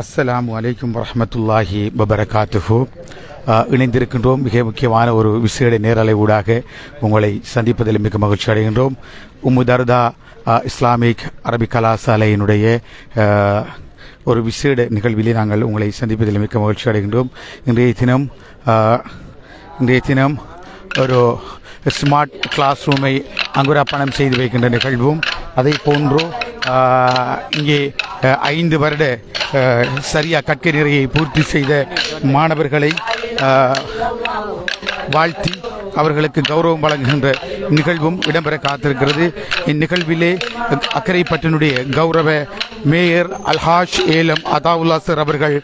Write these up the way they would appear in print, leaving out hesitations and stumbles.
அஸ்ஸலாமு அலைக்கும் வரஹ்மத்துல்லாஹி வபரகாத்துஹு. இணைந்திருக்கின்றோம். மிக முக்கியமான ஒரு விசேட நேரலை ஊடாக உங்களை சந்திப்பதில் மிக மகிழ்ச்சி அடைகின்றோம். உம்மு தர்தா இஸ்லாமிக் அரபிக் கலாசாலையினுடைய ஒரு விசேட நிகழ்விலே நாங்கள் உங்களை சந்திப்பதில் மிக மகிழ்ச்சி அடைகின்றோம். இன்றைய தினம் ஒரு ஸ்மார்ட் கிளாஸ் ரூமை அங்குராப்பணம் செய்து வைக்கின்ற நிகழ்வும், அதை போன்று இங்கே 5 வருட சரியா கற்கை நிறையை பூர்த்தி செய்த மாணவர்களை வாழ்த்தி அவர்களுக்கு கௌரவம் வழங்குகின்ற நிகழ்வும் இடம்பெற காத்திருக்கிறது. இந்நிகழ்விலே அக்கரைப்பட்டினுடைய கௌரவ மேயர் அல்ஹாஜ் ஏலம் அதாவுல்லா சார் அவர்கள்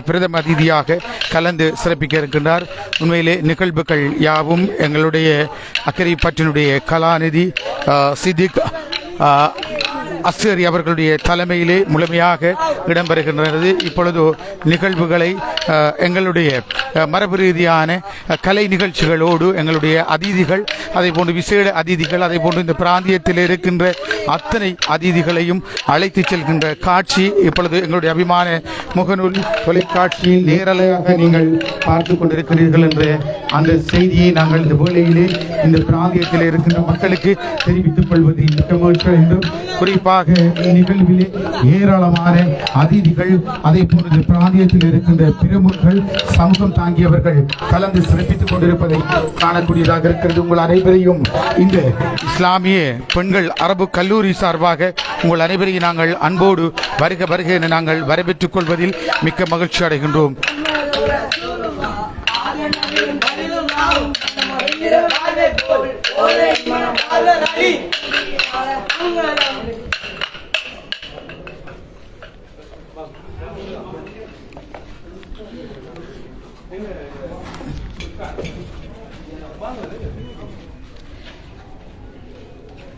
பிரதம அதிதியாக கலந்து சிறப்பிக்க இருக்கின்றார். உண்மையிலே நிகழ்வுகள் யாவும் எங்களுடைய அக்கரைப்பட்டினுடைய கலாநிதி சிதிக் அஸ்ஸரி அவர்களுடைய தலைமையிலே முழுமையாக இடம்பெறுகின்றது. இப்பொழுது நிகழ்வுகளை எங்களுடைய மரபு ரீதியான கலை நிகழ்ச்சிகளோடு எங்களுடைய அதிதிகள், அதை போன்று விசேட அதிதிகள், அதை போன்று இந்த பிராந்தியத்தில் இருக்கின்ற அத்தனை அதிதிகளையும் அழைத்து செல்கின்ற காட்சி இப்பொழுது எங்களுடைய அபிமான முகநூல் தொலைக்காட்சியில் நேரலையாக நீங்கள் பார்த்து கொண்டிருக்கிறீர்கள் என்ற அந்த செய்தியை நாங்கள் இந்த வேளையிலே இந்த பிராந்தியத்தில் இருக்கின்ற மக்களுக்கு தெரிவித்துக் கொள்வது மிக்க மகிழ்ச்சி என்றும், குறிப்பாக நிகழ்விலே ஏராளமான அதிதிகள், அதை போன்ற பிராந்தியத்தில் இருக்கின்ற பிரமுகர்கள், சமூகம் தாங்கியவர்கள் கலந்து சிறப்பித்துக் கொண்டிருப்பதை காணக்கூடியதாக இருக்கிறது. உங்கள் அனைவரையும் இந்த இஸ்லாமிய பெண்கள் அரபு கல்லூரி சார்பாக உங்கள் அனைவரையும் நாங்கள் அன்போடு வருக வருக என நாங்கள் வரவேற்றுக் கொள்வதில் மிக்க மகிழ்ச்சி அடைகின்றோம்.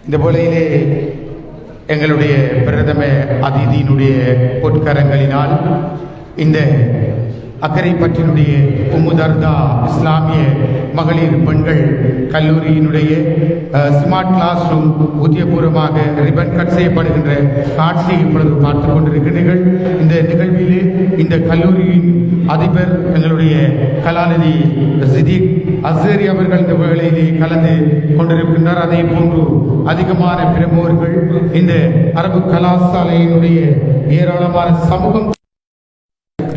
இந்த வேளையிலே எங்களுடைய பிரதம அதிதியினுடைய பொற்கரங்களினால் இந்த அக்கரைப்பற்றினுடைய உம்மு தர்தா இஸ்லாமிய மகளிர் பெண்கள் கல்லூரியினுடைய ஸ்மார்ட் கிளாஸ் ரூம் உத்தியபூர்வமாக ரிபன் கட் செய்யப்படுகின்ற காட்சியை இப்பொழுது பார்த்துக் கொண்டிருக்கிறீர்கள். இந்த நிகழ்விலே இந்த கல்லூரியின் அதிபர் எங்களுடைய கலாநிதி சிதிக் அஸ்ஸரி அவர்கள் இந்த வேளையிலே கலந்து கொண்டிருக்கின்றார். அதே போன்று அதிகமான பிரமுகர்கள், இந்த அரபு கலாசாலையினுடைய ஏராளமான சமூகம்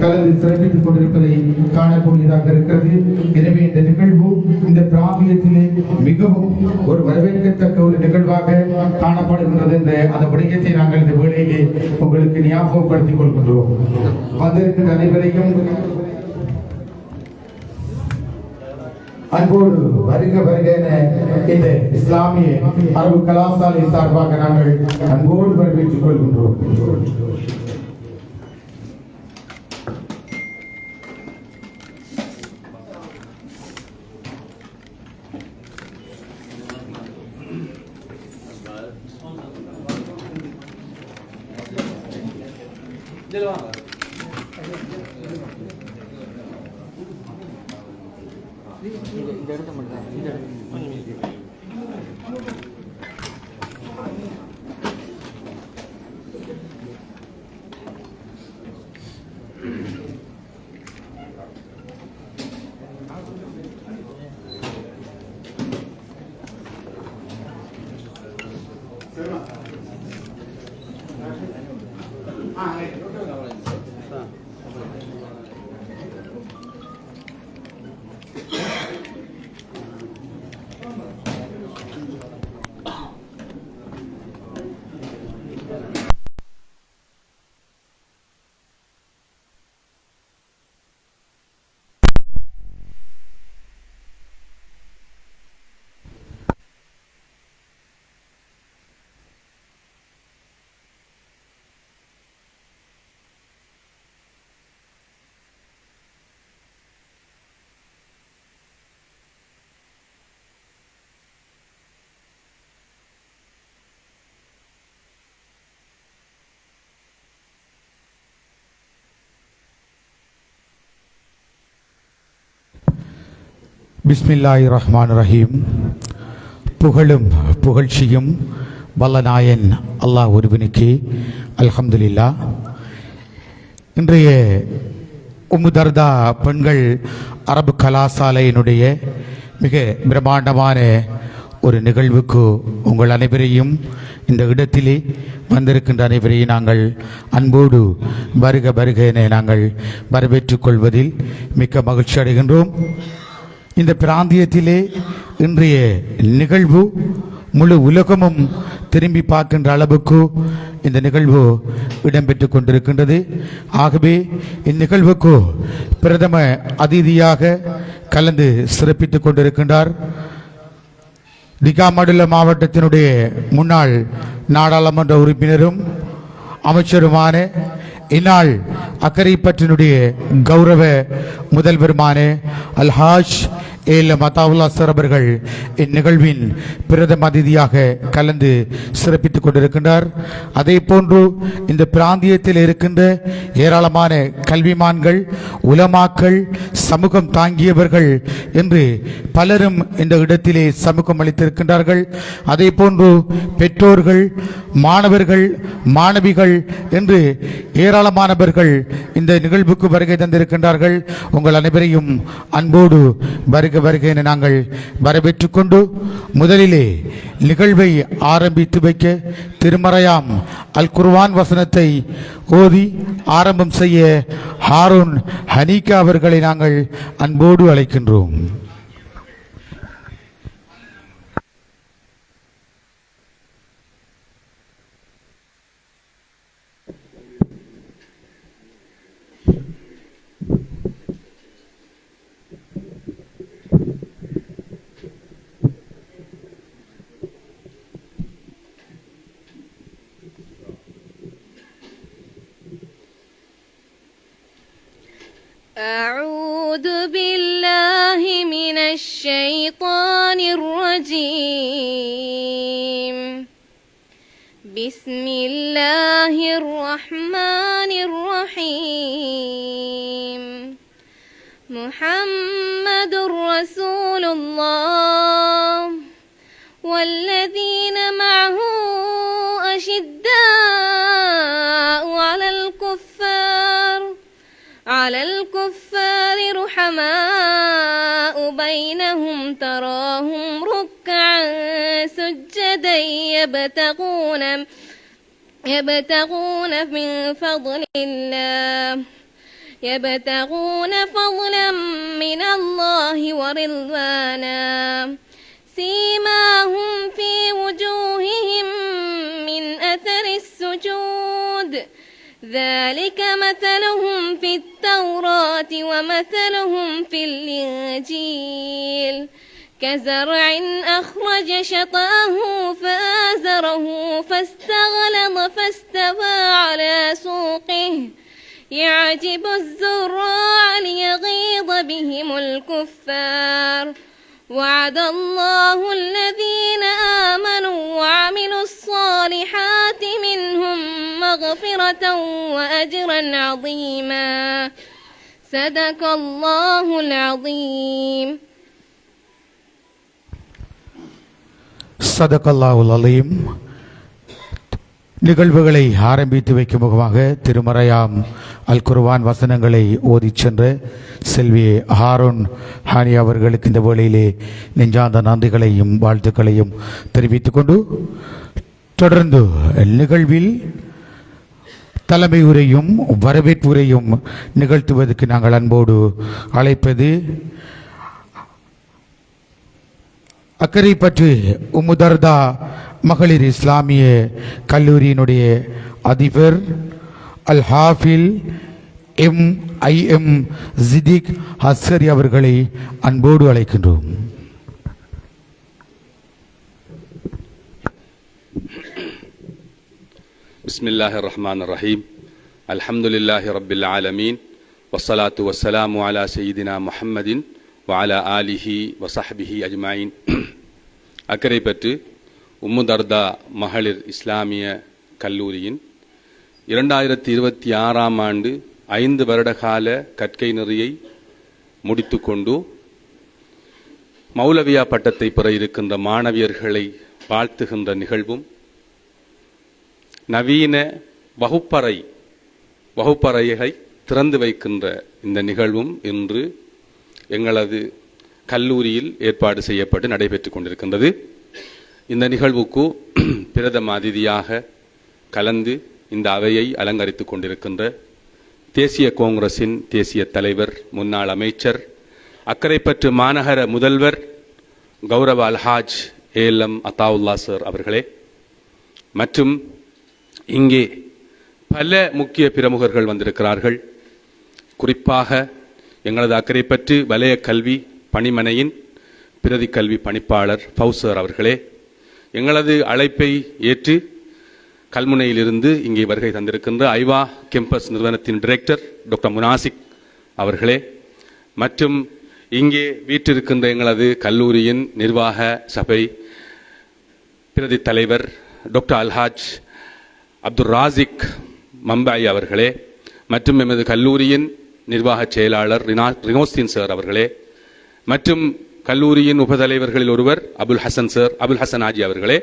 கலந்து சிறப்பித்துக் கொண்டிருப்பதை காணக்கூடியதாக இருக்கிறது. எனவே இந்த நிகழ்வு இந்த பிராந்தியத்திலே மிகவும் ஒரு வரவேற்கத்தக்க ஒரு நிகழ்வாக காணப்படுகின்றது என்ற அந்த விடயத்தை நாங்கள் இந்த வேளையிலே உங்களுக்கு ஞாபகப்படுத்திக் கொள்கின்றோம். வந்திருக்கிற அனைவரையும் அன்போடு வருக வருக என இந்த இஸ்லாமிய அரபு கலாசாலை சார்பாக நாங்கள் அன்போடு வரவேற்றுக் கொள்கின்றோம். இந்த இடத்த மட்டும் பிஸ்மில்லாஹிர் ரஹ்மானிர் ரஹீம். புகழும் புகழ்ச்சியும் வல்லநாயன் அல்லாஹ் ஒருவனுக்கு. அல்ஹம்துலில்லாஹ். இன்றைய உம்முதர்தா பெண்கள் அரபு கலாசாலையினுடைய மிக பிரம்மாண்டமான ஒரு நிகழ்வுக்கு உங்கள் அனைவரையும் இந்த இடத்திலே வந்திருக்கின்ற அனைவரையும் நாங்கள் அன்போடு வருக வருக என நாங்கள் வரவேற்றுக் கொள்வதில் மிக்க மகிழ்ச்சி அடைகின்றோம். இந்த பிராந்தியத்திலே இன்றைய நிகழ்வு முழு உலகமும் திரும்பி பார்க்கின்ற அளவுக்கு இந்த நிகழ்வு இடம்பெற்றுக் கொண்டிருக்கின்றது. ஆகவே இந்நிகழ்வுக்கு பிரதம அதிதியாக கலந்து சிறப்பித்துக் கொண்டிருக்கின்றார் திகாமடுல்ல மாவட்டத்தினுடைய முன்னாள் நாடாளுமன்ற உறுப்பினரும் அமைச்சருமான இந்நாள் அக்கரைப்பற்றினுடைய கௌரவ முதல்வருமான அல்ஹாஜ் ஏலம் அதாவுல்லா சார் அவர்கள் இந்நிகழ்வின் பிரதம அதிதியாக கலந்து சிறப்பித்துக் கொண்டிருக்கின்றார். அதே போன்று இந்த பிராந்தியத்தில் இருக்கின்ற ஏராளமான கல்விமான்கள், உலமாக்கள், சமூகம் தாங்கியவர்கள் என்று பலரும் இந்த இடத்திலே சமூகம் அளித்திருக்கின்றார்கள். அதே போன்று பெற்றோர்கள், மாணவர்கள், மாணவிகள் என்று ஏராளமானவர்கள் இந்த நிகழ்வுக்கு வருகை தந்திருக்கின்றார்கள். உங்கள் அனைவரையும் அன்போடு வருக என நாங்கள் வரவேற்றுக் கொண்டு முதலிலே நிகழ்வை ஆரம்பித்து வைக்க திருமறையாம் அல் குர்ஆன் வசனத்தை ஓதி ஆரம்பம் செய்ய ஹாரூன் ஹனீகா அவர்களை நாங்கள் அன்போடு அழைக்கின்றோம். أعوذ بالله من الشيطان الرجيم. بسم الله الرحمن الرحيم. محمد رسول الله والذين معه أشداء على الكفار رحماء بينهم تراهم ركعا سجدا يبتغون فضلا من الله ورضوانا سيماهم في وجوههم من أثر السجود ذلك مثلهم في التوراة ومثلهم في الإنجيل كزرع أخرج شطأه فآزره فاستغلظ فاستوى على سوقه يعجب الزراع ليغيظ بهم الكفار وعد الله الذين آمنوا وعملوا الصالحات منهم مغفرة وأجرا عظيما صدق الله العظيم. صدق الله العظيم. நிகழ்வுகளை ஆரம்பித்து வைக்கும் முகமாக திருமறையாம் அல் குர்ஆன் வசனங்களை ஓதிச் சென்ற செல்வி ஹாரூன் ஹானி அவர்களுக்கு இந்த வேளையிலே நெஞ்சார்ந்த நன்றிகளையும் வாழ்த்துக்களையும் தெரிவித்துக் கொண்டு தொடர்ந்து நிகழ்வில் தலைமை உரையும் வரவேற்பு உரையும் நிகழ்த்துவதற்கு நாங்கள் அன்போடு அழைப்பது அக்கரைப்பற்று உம்முதர்தா மகளிர் இஸ்லாமிய கல்லூரியினுடைய அதிபர் அல் ஹாஃபில் MIM ஜிதிக் ஹஸ்கரி அவர்களை அன்போடு அழைக்கின்றோம். பிஸ்மில்லாஹிர் ரஹ்மானிர் ரஹீம். அல்ஹம்துலில்லாஹி ரப்பில் ஆலமீன். வஸ்ஸலாத்து வஸ்ஸலாமு அலா சய்யிதினா முஹம்மதின் வ அலா ஆலிஹி வ ஸஹ்பிஹி அஜ்மாயின். அக்கரைப்பற்று உம்முதர்தா மகளிர் இஸ்லாமிய கல்லூரியின் 2026ஆம் ஆண்டு 5 வருடகால கற்கை நெறியை முடித்துக்கொண்டு மௌலவியா பட்டத்தை பெற இருக்கின்ற மாணவியர்களை வாழ்த்துகின்ற நிகழ்வும் நவீன வகுப்பறையை திறந்து வைக்கின்ற இந்த நிகழ்வும் இன்று எங்களது கல்லூரியில் ஏற்பாடு செய்யப்பட்டு நடைபெற்று கொண்டிருக்கின்றது. இந்த நிகழ்வுக்கு பிரதம அதிதியாக கலந்து இந்த அவையை அலங்கரித்துக் கொண்டிருக்கின்ற தேசிய காங்கிரசின் தேசிய தலைவர், முன்னாள் அமைச்சர், அக்கரைப்பற்று மாநகர முதல்வர் கௌரவ அல்ஹாஜ் ஏலம் அத்தாவுல்லா சார் அவர்களே, மற்றும் இங்கே பல முக்கிய பிரமுகர்கள் வந்திருக்கிறார்கள். குறிப்பாக எங்களது அக்கரைப்பற்று வலய கல்வி பணிமனையின் பிரதி கல்வி பணிப்பாளர் ஃபவுசர் அவர்களே, எங்களது அழைப்பை ஏற்று கல்முனையிலிருந்து இங்கே வருகை தந்திருக்கின்ற ஐவா கேம்பஸ் நிறுவனத்தின் டைரக்டர் டாக்டர் முனாசிக் அவர்களே, மற்றும் இங்கே வீற்றிருக்கின்ற எங்களது கல்லூரியின் நிர்வாக சபை பிரதி தலைவர் டாக்டர் அல்ஹாஜ் அப்துல் ராசிக் மம்பாய் அவர்களே, மற்றும் எமது கல்லூரியின் நிர்வாக செயலாளர் ரினோஸ்தீன் சார் அவர்களே, மற்றும் கல்லூரியின் உபதலைவர்களில் ஒருவர் அபுல் ஹசன் சார், அபுல் ஹசன் ஆஜி அவர்களே,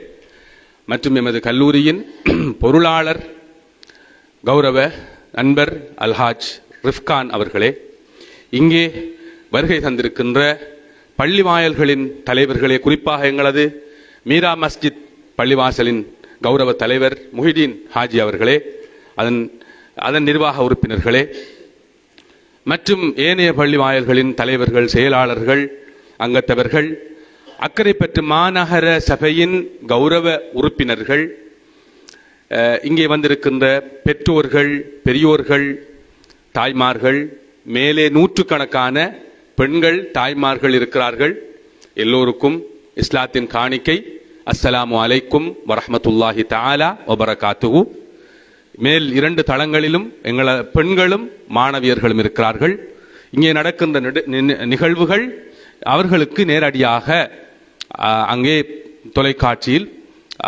மற்றும் எமது கல்லூரியின் பொருளாளர் கௌரவ நண்பர் அல்ஹாஜ் ரிஃப்கான் அவர்களே, இங்கே வருகை தந்திருக்கின்ற பள்ளிவாயல்களின் தலைவர்களே, குறிப்பாக எங்களது மீரா மஸ்ஜித் பள்ளிவாசலின் கௌரவ தலைவர் முஹிதீன் ஹாஜி அவர்களே, அதன் நிர்வாக உறுப்பினர்களே, மற்றும் ஏனைய பள்ளிவாயல்களின் தலைவர்கள், செயலாளர்கள், அங்கத்தவர்கள், அக்கரைப்பற்று மாநகர சபையின் கௌரவ உறுப்பினர்கள், இங்கே வந்திருக்கின்ற பெற்றோர்கள், பெரியோர்கள், தாய்மார்கள், மேலே நூற்றுக்கணக்கான பெண்கள், தாய்மார்கள் இருக்கிறார்கள். எல்லோருக்கும் இஸ்லாத்தின் காணிக்கை அஸ்ஸலாமு அலைக்கும் வரஹ்மத்துல்லாஹி தஆலா வபரகாத்துஹு. மேல் 2 தளங்களிலும் எங்கள பெண்களும் மாணவியர்களும் இருக்கிறார்கள். இங்கே நடக்கின்ற நிகழ்வுகள் அவர்களுக்கு நேரடியாக அங்கே தொலைக்காட்சியில்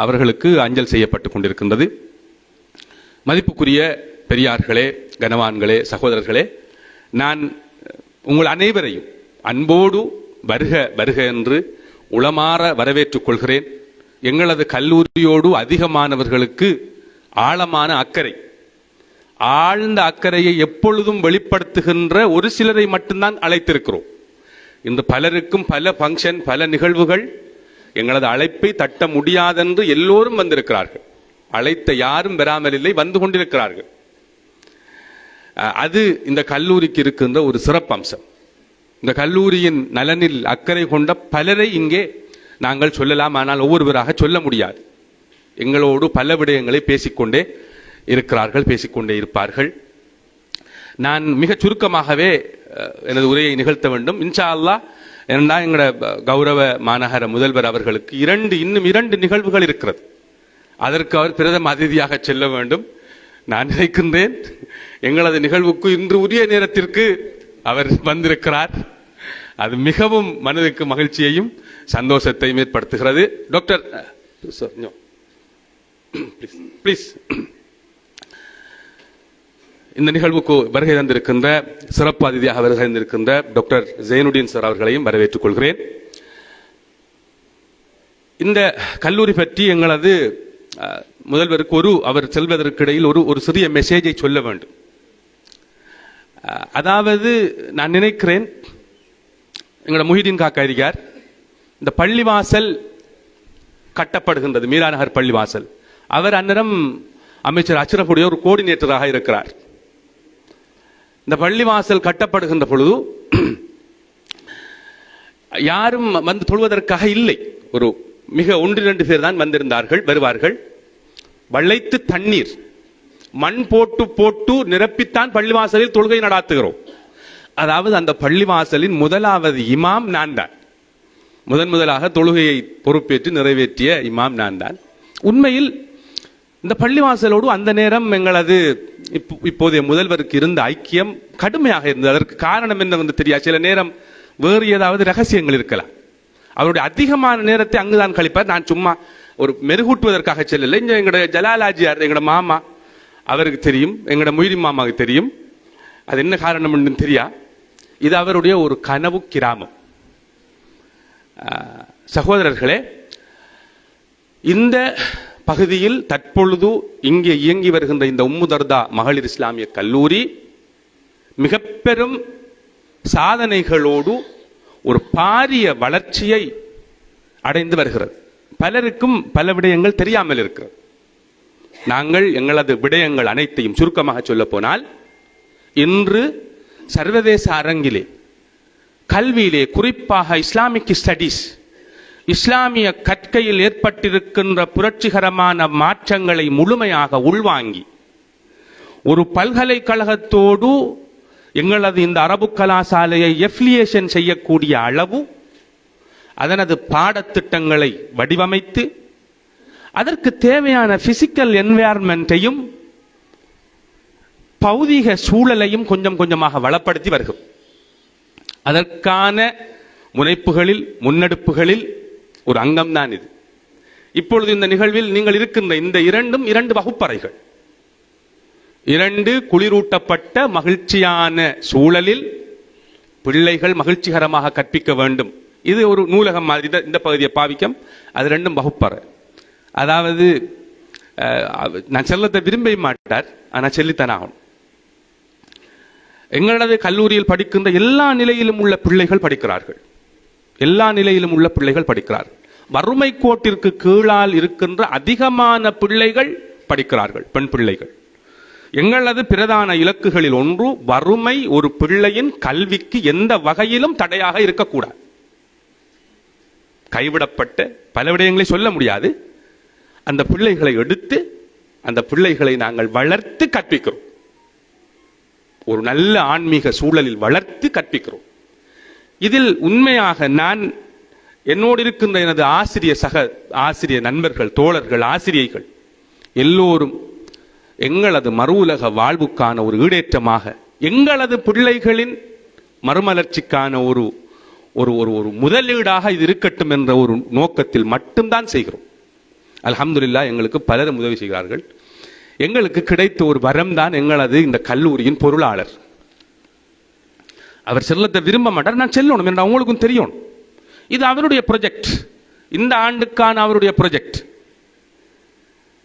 அவர்களுக்கு அஞ்சல் செய்யப்பட்டு கொண்டிருக்கின்றது. மதிப்புக்குரிய பெரியார்களே, கனவான்களே, சகோதரர்களே, நான் உங்கள் அனைவரையும் அன்போடு வருக வருக என்று உளமாற வரவேற்றுக் கொள்கிறேன். எங்களது கல்லூரியோடு அதிகமானவர்களுக்கு ஆழமான அக்கறை, ஆழ்ந்த அக்கறையை எப்பொழுதும் வெளிப்படுத்துகின்ற ஒரு சிலரை மட்டும்தான் அழைத்திருக்கிறோம். இன்று பலருக்கும் பல ஃபங்க்ஷன், பல நிகழ்வுகள், எங்களது அழைப்பை தட்ட முடியாதென்று எல்லோரும் வந்திருக்கிறார்கள். அழைத்த யாரும் பெறாமல் இல்லை, வந்து கொண்டிருக்கிறார்கள். அது இந்த கல்லூரிக்கு இருக்கின்ற ஒரு சிறப்பம்சம். இந்த கல்லூரியின் நலனில் அக்கறை கொண்ட பலரை இங்கே நாங்கள் சொல்லலாம், ஆனால் ஒவ்வொருவராக சொல்ல முடியாது. எங்களோடு பல விடயங்களை பேசிக்கொண்டே இருக்கிறார்கள், பேசிக்கொண்டே இருப்பார்கள். நான் மிக சுருக்கமாகவே எனது உரையை நிகழ்த்த வேண்டும். இன்ஷா அல்லாஹ், ஏன்னா எங்களோட கௌரவ மாநகர முதல்வர் அவர்களுக்கு இன்னும் இரண்டு நிகழ்வுகள் இருக்கிறது. அதற்கு அவர் பிரதம அதிதியாக செல்ல வேண்டும். நான் நினைக்கின்றேன் எங்களது நிகழ்வுக்கு இன்று உரிய நேரத்திற்கு அவர் வந்திருக்கிறார். அது மிகவும் மனதுக்கு மகிழ்ச்சியையும் சந்தோஷத்தையும் ஏற்படுத்துகிறது. டாக்டர் ப்ளீஸ் இந்த நிகழ்வுக்கு வருகை தந்திருக்கின்ற சிறப்பு அதிதியாக வருகை தந்திருக்கின்ற டாக்டர் ஜெயினுடீன் சார் அவர்களையும் வரவேற்றுக் கொள்கிறேன். இந்த கல்லூரி பற்றி எங்களது முதல்வருக்கு அவர் செல்வதற்கிடையில் ஒரு சிறிய மெசேஜை சொல்ல வேண்டும். அதாவது நான் நினைக்கிறேன், எங்களோட முஹிதீன் காக்கா இருக்கார், இந்த பள்ளிவாசல் கட்டப்படுகின்றது, மீரா நகர் பள்ளிவாசல். அவர் அந்நேரம் அமைச்சர் அஷ்ரஃபுடைய ஒரு கோஆர்டினேட்டராக இருக்கிறார். இந்த பள்ளிவாசல் கட்டப்படுகின்ற பொழுது யாரும் வந்து தொழுவதற்காக இல்லை. ஒரு மிக 1-2 பேர் தான் வந்திருந்தார்கள், வருவார்கள். வளைத்து தண்ணீர் மண் போட்டு நிரப்பித்தான் பள்ளிவாசலில் தொழுகை நடாத்துகிறோம். அதாவது அந்த பள்ளிவாசலின் முதலாவது இமாம் நான் தான். முதலாக தொழுகையை பொறுப்பேற்று நிறைவேற்றிய இமாம் நான் தான். உண்மையில் இந்த பள்ளிவாசலோடு அந்த நேரம் எங்களது இப்போதைய முதல்வருக்கு இருந்த ஐக்கியம் கடுமையாக இருந்தது. அதற்கு காரணம் என்னவென்று தெரியாது. சில நேரம் வேறு ஏதாவது ரகசியங்கள் இருக்கலாம். அவருடைய அதிகமான நேரத்தை அங்குதான் கழிப்பார். நான் சும்மா ஒரு மெருகூட்டுவதற்காக செல்லல. இங்க எங்களோட ஜலாலாஜியார், எங்களோட மாமா, அவருக்கு தெரியும், எங்களோட முய்தீன் மாமாவுக்கு தெரியும். அது என்ன காரணம் என்று தெரியா. இது அவருடைய ஒரு கனவு கிராமம். சகோதரர்களே, இந்த பகுதியில் தற்பொழுது இங்கே இயங்கி வருகின்ற இந்த உம்மு தர்தா மகளிர் இஸ்லாமிய கல்லூரி மிக பெரும் சாதனைகளோடு ஒரு பாரிய வளர்ச்சியை அடைந்து வருகிறது. பலருக்கும் பல விடயங்கள் தெரியாமல் இருக்கிறது. நாங்கள் எங்களது விடயங்கள் அனைத்தையும் சுருக்கமாக சொல்ல போனால், இன்று சர்வதேச அரங்கிலே கல்வியிலே, குறிப்பாக இஸ்லாமிக் ஸ்டடீஸ், இஸ்லாமிய கற்கையில் ஏற்பட்டிருக்கின்ற புரட்சிகரமான மாற்றங்களை முழுமையாக உள்வாங்கி ஒரு பல்கலைக்கழகத்தோடு எங்களது இந்த அரபு கலாசாலையை எஃபிலியேஷன் செய்யக்கூடிய அளவு அதனது பாடத்திட்டங்களை வடிவமைத்து அதற்கு தேவையான பிசிக்கல் என்வாயர்மெண்ட்டையும் பௌதிக சூழலையும் கொஞ்சம் கொஞ்சமாக வளப்படுத்தி வருகிறோம். அதற்கான முனைப்புகளில், முன்னெடுப்புகளில் ஒரு அங்கம்தான் இது. இப்பொழுது இந்த நிகழ்வில் நீங்கள் இருக்கின்ற இந்த இரண்டு வகுப்பறைகள், 2 குளிரூட்டப்பட்ட மகிழ்ச்சியான சூழலில் பிள்ளைகள் மகிழ்ச்சிகரமாக கற்பிக்க வேண்டும். இது ஒரு நூலகம் மாதிரி. இந்த பகுதியை பாவிக்கம், அது 2 வகுப்பறை. அதாவது நான் செல்லத்தை விரும்ப மாட்டார், ஆனால் செல்லித்தான் ஆகணும். எங்களது கல்லூரியில் படிக்கின்ற எல்லா நிலையிலும் உள்ள பிள்ளைகள் படிக்கிறார்கள். எல்லா நிலையிலும் உள்ள பிள்ளைகள் படிக்கிறார்கள். வறுமை கோட்டிற்கு கீழால் இருக்கின்ற அதிகமான பிள்ளைகள் படிக்கிறார்கள், பெண் பிள்ளைகள். எங்களது பிரதான இலக்குகளில் ஒன்று, வறுமை ஒரு பிள்ளையின் கல்விக்கு எந்த வகையிலும் தடையாக இருக்கக்கூடாது. கைவிடப்பட்ட பல விடயங்களை சொல்ல முடியாது. அந்த பிள்ளைகளை எடுத்து அந்த பிள்ளைகளை நாங்கள் வளர்த்து கற்பிக்கிறோம். ஒரு நல்ல ஆன்மீக சூழலில் வளர்த்து கற்பிக்கிறோம். இதில் உண்மையாக நான் என்னோடு இருக்கின்ற எனது ஆசிரியர் நண்பர்கள், தோழர்கள், ஆசிரியர்கள் எல்லோரும் எங்களது மறு உலக வாழ்வுக்கான ஒரு ஈடேற்றமாக, எங்களது பிள்ளைகளின் மறுமலர்ச்சிக்கான ஒரு ஒரு ஒரு முதலீடாக இது இருக்கட்டும் என்ற ஒரு நோக்கத்தில் மட்டும்தான் செய்கிறோம். அல்ஹம்துலில்லாஹ், எங்களுக்கு பலரும் உதவி செய்கிறார்கள். எங்களுக்கு கிடைத்த ஒரு வரம் தான் எங்களது இந்த கல்லூரியின் பொருளாளர். அவர் செல்லத்தை விரும்ப மாட்டார், நான் செல்லணும் என்று அவங்களுக்கும் தெரியும். இது அவருடைய ப்ரொஜெக்ட், இந்த ஆண்டுக்கான அவருடைய ப்ரொஜெக்ட்.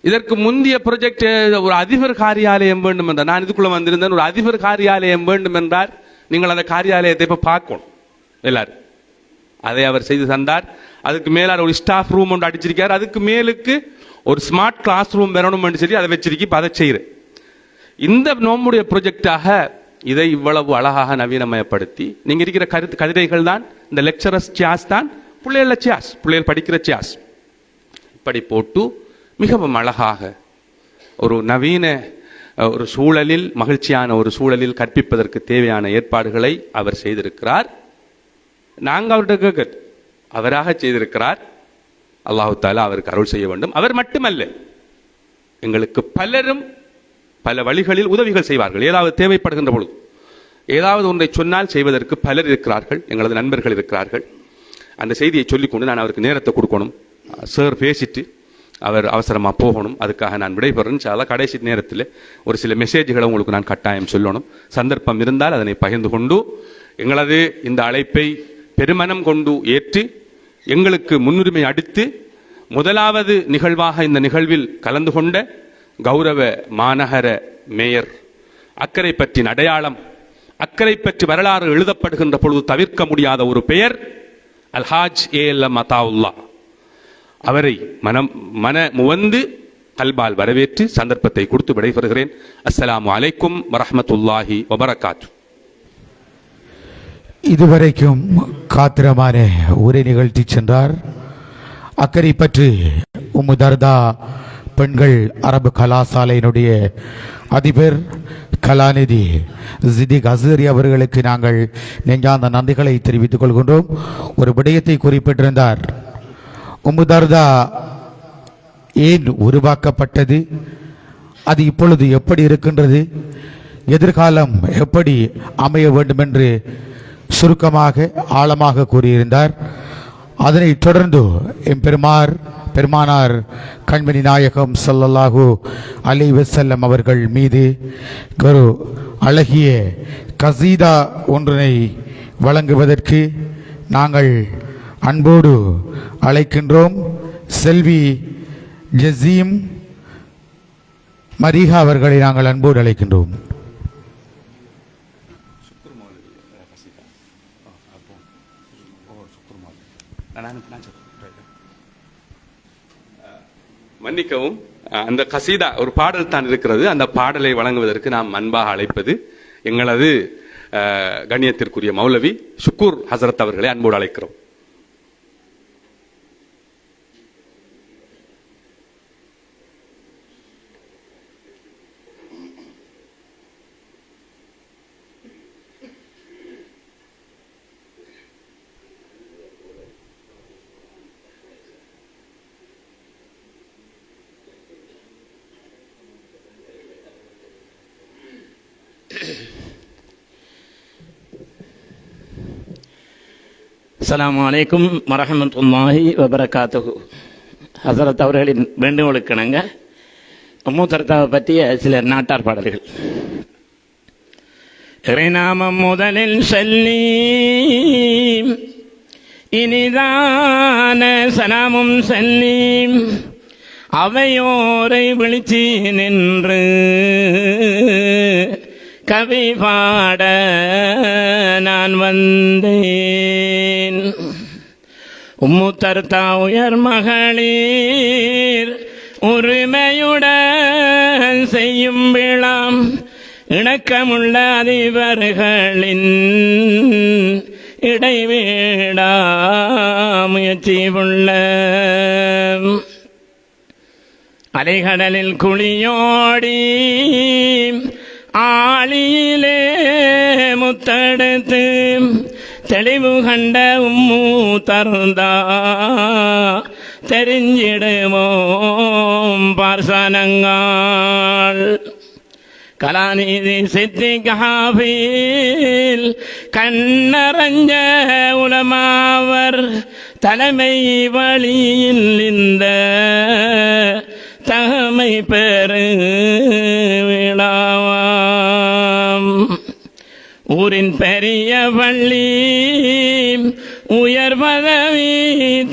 இதற்கு முந்தைய ப்ரொஜெக்ட் ஒரு அதிபர் காரியாலயம் வேண்டும் என்றார். நான் இதுக்குள்ள வந்திருந்தேன். ஒரு அதிபர் காரியாலயம் வேண்டும் என்றார். நீங்கள் அந்த காரியாலயத்தை இப்ப பார்க்கணும் எல்லாரும். அதை அவர் செய்து தந்தார். அதுக்கு மேல ஒரு ஸ்டாஃப் ரூம் ஒன்று அடிச்சிருக்கார். அதுக்கு மேலுக்கு ஒரு ஸ்மார்ட் கிளாஸ் ரூம் வரணும் சொல்லி அதை வச்சிருக்கி அதை செய்கிறேன். இந்த நம்முடைய ப்ரொஜெக்டாக இதை இவ்வளவு அழகாக நவீனமயப்படுத்தி, நீங்க இருக்கிற கதிரைகள் தான் இந்த லெக்சரர்ஸ் சேர்ஸ் தான் பிள்ளைகள சேர்ஸ், பிள்ளைகள் படிக்கிற சேர்ஸ், இப்படி போட்டு மிகவும் அழகாக ஒரு நவீன ஒரு சூழலில், மகிழ்ச்சியான ஒரு சூழலில் கற்பிப்பதற்கு தேவையான ஏற்பாடுகளை அவர் செய்திருக்கிறார். நாங்கள் அவர்கிட்ட கேட்க, அவராக செய்திருக்கிறார். அல்லாஹு தாலா அவருக்கு அருள் செய்ய வேண்டும். அவர் மட்டுமல்ல, எங்களுக்கு பலரும் பல வழிகளில் உதவிகள் செய்வார்கள். ஏதாவது தேவைப்படுகின்ற பொழுது ஏதாவது ஒன்றை சொன்னால் செய்வதற்கு பலர் இருக்கிறார்கள். எங்களது நண்பர்கள் இருக்கிறார்கள். அந்த செய்தியை சொல்லிக்கொண்டு நான் அவருக்கு நேரத்தை கொடுக்கணும். சார் பேசிட்டு அவர் அவசரமாக போகணும். அதுக்காக நான் விடைபெறேன். கடைசி நேரத்தில் ஒரு சில மெசேஜ்களை உங்களுக்கு நான் கட்டாயம் சொல்லணும். சந்தர்ப்பம் இருந்தால் அதனை பகிர்ந்து கொண்டு எங்களது இந்த அழைப்பை பெருமனம் கொண்டு ஏற்று எங்களுக்கு முன்னுரிமை அளித்து முதலாவது நிகழ்வாக இந்த நிகழ்வில் கலந்து கொண்ட கௌரவ மாநகர மேயர், அக்கரை பற்றின் அடையாளம், அக்கரை பற்றி வரலாறு எழுதப்படுகின்ற பொழுது தவிர்க்க முடியாத ஒரு பெயர் அல்ஹாஜ் ஏஎல்எம் அதாவுல்லா அவரை மன முவந்து கல்பால் வரவேற்று சந்தர்ப்பத்தை கொடுத்து விடைபெறுகிறேன். அஸ்ஸலாமு அலைக்கும் வரஹ்மத்துல்லாஹி வபரகாத்து. இதுவரைக்கும் காத்திரமான உரை நிகழ்த்தி சென்றார். அக்கறை பற்றி உம்மு தர்தா பெண்கள் அரபு கலாசாலையினுடைய அதிபர் கலாநிதி ஜிதிக் அஸ்ஹரி அவர்களுக்கு நாங்கள் நெஞ்சார்ந்த நன்றிகளை தெரிவித்துக் கொள்கின்றோம். ஒரு விடயத்தை குறிப்பிட்டிருந்தார். உம்மு தர்தா ஏன் உருவாக்கப்பட்டது, அது இப்பொழுது எப்படி இருக்கின்றது, எதிர்காலம் எப்படி அமைய வேண்டும் என்று சுருக்கமாக ஆழமாக கூறியிருந்தார். அதனைத் தொடர்ந்து பெருமானார் கண்மணி நாயகம் ஸல்லல்லாஹு அலைஹி வஸல்லம் அவர்கள் மீது ஒரு அழகிய கசீதா ஒன்றினை வழங்குவதற்கு நாங்கள் அன்போடு அழைக்கின்றோம். செல்வி ஜசீம் மரிஹா அவர்களை நாங்கள் அன்போடு அழைக்கின்றோம். மன்னிக்கவும், அந்த கசீதா ஒரு பாடல் தான் இருக்கிறது. அந்த பாடலை வழங்குவதற்கு நாம் அன்பாக அழைப்பது எங்களது கண்ணியத்திற்குரிய மௌலவி ஷுக்கூர் ஹசரத் அவர்களை அன்போடு அழைக்கிறோம். அஸ்ஸலாமு அலைக்கும் வரஹ்மத்துல்லாஹி வபரகாத்துஹு. ஹஸரத் அவர்களின் வேண்டுகோளுக்கிணங்க உம்மு தர்தாவை பற்றிய சில நாட்டார் பாடல்கள். இறைநாமம் முதலில் சொல்லி இனிதான சலாமும் சொல்லி அவையோரை விழிச்சி நின்று கவி பாட நான் வந்தேன். உம்மு தர்தா உயர் மகளிர் உரிமையுடன் செய்யும் விழாம் இணக்கமுள்ள அதிபர்களின் இடைவேடா முயற்சி உள்ள அலைகடலில் குளியோடி ஆளியிலே முத்தெடுத்து தெளிவு கண்ட உம்மு தர்தா தெரிஞ்சிடுவோம் பார்சனங்கள். கலாநிதி சித்திக் ஹாஃபில் கண்ணரஞ்ச உலமாவர் தலைமை வழியில் இந்த தகமை பெரு விழாவாம். ஊரின் பெரிய பள்ளி உயர் பதவி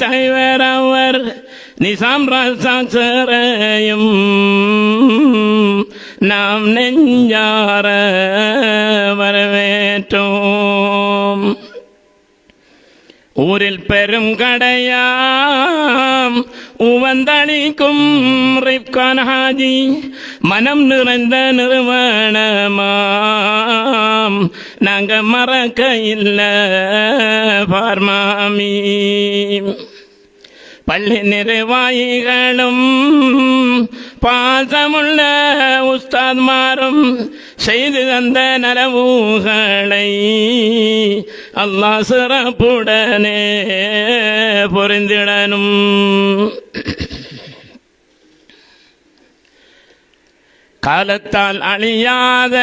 தலைவர் அவர் நிசாம் ராசாச்சரையும் நாம் நெஞ்சார வரவேற்றோம். ஊரில் பெரும் கடையாம் உவந்தளிக்கும் ரிப்கான் ஹாஜி மனம் நிறைந்த நிறுவனமாம் நாங்க மறக்க இல்ல பார்மாமி. பள்ளி நிர்வாகிகளும் பாசமுள்ள உஸ்தாத்மாரும் செய்து தந்த நலவுகளை அல்லாஹ் சிறப்புடனே பொருந்திடனும். காலத்தால் அழியாத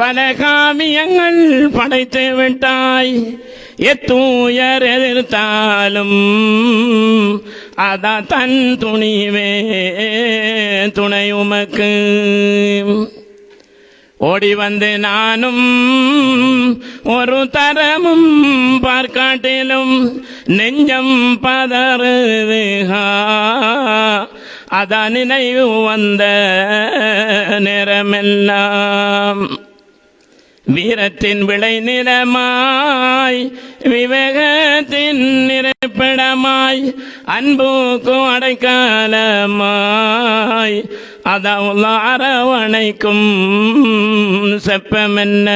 பல காமியங்கள் படைத்து விட்டாய். எத்தூயர் எதிர்த்தாலும் அதா தன் துணிவே துணை உமக்கு. ஓடி வந்து நானும் ஒரு தரமும் பார்க்காட்டிலும் நெஞ்சம் பதறுதுகா அதா நினைவு வந்த நேரமெல்லாம். வீரத்தின் விளை நிலமாய் விவேகத்தின் நிரப்பிடமாய் அன்புக்கு அடைக்காலமாய் அதாவுள்ள அரவணைக்கும் செப்பமென்ன.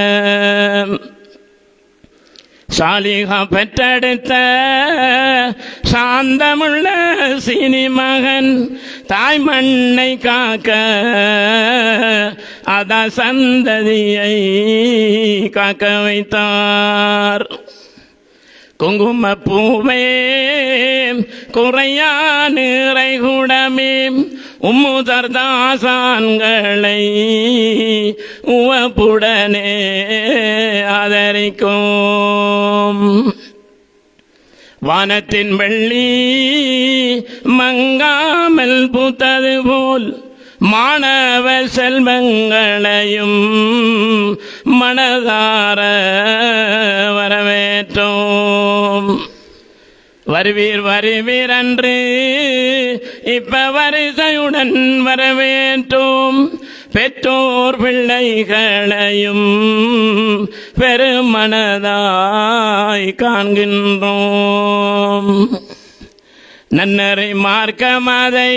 சாலிகா பெற்றெடுத்த சாந்தமுள்ள சினி மகன் தாய் மண்ணை காக்க அதா சந்ததியை காக்க வைத்தார். குங்கும பூவே குறையா நிறை கூடமே உம்மு தர்தாசான்களை உவப்புடனே ஆதரிக்கும். வானத்தின் வெள்ளி மங்காமல் பூத்தது போல் மாணவ செல்வங்களையும் மனதார வரவேற்றோம். வருவீர் வருவீர் அன்று இப்ப வரிசையுடன் வரவேற்றோம். பெற்றோர் பிள்ளைகளையும் பெருமனதாய் காண்கின்றோம். நன்னரை மார்க்கமதை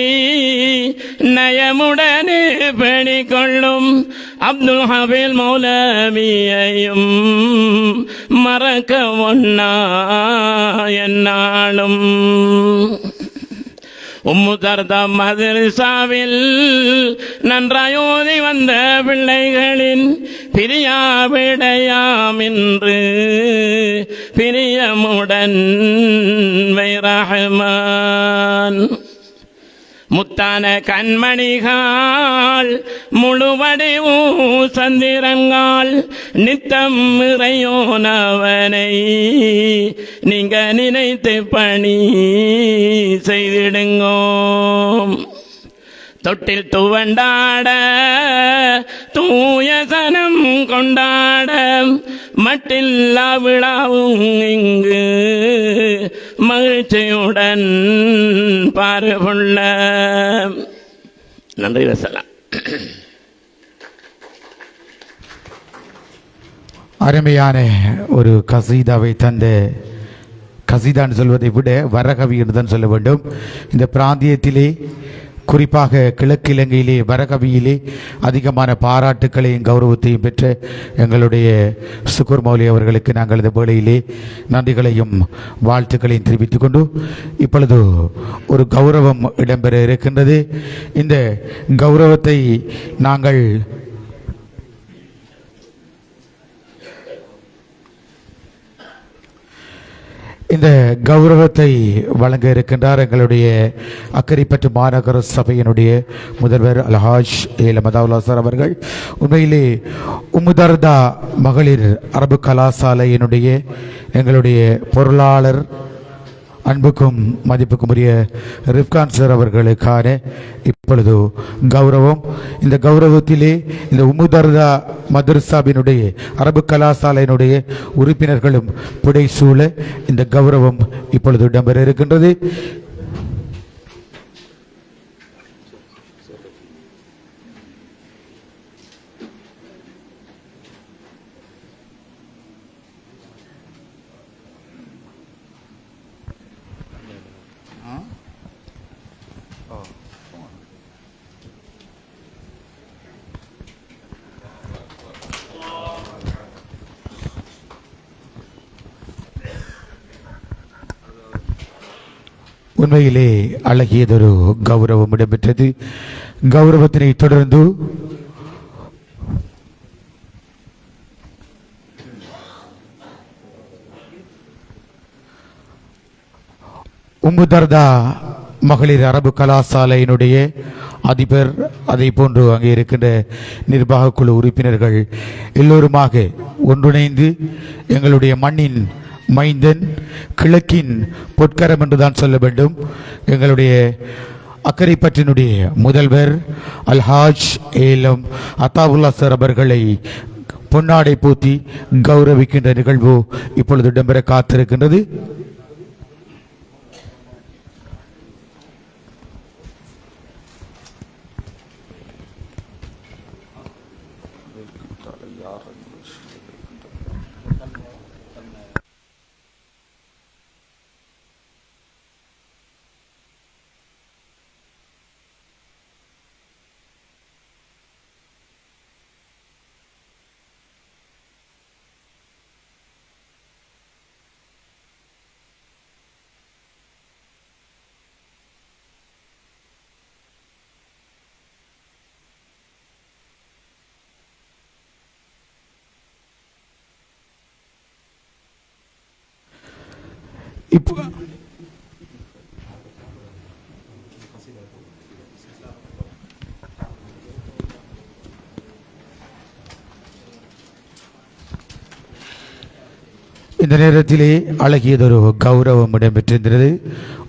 நயமுடனே பேணிக்கொள்ளும் அப்துல் ஹபீல் மௌலவியையும் மறக்க ஒண்ணா என்னாலும். உம்மு தர்தா மதரசாவில் நன்றாயோதி வந்த பிள்ளைகளின் பிரியாவிடையாம் என்று பிரியமுடன் வைரஹ்மான். முத்தான கண்மணிகால் முழுவடிவு சந்திரங்கால் நித்தம் இறையோனவனை நீங்க நினைத்து பணி செய்திடுங்கோ. தொட்டில் துவண்டாட தூயசனம் கொண்டாட மட்டில்லா விழாவும் இங்கு மகிழ்ச்சியுடன் பார்வுள்ள. நன்றி வசலாம். அருமையான ஒரு கசீதாவை தந்த, கசீதான்னு சொல்வதை விட வரகவி என்று தான் சொல்ல வேண்டும். இந்த பிராந்தியத்திலே குறிப்பாக கிழக்கு இலங்கையிலே வரகவியிலே அதிகமான பாராட்டுக்களையும் கௌரவத்தையும் பெற்ற எங்களுடைய சுக்கூர் மௌலி அவர்களுக்கு நாங்கள் இந்த வேளையிலே நன்றிகளையும் வாழ்த்துக்களையும் தெரிவித்துக் கொண்டு இப்பொழுது ஒரு கௌரவம் இடம்பெற இருக்கின்றது. இந்த கௌரவத்தை நாங்கள் இந்த கௌரவத்தை வழங்க இருக்கின்றார் எங்களுடைய அக்கரைப்பற்று மாநகர சபையினுடைய முதல்வர் அல்ஹாஜ் ஏலம் அதாவுல்லா சார் அவர்கள். உண்மையிலே உம்முதர்தா மகளிர் அரபு கலாசாலையினுடைய எங்களுடைய பொருளாளர் அன்புக்கும் மதிப்புக்கும் உரிய ரிப்கான் சார் அவர்களுக்கான இப்பொழுது கௌரவம். இந்த கௌரவத்திலே இந்த உம்முதர்தா மதரசாவினுடைய அரபு கலாசாலையினுடைய உறுப்பினர்களும் புடைசூழ இந்த கௌரவம் இப்பொழுது இடம்பெற இருக்கின்றது. உண்மையிலே அழகியதொரு கௌரவம் இடம்பெற்றது. கௌரவத்தினை தொடர்ந்து உம்முதர்தா மகளிர் அரபு கலாசாலையினுடைய அதிபர், அதை போன்று அங்கே இருக்கின்ற நிர்வாக குழு உறுப்பினர்கள் எல்லோருமாக ஒன்றிணைந்து எங்களுடைய மண்ணின் மைந்தன், கிழக்கின் பொற்கரம் என்றுதான் சொல்ல வேண்டும், எங்களுடைய அக்கரைப்பற்றினுடைய முதல்வர் அல்ஹாஜ் ஏலம் அத்தாவுல்லா சார் அவர்களை பொன்னாடை பூத்தி கௌரவிக்கின்ற நிகழ்வு இப்பொழுது இடம்பெற காத்திருக்கின்றது. இப்போ இந்த நேரத்திலே அழகியதொரு கௌரவம் இடம்பெற்றிருந்தது.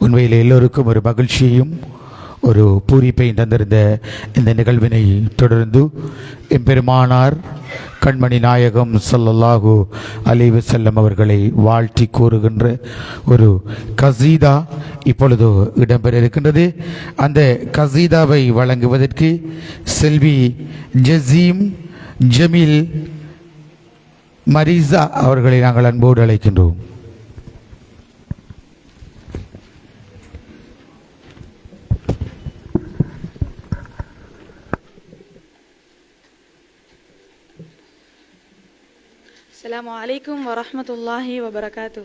உண்மையில் எல்லோருக்கும் ஒரு மகிழ்ச்சியையும் ஒரு பூரிப்பை தந்திருந்த இந்த நிகழ்வினை தொடர்ந்து எம்பெருமானார் கண்மணி நாயகம் ஸல்லல்லாஹு அலைஹி வஸல்லம் அவர்களை வாழ்த்தி கூறுகின்ற ஒரு கசீதா இப்பொழுது இடம்பெற இருக்கின்றது. அந்த கசீதாவை வழங்குவதற்கு செல்வி ஜசீம் ஜமீல் மரிசா அவர்களை நாங்கள் அன்போடு அழைக்கின்றோம். السلام عليكم ورحمة الله وبركاته.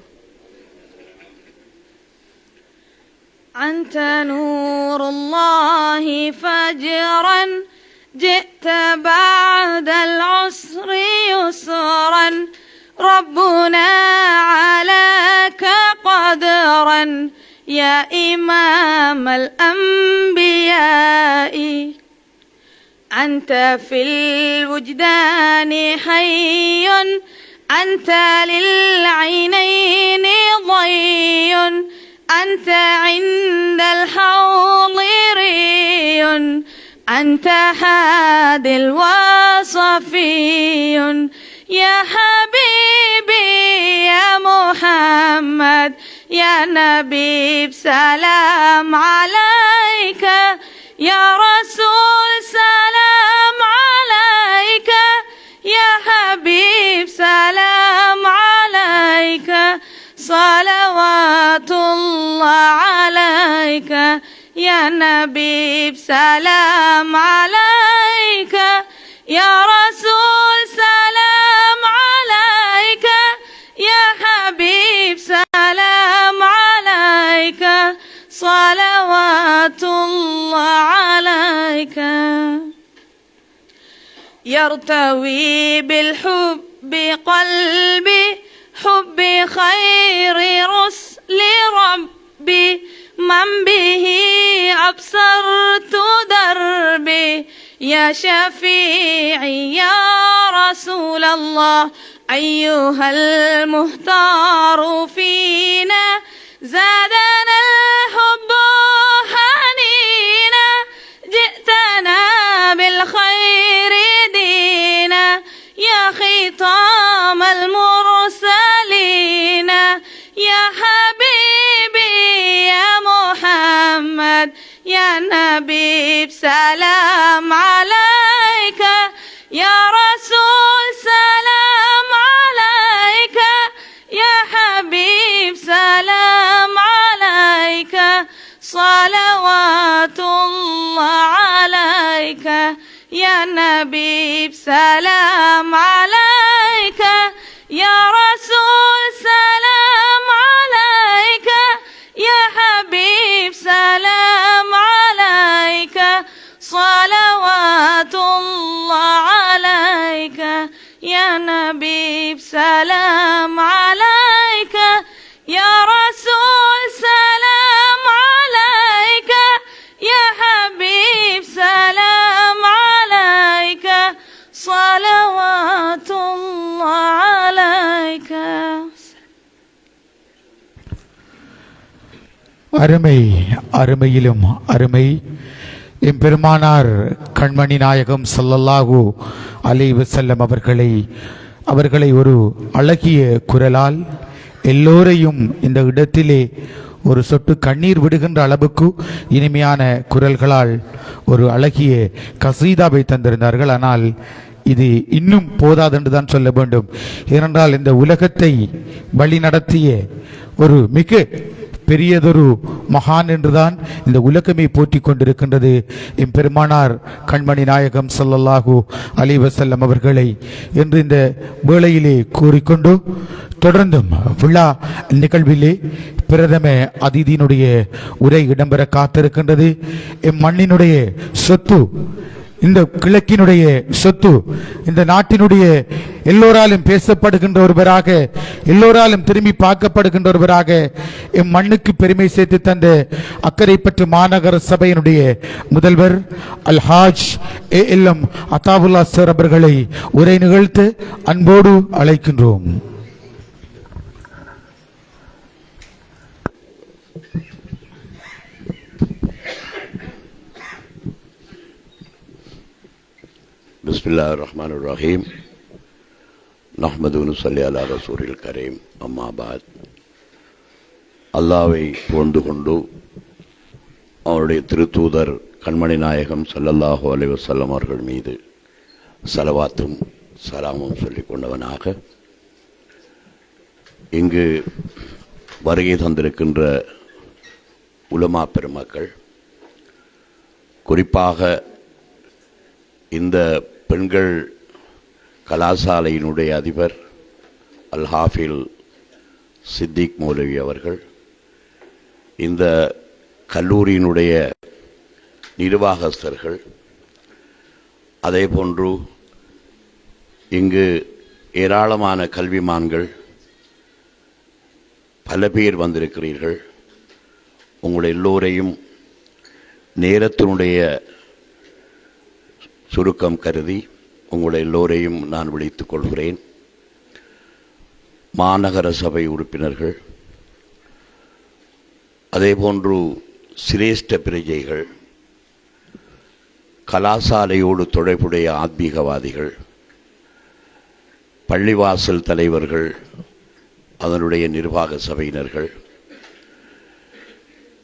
أنت نور الله فجرا جئت بعد العسر يسرا ربنا علاك قدرا يا إمام الأنبياء أنت في الوجدان حي أنت للعينين ضي أنت عند الحوض ري أنت هادي الوصفي يا حبيبي يا محمد يا نبي سلام عليك يا رسول سلام عليك يا حبيب سلام عليك صلوات الله عليك يا نبي سلام عليك يا رسول سلام عليك يا حبيب سلام عليك صلوات الله عليك يرتوي بالحب قلبي حب خير رسل ربي من به أبصرت دربي يا شفيعي يا رسول الله أيها المختار فينا زادنا الحب حنينا جئتنا بالخير دينا يا ختام المرسلين يا حبيبي يا محمد يا نبي سلام عليك يا رسول سلام عليك يا حبيب سلام عليك صلوات الله عليك يا نبي سلام عليك يا رسول سلام عليك يا حبيب سلام عليك صلوات الله عليك يا نبي سلام عليك يا رسول سلام عليك يا حبيب سلام عليك صلوات الله عليك. அருமை அருமையிலும் அருமை எம்பெருமானார் கண்மணி நாயகம் ஸல்லல்லாஹு அலைஹி வஸல்லம் அவர்களை ஒரு அழகிய குரலால் எல்லோரையும் இந்த இடத்திலே ஒரு சொட்டு கண்ணீர் விடுகின்ற அளவுக்கு இனிமையான குரல்களால் ஒரு அழகிய கசீதாவை தந்திருந்தார்கள். ஆனால் இது இன்னும் போதாதென்று தான் சொல்ல வேண்டும். ஏனென்றால் இந்த உலகத்தை வழி நடத்திய ஒரு மிக பெரியதொரு மகான் என்றுதான் இந்த உலகமே போற்றி கொண்டிருக்கின்றது. எம்பெருமானார் கண்மணி நாயகம் ஸல்லல்லாஹு அலைஹி வஸல்லம் அவர்களை என்று இந்த வேளையிலே கூறிக்கொண்டு தொடர்ந்தும் விழா நிகழ்விலே பிரதம அதிதியினுடைய உரை இடம்பெற காத்திருக்கின்றது. மண்ணினுடைய சொத்து, இந்த கிழக்கினுடைய சொத்து, இந்த நாட்டினுடைய எல்லோராலும் பேசப்படுகின்ற ஒருவராக, எல்லோராலும் திரும்பி பார்க்கப்படுகின்ற ஒருவராக மண்ணுக்கு பெருமை சேர்த்து தந்த அக்கரைப்பற்று மாநகர சபையினுடைய முதல்வர் அல்ஹாஜ் ALM அத்தாவுல்லா சார் அவர்களை உரை நிகழ்த்து அன்போடு அழைக்கின்றோம். பிஸ்மில்லாஹிர் ரஹ்மானிர் ரஹீம். நஹ்மது நுஸல்லி அலா ரசூலில் கரீம் அம்மா பாத். அல்லாவை புகழ்ந்து கொண்டு அவருடைய திருத்தூதர் கண்மணி நாயகம் ஸல்லல்லாஹு அலைஹி வஸல்லம் அவர்கள் மீது ஸலவாத்தும் சலாமும் சொல்லிக் கொண்டவனாக இங்கு வருகை தந்திருக்கின்ற உலமா பெருமக்கள், குறிப்பாக இந்த பெண்கள் கலாசாலையினுடைய அதிபர் அல் ஹாஃபில் சித்திக் மௌலவி அவர்கள், இந்த கல்லூரியினுடைய நிர்வாகஸ்தர்கள், அதேபோன்று இங்கு ஏராளமான கல்விமான்கள் பல பேர் வந்திருக்கிறீர்கள். உங்கள் எல்லோரையும் நேரத்தினுடைய சுருக்கம் கருதி உங்களை எல்லோரையும் நான் விழித்துக் கொள்கிறேன். மாநகர சபை உறுப்பினர்கள், அதேபோன்று சிரேஷ்ட பிரஜைகள், கலாசாலையோடு தொடர்புடைய ஆத்மீகவாதிகள், பள்ளிவாசல் தலைவர்கள், அதனுடைய நிர்வாக சபையினர்கள்,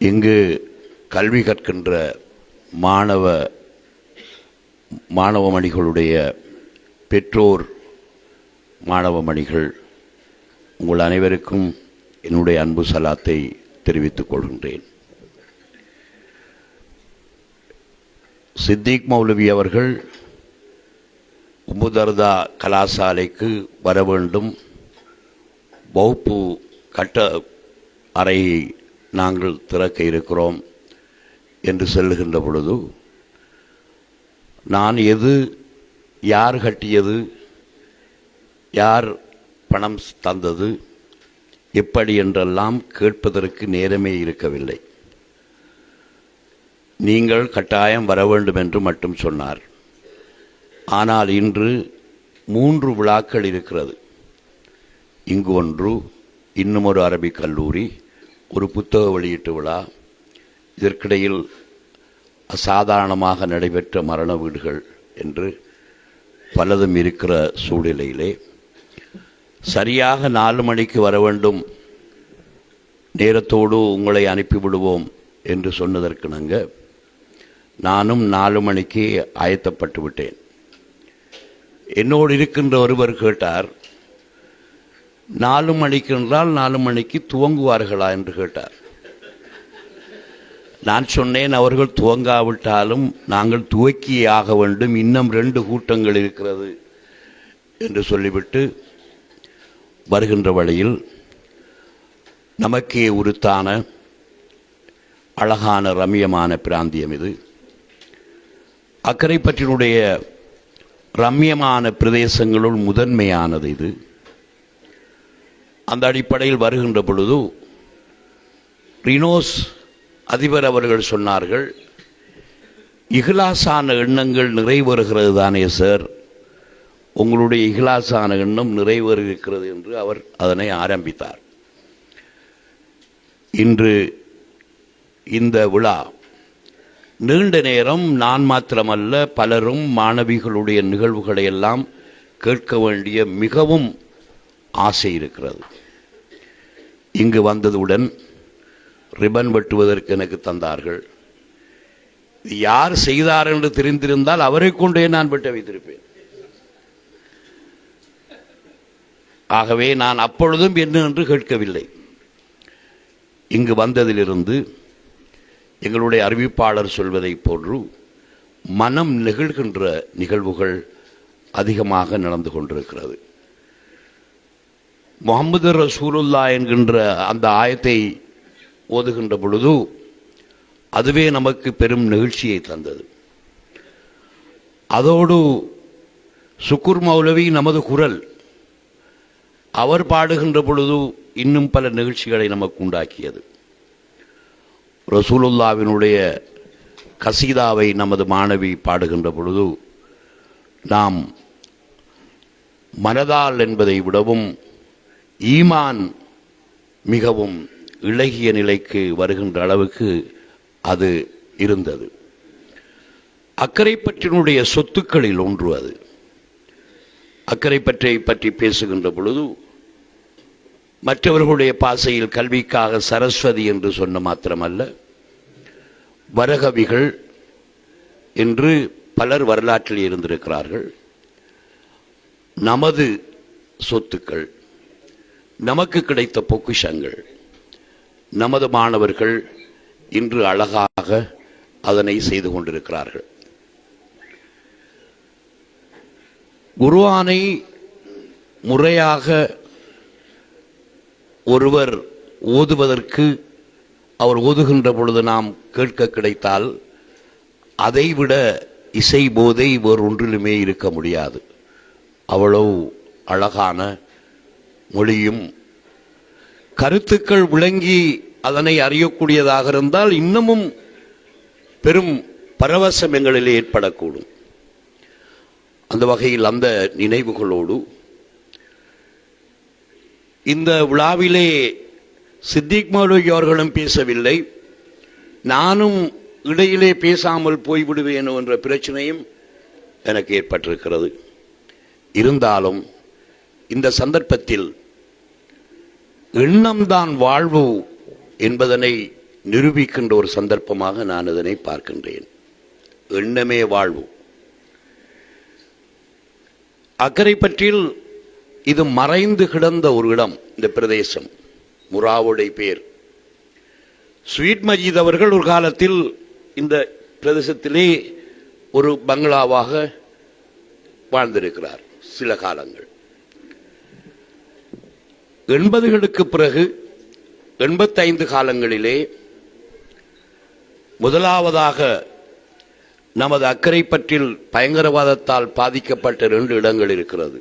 இங்கு கல்வி கற்கின்ற மாணவமணிகளுடைய பெற்றோர், மாணவமணிகள், உங்கள் அனைவருக்கும் என்னுடைய அன்பு சலாத்தை தெரிவித்துக் கொள்கின்றேன். சித்திக் மௌலவி அவர்கள் உம்முதர்தா கலாசாலைக்கு வர வேண்டும், வகுப்பு கட்ட அறையை நாங்கள் திறக்க இருக்கிறோம் என்று சொல்லுகின்ற பொழுது, நான் யார் கட்டியது, யார் பணம் தந்தது, எப்படி என்றெல்லாம் கேட்பதற்கு நேரமே இருக்கவில்லை. நீங்கள் கட்டாயம் வர வேண்டும் என்று மட்டும் சொன்னார். ஆனால் இன்று 3 விழாக்கள் இருக்கிறது. இங்கு ஒன்று, இன்னும் ஒரு அரபிக் கல்லூரி, ஒரு புத்தக வெளியீட்டு விழா, இதற்கிடையில் அசாதாரணமாக நடைபெற்ற மரண வீடுகள் என்று பலதும் இருக்கிற சூழ்நிலையிலே சரியாக 4 மணிக்கு வர வேண்டும், நேரத்தோடு உங்களை அனுப்பிவிடுவோம் என்று சொன்னதற்கிணங்க நானும் 4 மணிக்கு ஆயத்தப்பட்டு விட்டேன். என்னோடு இருக்கின்ற ஒருவர் கேட்டார், 4 மணிக்கு என்றால் 4 மணிக்கு துவங்குவார்களா என்று கேட்டார். நான் சொன்னேன், அவர்கள் துவங்காவிட்டாலும் நாங்கள் துவக்கியே ஆக வேண்டும், இன்னும் 2 கூட்டங்கள் இருக்கிறது என்று சொல்லிவிட்டு வருகின்ற வழியில் நமக்கே உருத்தான அழகான ரம்யமான பிராந்தியம் இது. அக்கரைப்பற்றினுடைய ரம்யமான பிரதேசங்களுள் முதன்மையானது இது. அந்த அடிப்படையில் வருகின்ற பொழுது ரினோஸ் அதிபர் அவர்கள் சொன்னார்கள், இஹ்லாசான எண்ணங்கள் நிறைவேறுகிறது தானே சார், உங்களுடைய இஹ்லாசான எண்ணம் நிறைவேறியிருக்கிறது என்று அவர் அதனை ஆரம்பித்தார். இன்று இந்த விழா நீண்ட நேரம் நான் மாத்திரமல்ல பலரும் மாணவிகளுடைய நிகழ்வுகளை எல்லாம் கேட்க வேண்டிய மிகவும் ஆசை இருக்கிறது. இங்கு வந்ததுடன் ரிபன் வெட்டுவதற்கு எனக்கு தந்தார்கள். யார் செய்தார் என்று தெரிந்திருந்தால் அவரை கொண்டே நான் வெட்ட வைத்திருப்பேன். ஆகவே நான் அப்பொழுதும் என்ன என்று கேட்கவில்லை. இங்கு வந்ததிலிருந்து எங்களுடைய அறிவிப்பாளர் சொல்வதை போன்று மனம் நெகிழ்கின்ற நிகழ்வுகள் அதிகமாக நடந்து கொண்டிருக்கிறது. முஹம்மது ரசூலுல்லா என்கின்ற அந்த ஆயத்தை ஓதுகின்ற பொழுது அதுவே நமக்கு பெரும் நிகழ்ச்சியை தந்தது. அதோடு சுக்குர் மௌலவி நமது குரல் அவர் பாடுகின்ற பொழுது இன்னும் பல நிகழ்ச்சிகளை நமக்கு உண்டாக்கியது. ரசூலுல்லாவினுடைய கசீதாவை நமது மாணவி பாடுகின்ற பொழுது நாம் மனதால் என்பதை விடவும் ஈமான் மிகவும் இளகிய நிலைக்கு வருகின்ற அளவுக்கு அது இருந்தது. அக்கரைப்பற்றினுடைய சொத்துக்களில் ஒன்று அது. அக்கரைப்பற்றை பற்றி பேசுகின்ற பொழுது மற்றவர்களுடைய பாசையில் கல்விக்காக சரஸ்வதி என்று சொன்ன மாத்திரமல்ல, வரகவிகள் என்று பலர் வரலாற்றில் இருந்திருக்கிறார்கள். நமது சொத்துக்கள், நமக்கு கிடைத்த பொக்கிஷங்கள், நமது மாணவர்கள் இன்று அழகாக அதனை செய்து கொண்டிருக்கிறார்கள். குர்ஆனை முறையாக ஒருவர் ஓதுவதற்கு அவர் ஓதுகின்ற பொழுது நாம் கேட்க கிடைத்தால் அதைவிட இசை போதை வேறு ஒன்றிலுமே இருக்க முடியாது. அவ்வளவு அழகான மொழியும் கருத்துக்கள் விளங்கி அதனை அறியக்கூடியதாக இருந்தால் இன்னமும் பெரும் பரவசம் எங்களிலே ஏற்படக்கூடும். அந்த வகையில் அந்த நினைவுகளோடு இந்த விழாவிலே சித்திக் மௌலவி அவர்களும் பேசவில்லை, நானும் இடையிலே பேசாமல் போய்விடுவேனோ என்ற பிரச்சனையும் எனக்கு ஏற்பட்டிருக்கிறது. இருந்தாலும் இந்த சந்தர்ப்பத்தில் எண்ணம்தான் வாழ்வு என்பதனை நிரூபிக்கின்ற ஒரு சந்தர்ப்பமாக நான் இதனை பார்க்கின்றேன். எண்ணமே வாழ்வு. அக்கரைப்பற்றில் இது மறைந்து கிடந்த ஒரு இடம். இந்த பிரதேசம் முராவுடைய பேர். ஸ்வீட் மஜீத் அவர்கள் ஒரு காலத்தில் இந்த பிரதேசத்திலே ஒரு பங்களாவாக வாழ்ந்திருக்கிறார் சில காலங்கள். 80களுக்கு பிறகு 85 காலங்களிலே முதலாவதாக நமது அக்கரைப்பற்றில் பயங்கரவாதத்தால் பாதிக்கப்பட்ட 2 இடங்கள் இருக்கிறது.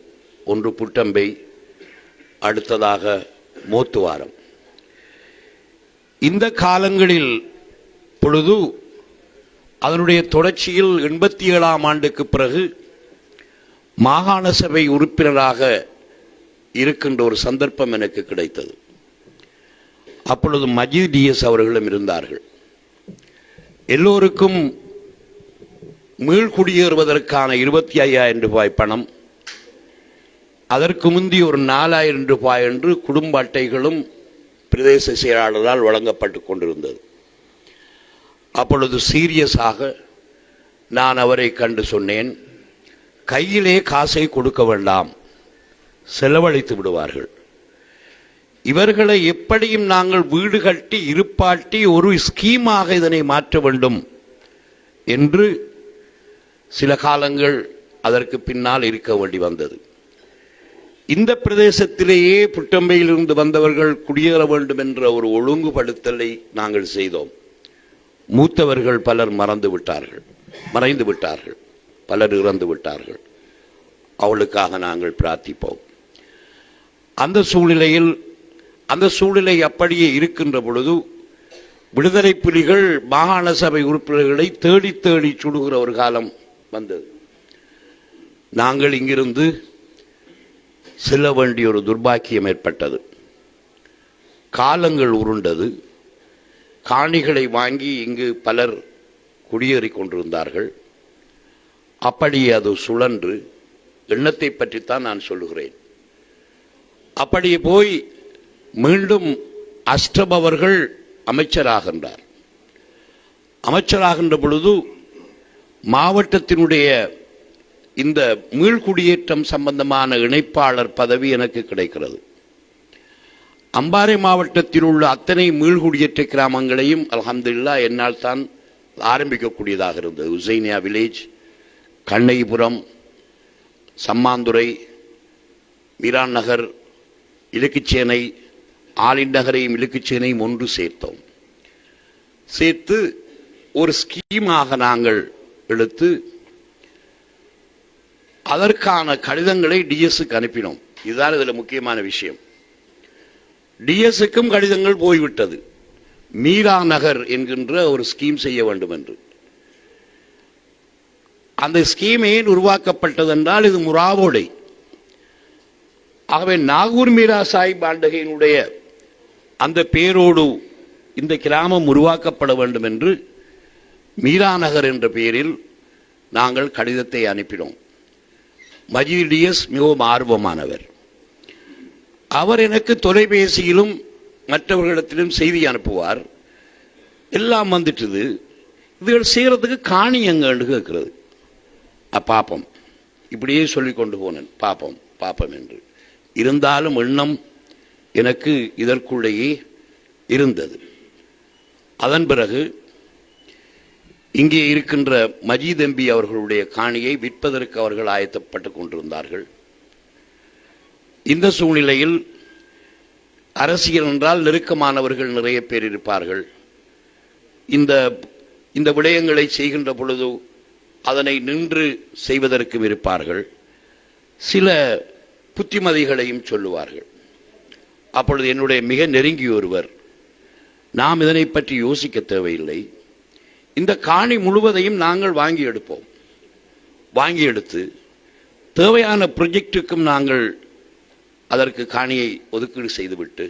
ஒன்று புட்டம்பை, அடுத்ததாக மோத்துவாரம். இந்த காலங்களில் பொழுது அதனுடைய தொடர்ச்சியில் 87ஆம் ஆண்டுக்கு பிறகு மாகாண சபை உறுப்பினராக இருக்கின்ற ஒரு சந்தர்ப்பம் எனக்கு கிடைத்தது. அப்பொழுது மஜீத் டிஎஸ் அவர்களும் இருந்தார்கள். எல்லோருக்கும் மீள்குடியேறுவதற்கான 25,000 ரூபாய் பணம், அதற்கு முந்தி ஒரு 4,000 ரூபாய் என்று குடும்ப அட்டைகளும் பிரதேச செயலாளரால் வழங்கப்பட்டு கொண்டிருந்தது. அப்பொழுது சீரியஸாக நான் அவரை கண்டு சொன்னேன், கையிலே காசை கொடுக்க வேண்டாம், செலவழித்து விடுவார்கள். இவர்களை எப்படியும் நாங்கள் வீடு கட்டி இருப்பாட்டி ஒரு ஸ்கீமாக இதனை மாற்ற வேண்டும் என்று சில காலங்கள் அதற்கு பின்னால் இருக்க வேண்டி வந்தது. இந்த பிரதேசத்திலேயே புட்டம்பையிலிருந்து வந்தவர்கள் குடியேற வேண்டும் என்ற ஒரு ஒழுங்குபடுத்தலை நாங்கள் செய்தோம். மூத்தவர்கள் பலர் மறைந்து விட்டார்கள், பலர் இறந்து விட்டார்கள். அவளுக்காக நாங்கள் பிரார்த்திப்போம். அந்த சூழ்நிலை அப்படியே இருக்கின்ற பொழுது விடுதலை புலிகள் மாகாண சபை உறுப்பினர்களை தேடி தேடி சுடுகிற ஒரு காலம் வந்தது. நாங்கள் இங்கிருந்து செல்ல வேண்டிய ஒரு துர்பாக்கியம் ஏற்பட்டது. காலங்கள் உருண்டது. காணிகளை வாங்கி இங்கு பலர் குடியேறி கொண்டிருந்தார்கள். அப்படியே அது சுழன்று, எண்ணத்தை பற்றித்தான் நான் சொல்லுகிறேன். அப்படியே போய் மீண்டும் அஷ்டம் அவர்கள் அமைச்சராகின்றார். அமைச்சராகின்ற பொழுது மாவட்டத்தினுடைய இந்த மீள்குடியேற்றம் சம்பந்தமான இணைப்பாளர் பதவி எனக்கு கிடைக்கிறது. அம்பாறை மாவட்டத்தில் உள்ள அத்தனை மீள்குடியேற்ற கிராமங்களையும் அல்ஹம்துலில்லாஹ் என்னால் தான் ஆரம்பிக்கக்கூடியதாக இருந்தது. உசைனியா வில்லேஜ், கண்ணைபுரம், சம்மாந்துறை, மீரான் நகர், இலக்குச்சேனை, ஆலின் நகரையும் இலக்குச்சேனையும் ஒன்று சேர்த்து ஒரு ஸ்கீமாக நாங்கள் எடுத்து அதற்கான கடிதங்களை டிஎஸ்க்கு அனுப்பினோம். இதுதான் இதில் முக்கியமான விஷயம். டிஎஸ்க்கும் கடிதங்கள் போய்விட்டது. மீரா நகர் என்கின்ற ஒரு ஸ்கீம் செய்ய வேண்டும் என்று. அந்த ஸ்கீம் ஏன் உருவாக்கப்பட்டது என்றால் இது முராவோடை. ஆகவே நாகூர் மீரா சாஹிப் ஆண்டகையினுடைய அந்த பேரோடு இந்த கிராமம் உருவாக்கப்பட வேண்டும் என்று மீரா நகர் என்ற பெயரில் நாங்கள் கடிதத்தை அனுப்பினோம். மஜீடியஸ் மிகவும் ஆர்வமானவர். அவர் எனக்கு தொலைபேசியிலும் மற்றவர்களிடத்திலும் செய்தி அனுப்புவார். எல்லாம் வந்துட்டுது, இதுகள் செய்கிறதுக்கு காணி எங்கன்னு கேட்கிறது. பாப்பம், இப்படியே சொல்லி கொண்டு போனேன், பாப்பம் பாப்பம் என்று. இருந்தாலும் எண்ணம் எனக்கு இதற்குள்ளேயே இருந்தது. அதன் பிறகு இங்கே இருக்கின்ற மஜீத் எம்பி அவர்களுடைய காணியை விற்பதற்கு அவர்கள் ஆயத்தப்பட்டுக் கொண்டிருந்தார்கள். இந்த சூழ்நிலையில் அரசியல் என்றால் நெருக்கமானவர்கள் நிறைய பேர் இருப்பார்கள். இந்த விடயங்களை செய்கின்ற பொழுது அதனை நின்று செய்வதற்கும் இருப்பார்கள். சில புத்திமதிகளையும் சொல்லுவார்கள். அப்பொழுது என்னுடைய மிக நெருங்கிய ஒருவர், நாம் இதனை பற்றி யோசிக்க தேவையில்லை, இந்த காணி முழுவதையும் நாங்கள் வாங்கி எடுப்போம், வாங்கி எடுத்து தேவையான ப்ரொஜெக்டுக்கும் நாங்கள் அதற்கு காணியை ஒதுக்கீடு செய்துவிட்டு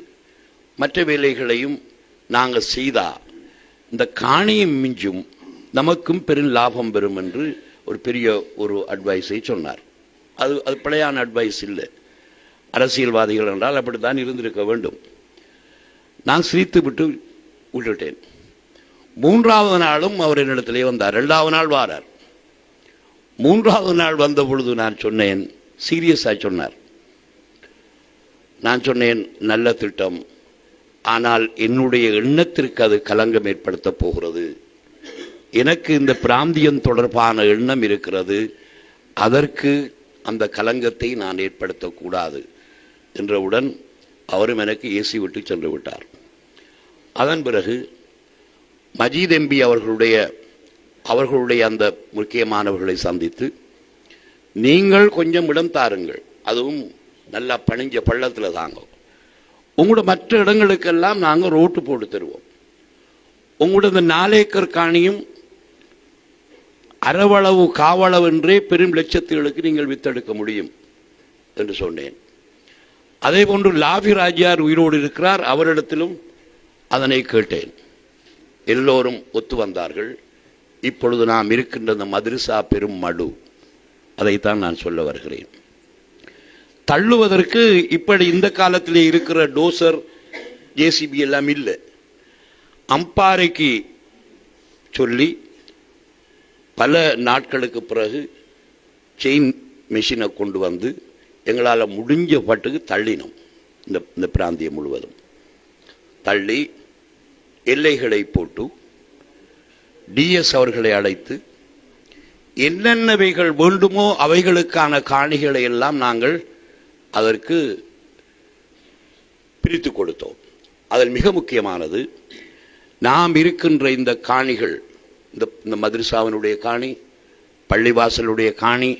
மற்ற வேலைகளையும் நாங்கள் செய்தா இந்த காணியும் மிஞ்சும், நமக்கும் பெரும் லாபம் பெறும் என்று ஒரு பெரிய ஒரு அட்வைஸை சொன்னார். அது பிழையான அட்வைஸ் இல்லை. அரசியல்வாதிகள் என்றால் அப்படித்தான் இருந்திருக்க வேண்டும். நான் சிரித்து விட்டு விட்டுட்டேன். 3வது நாளும் அவர் என்னிடத்திலே வந்தார். 2வது நாள் வாரார். 3வது நாள் வந்த பொழுது நான் சொன்னேன், சீரியஸாக சொன்னார். நான் சொன்னேன், நல்ல திட்டம், ஆனால் என்னுடைய எண்ணத்திற்கு அது களங்கம் ஏற்படுத்த போகிறது. எனக்கு இந்த பிராந்தியம் தொடர்பான எண்ணம் இருக்கிறது, அதற்கு அந்த களங்கத்தை நான் ஏற்படுத்தக்கூடாது என்றவுடன் அவரும் எனக்கு ஏசி விட்டு சென்று விட்டார். அதன் பிறகு மஜீத் எம்பி அவர்களுடைய அந்த முக்கியமானவர்களை சந்தித்து, நீங்கள் கொஞ்சம் இடம் தாருங்கள், அதுவும் நல்லா பணிஞ்ச பள்ளத்தில் தாங்க, உங்களோட மற்ற இடங்களுக்கெல்லாம் நாங்கள் ரோட்டு போட்டு தருவோம், உங்களோட இந்த 4 ஏக்கர் காணியும் அறவளவு காவளவு என்றே பெரும் லட்சத்துகளுக்கு நீங்கள் வித்தெடுக்க முடியும் என்று சொன்னேன். அதே போன்று லாபி ராஜியார் உயிரோடு இருக்கிறார், அவரிடத்திலும் அதனை கேட்டேன். எல்லோரும் ஒத்து வந்தார்கள். இப்பொழுது நாம் இருக்கின்ற இந்த மதரசா பெரும் மடு, அதைத்தான் நான் சொல்ல வருகிறேன். தள்ளுவதற்கு இப்படி இந்த காலத்திலே இருக்கிற டோசர் ஜேசிபி எல்லாம் இல்லை. அம்பாறைக்கு சொல்லி பல நாட்களுக்கு பிறகு செயின் மெஷினை கொண்டு வந்து எங்களால் முடிஞ்ச பட்டுக்கு தள்ளினோம். இந்த பிராந்தியம் முழுவதும் தள்ளி எல்லைகளை போட்டு டிஎஸ் அவர்களை அழைத்து என்னென்னவைகள் வேண்டுமோ அவைகளுக்கான காணிகளை எல்லாம் நாங்கள் அதற்கு பிரித்து கொடுத்தோம். அதில் மிக முக்கியமானது, நாம் இருக்கின்ற இந்த காணிகள், இந்த மதரசாவினுடைய காணி, பள்ளிவாசலுடைய காணி,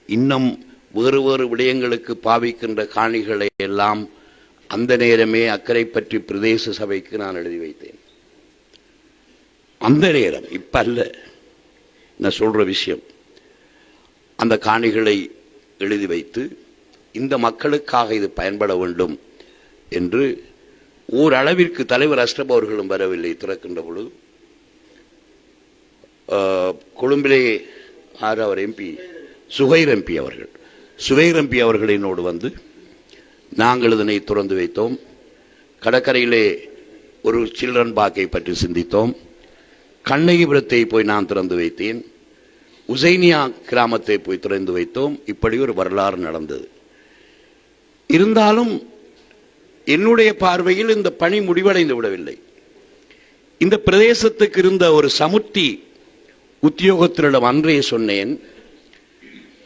இன்னும் வேறு வேறு விடயங்களுக்கு பாவிக்கின்ற காணிகளை எல்லாம் அந்த நேரமே அக்கரைப்பற்றி பிரதேச சபைக்கு நான் எழுதி வைத்தேன். அந்த நேரம், இப்ப அல்ல, நான் சொல்ற விஷயம். அந்த காணிகளை எழுதி வைத்து இந்த மக்களுக்காக இது பயன்பட வேண்டும் என்று ஓரளவிற்கு தலைவர் அஷ்ரப் அவர்களும் வரவில்லை. திறக்கின்ற பொழுது கொழும்பிலே அவர் எம்பி சுகைர் எம்பி அவர்கள் என்னோடு வந்து நாங்கள் இதனை திறந்து வைத்தோம். கடற்கரையிலே ஒரு சில்ட்ரன் பார்க்கை பற்றி சிந்தித்தோம். கண்ணகிபுரத்தை போய் நான் திறந்து வைத்தேன். உசைனியா கிராமத்தை போய் திறந்து வைத்தோம். இப்படி ஒரு வரலாறு நடந்தது. இருந்தாலும் என்னுடைய பார்வையில் இந்த பணி முடிவடைந்து விடவில்லை. இந்த பிரதேசத்துக்கு இருந்த ஒரு சமுர்த்தி உத்தியோகத்தினிடம் அன்றே சொன்னேன்,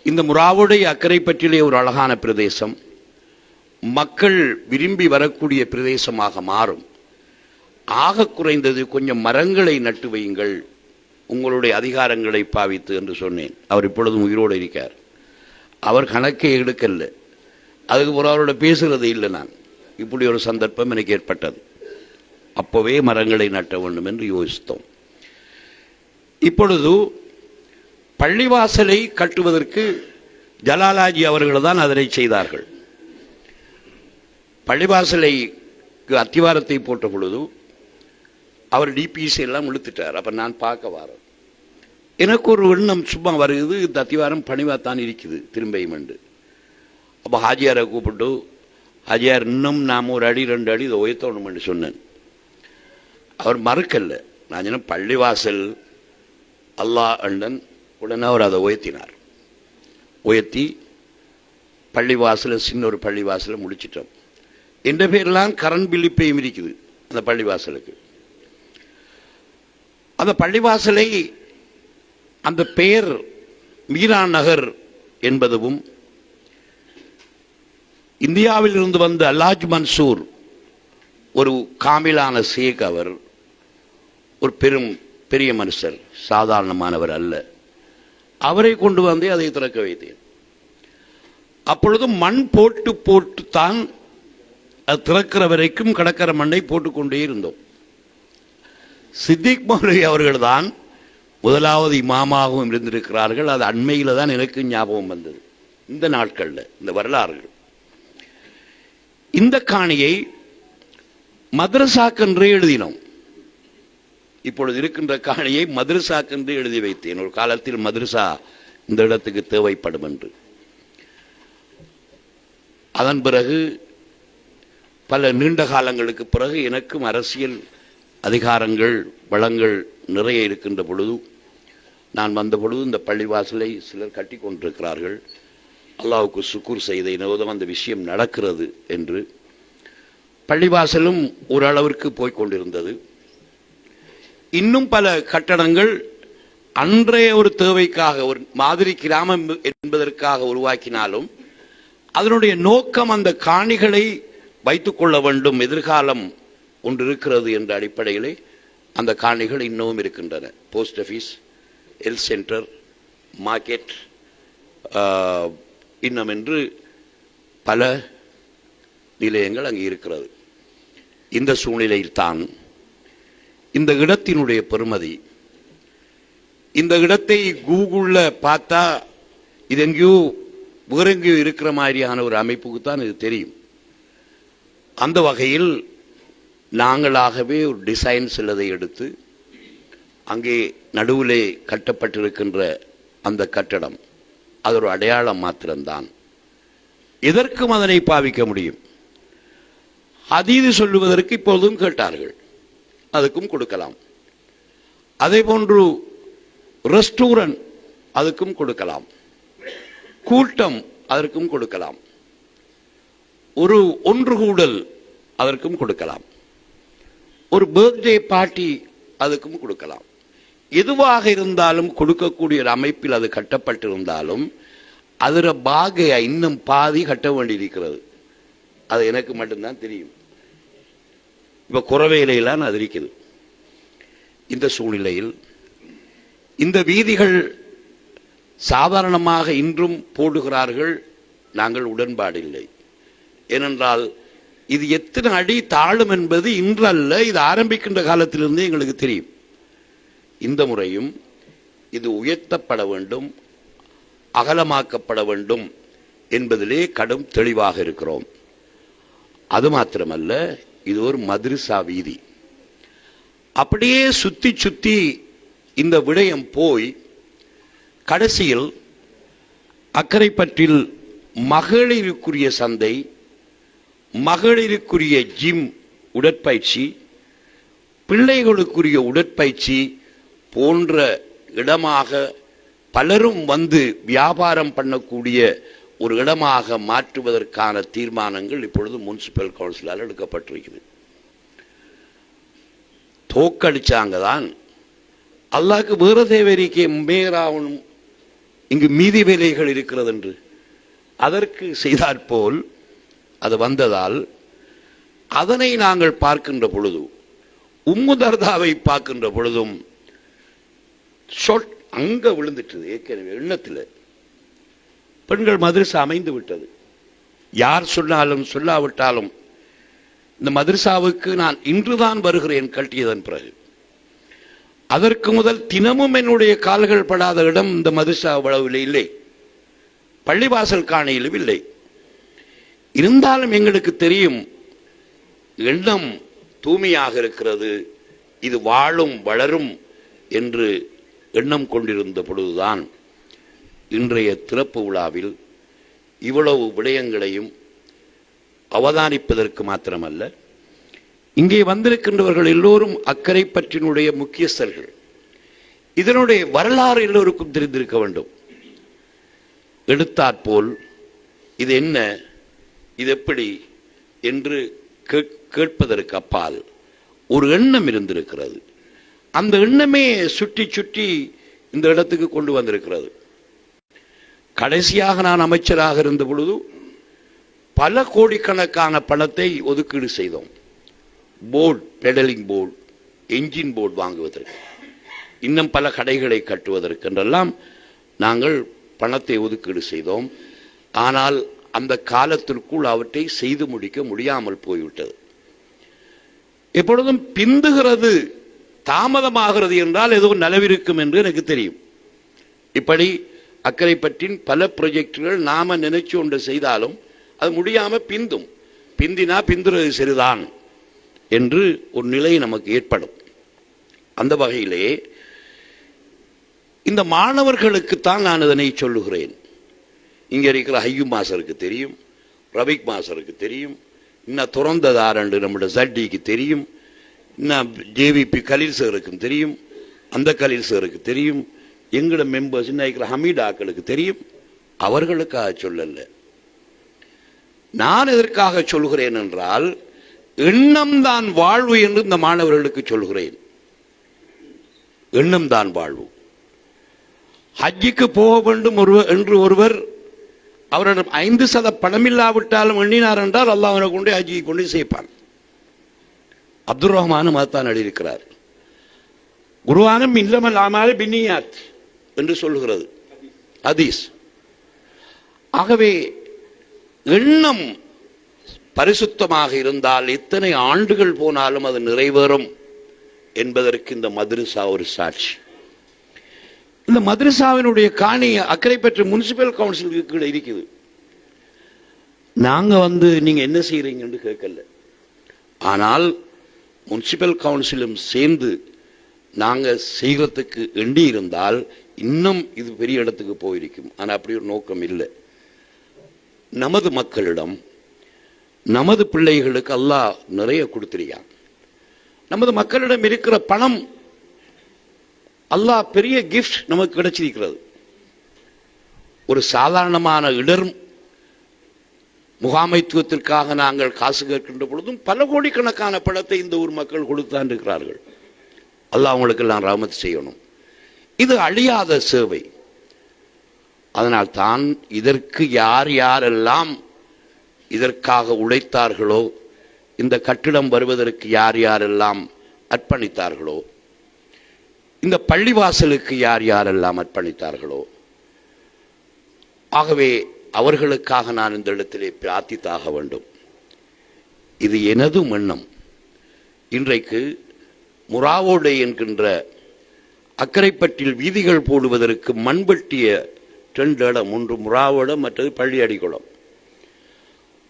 இந்த முறாவுடைய அக்கறை பற்றிலே ஒரு அழகான பிரதேசம், மக்கள் விரும்பி வரக்கூடிய பிரதேசமாக மாறும். ஆக குறைந்தது கொஞ்சம் மரங்களை நட்டு வையுங்கள், உங்களுடைய அதிகாரங்களை பாவித்து என்று சொன்னேன். அவர் இப்பொழுதும் உயிரோடு இருக்கார். அவர் கணக்கே எடுக்கல, அதுக்கு ஒரு அவரோட பேசுறது இல்லை. நான் இப்படி ஒரு சந்தர்ப்பம் எனக்கு ஏற்பட்டது. அப்போவே மரங்களை நட்ட வேண்டும் என்று யோசித்தோம். இப்பொழுது பள்ளிவாசலை கட்டுவதற்கு ஜலாலாஜி அவர்கள் தான் அதனை செய்தார்கள். பள்ளிவாசலை அத்திவாரத்தை போட்ட பொழுது அவர் டிபிசி எல்லாம் இழுத்துட்டார். அப்ப நான் பார்க்க வரேன். எனக்கு ஒரு எண்ணம் சும்மா வருது, இந்த அத்திவாரம் பணிவாத்தான் இருக்குது திரும்பியும் என்று. அப்போ ஹாஜியாரை கூப்பிட்டு, ஹாஜியார் இன்னும் நாம் ஒரு அடி 2 அடி இதை உயர்த்தணும்னு சொன்னேன். அவர் மறுக்கல்ல. நான் சொன்ன பள்ளிவாசல் அல்லாஹ் அண்ணன். உடனே அவர் அதை உயர்த்தினார். உயர்த்தி பள்ளிவாசல சின்ன ஒரு பள்ளிவாசலை முடிச்சிட்டோம். என்ற பேரெல்லாம் கரண்ட் பில் இப்பயும் இருக்குது அந்த பள்ளிவாசலுக்கு. அந்த பள்ளிவாசலை அந்த பெயர் மீரா நகர் என்பதும் இந்தியாவில் இருந்து வந்த அல்லாஜ் மன்சூர் ஒரு காமிலான ஷேக், அவர் ஒரு பெரிய மனுஷர், சாதாரணமானவர் அல்ல. அவரை கொண்டு வந்து அதை திறக்க வைத்தேன். அப்பொழுது மண் போட்டு போட்டு தான் அது திறக்கிற வரைக்கும் கடற்கரை மண்ணை போட்டுக்கொண்டே இருந்தோம். சித்திக் மௌலவி அவர்கள் தான் முதலாவது இமாமாகவும் இருந்திருக்கிறார்கள். அது அண்மையில் தான் எனக்கு ஞாபகம் வந்தது. இந்த நாட்களில் இந்த வரலாறுகள். இந்த காணியை மதரசாக்கென்றே எழுதினோம். இப்பொழுது இருக்கின்ற காணியை மதரசாக்கென்று எழுதி வைத்தேன். ஒரு காலத்தில் மதரசா இந்த இடத்துக்கு தேவைப்படும் என்று. அதன் பிறகு பல நீண்ட காலங்களுக்கு பிறகு எனக்கும் அரசியல் அதிகாரங்கள் வளங்கள் நிறைய இருக்கின்ற பொழுது நான் வந்த பொழுது இந்த பள்ளிவாசலை சிலர் கட்டி கொண்டிருக்கிறார்கள். அல்லாஹ்வுக்கு சுக்கூர் செய்த இனோதம் அந்த விஷயம் நடக்கிறது என்று பள்ளிவாசலும் ஓரளவிற்கு போய்கொண்டிருந்தது. இன்னும் பல கட்டடங்கள் அன்றைய ஒரு தேவைக்காக, ஒரு மாதிரி கிராமம் என்பதற்காக உருவாக்கினாலும் அதனுடைய நோக்கம் அந்த காணிகளை வைத்துக் கொள்ள வேண்டும், எதிர்காலம் ஒன்று இருக்கிறது என்ற அடிப்படையிலே அந்த காணிகள் இன்னமும் இருக்கின்றன. Post office, health centre, market, இன்னும் என்று பல நிலையங்கள் அங்கே இருக்கிறது. இந்த சூழ்நிலையில் தான் இந்த இடத்தினுடைய பெருமதி, இந்த இடத்தை கூகுளில் பார்த்தா இது எங்கேயோ வேற எங்கேயோ இருக்கிற மாதிரியான ஒரு அமைப்புக்கு தான் இது தெரியும். அந்த வகையில் நாங்களாகவே ஒரு டிசைன் சிலதை எடுத்து அங்கே நடுவிலே கட்டப்பட்டிருக்கின்ற அந்த கட்டடம் அது ஒரு அடையாளம் மாத்திரம்தான். எதற்கும் அதனை பாவிக்க முடியும். அதீது சொல்லுவதற்கு இப்பொழுதும் கேட்டார்கள், அதுக்கும் கொடுக்கலாம். அதே போன்று ரெஸ்டாரண்ட் அதுக்கும் கொடுக்கலாம், கூட்டம் அதற்கும் கொடுக்கலாம், ஒரு ஒன்று கூடல் அதற்கும் கொடுக்கலாம், ஒரு பர்த்டே பார்ட்டி அதுக்கும் கொடுக்கலாம். எதுவாக இருந்தாலும் கொடுக்கக்கூடிய ஒரு அமைப்பில் அது கட்டப்பட்டிருந்தாலும் அதில் பாகையா இன்னும் பாதி கட்ட வேண்டியிருக்கிறது. அது எனக்கு மட்டும்தான் தெரியும். இப்போ குறவேலையெல்லாம் அது இருக்குது. இந்த சூழ்நிலையில் இந்த வீதிகள் சாதாரணமாக இன்றும் போடுகிறார்கள், நாங்கள் உடன்பாடில்லை. ஏனென்றால் இது எத்தனை அடி தாழும் என்பது இன்றல்ல, இது ஆரம்பிக்கின்ற காலத்திலிருந்தே எங்களுக்கு தெரியும். இந்த முறையும் இது உயர்த்தப்பட வேண்டும், அகலமாக்கப்பட வேண்டும் என்பதிலே கடும் தெளிவாக இருக்கிறோம். அது மாத்திரமல்ல, இது ஒரு மதரசா வீதி. அப்படியே சுத்தி சுத்தி இந்த விடயம் போய் கடைசியில் அக்கரைப்பற்றில் மகளிருக்குரிய சந்தை, மகளிருக்குரிய ஜிம் உடற்பயிற்சி, பிள்ளைகளுக்குரிய உடற்பயிற்சி போன்ற இடமாக பலரும் வந்து வியாபாரம் பண்ணக்கூடிய ஒரு இடமாக மாற்றுவதற்கான தீர்மானங்கள் இப்பொழுது முனிசிபல் கவுன்சிலால் எடுக்கப்பட்டிருக்கிறது. தோக்கடிச்சாங்க தான். அல்லாஹ்க்கு வேற தேவரிக்கை மேயராகணும், இங்கு மீதி வேலைகள் இருக்கிறது என்று அதற்கு செய்தாற்போல் அது வந்ததால் அதனை நாங்கள் பார்க்கின்ற பொழுது, உம்மு தர்தாவை பார்க்கின்ற பொழுதும் அங்க விழுந்துட்டது. ஏற்கனவே எண்ணத்தில் பெண்கள் மதரசா அமைந்து விட்டது. யார் சொன்னாலும் சொல்லாவிட்டாலும் இந்த மதரசாவுக்கு நான் இன்றுதான் வருகிறேன் கட்டியதன் பிறகு. அதற்கு முதல் தினமும் என்னுடைய கால்கள் படாத இடம் இந்த மதரசா வளவில் இல்லை, பள்ளிவாசல் காணியிலும் இல்லை. இருந்தாலும் எங்களுக்கு தெரியும், எண்ணம் தூய்மையாக இருக்கிறது, இது வாழும் வளரும் என்று எண்ணம் கொண்டிருந்த பொழுதுதான் இன்றைய திறப்பு விழாவில் இவ்வளவு விடயங்களையும் அவதானிப்பதற்கு மாத்திரமல்ல, இங்கே வந்திருக்கின்றவர்கள் எல்லோரும் அக்கரை பற்றினுடைய முக்கியஸ்தர்கள். இதனுடைய வரலாறு எல்லோருக்கும் தெரிந்திருக்க வேண்டும். எடுத்தாற்போல் இது என்ன, இது எப்படி என்று கேட்பதற்கு அப்பால் ஒரு எண்ணம் இருந்திருக்கிறது. அந்த எண்ணமே சுற்றி சுற்றி இந்த இடத்துக்கு கொண்டு வந்திருக்கிறது. கடைசியாக நான் அமைச்சராக இருந்த பொழுது பல கோடிக்கணக்கான பணத்தை ஒதுக்கீடு செய்தோம். Board, pedalling board, engine board வாங்குவதற்கு, இன்னும் பல கடைகளை கட்டுவதற்கு என்றெல்லாம் நாங்கள் பணத்தை ஒதுக்கீடு செய்தோம். ஆனால் அந்த காலத்திற்குள் அவற்றை செய்து முடிக்க முடியாமல் போய்விட்டது. எப்பொழுதும் பிந்துகிறது, தாமதமாகிறது என்றால் ஏதோ நலவிருக்கும் என்று எனக்கு தெரியும். இப்படி அக்கறை பற்றின் பல ப்ரொஜெக்டுகள் நாம நினைச்சு ஒன்று செய்தாலும் அது முடியாம பிந்தும். பிந்தினா பிந்துறது சரிதான் என்று ஒரு நிலை நமக்கு ஏற்படும். அந்த வகையிலே இந்த மாணவர்களுக்குத்தான் நான் இதனை சொல்லுகிறேன். இங்க இருக்கிற ஹையூ மாஸ்டருக்கு தெரியும், ரபிக் மாஸ்டருக்கு தெரியும், இன்னும் துறந்ததாரண்டு நம்முடைய ஜட்டிக்கு தெரியும், இன்னும் ஜேவிபி கலீல் சாருக்கும் தெரியும், அந்த கலீல் சாருக்கு தெரியும், எங்களோட மெம்பர்ஸ் இன்னும் இருக்கிற ஹமீடாக்களுக்கு தெரியும். அவர்களுக்காக சொல்லல, நான் எதற்காக சொல்கிறேன் என்றால் எண்ணம் தான் வாழ்வு என்று இந்த மாணவர்களுக்கு சொல்கிறேன். எண்ணம் தான் வாழ்வு. ஹஜ்ஜிக்கு போக வேண்டும் என்று ஒருவர் அவரிடம் 5% பணமில்லாவிட்டாலும் எண்ணினார் என்றால் அல்லாஹ் அவனை கொண்டு ஹஜ்ஜிக்கு கொண்டு சேர்ப்பான். அப்துல் ரஹ்மான் மதத்தான் எழுதியிருக்கிறார். குர்ஆனும் இல்லமல் அமாலு பின்னியாத் என்று சொல்லுகிறது ஹதீஸ். ஆகவே எண்ணம் பரிசுத்தமாக இருந்தால் எத்தனை ஆண்டுகள் போனாலும் அது நிறைவேறும் என்பதற்கு இந்த மദ്രസா ஒரு சாட்சி. இந்த மദ്രസാவினுடைய காணி அக்கரைப்பற்று முனிசிபல் கவுன்சிலுக்கு கீழே இருக்குது. நாங்க நீங்க என்ன செய்யறீங்கன்னு கேட்கல. ஆனால் முனிசிபல் கவுன்சிலும் சேர்ந்து நாங்க செய்யறதுக்கு எண்ணி இருந்தால் இன்னும் இது பெரிய இடத்துக்கு போயிருக்கும். ஆனா அப்படி ஒரு நோக்கம் இல்லை. நமது மக்களிடம், நமது பிள்ளைகளுக்கு அல்லாஹ் நிறைய கொடுத்திருக்கான். நமது மக்களிடம் இருக்கிற பணம் அல்லாஹ் பெரிய கிஃப்ட் நமக்கு கிடைச்சிருக்கிறது. ஒரு சாதாரணமான இடர் முகாமைத்துவத்திற்காக நாங்கள் காசு கேட்கின்ற பொழுதும் பல கோடிக்கணக்கான பணத்தை இந்த ஊர் மக்கள் கொடுத்தான் இருக்கிறார்கள். அல்லாஹ் அவங்களுக்கு எல்லாம் ரஹ்மத் செய்யணும். இது அழியாத சேவை. அதனால் தான் இதற்கு யார் யாரெல்லாம் இதற்காக உழைத்தார்களோ, இந்த கட்டிடம் வருவதற்கு யார் யாரெல்லாம் அர்ப்பணித்தார்களோ, இந்த பள்ளிவாசலுக்கு யார் யாரெல்லாம் அர்ப்பணித்தார்களோ, ஆகவே அவர்களுக்காக நான் இந்த இடத்திலே பிரார்த்தித்தாக வேண்டும். இது எனது எண்ணம். இன்றைக்கு முராவோடை என்கின்ற அக்கரைப்பற்றில் வீதிகள் போடுவதற்கு மண்வெட்டிய 2 இடம், ஒன்று முராவோட, மற்றது பள்ளி அடிக்குளம்.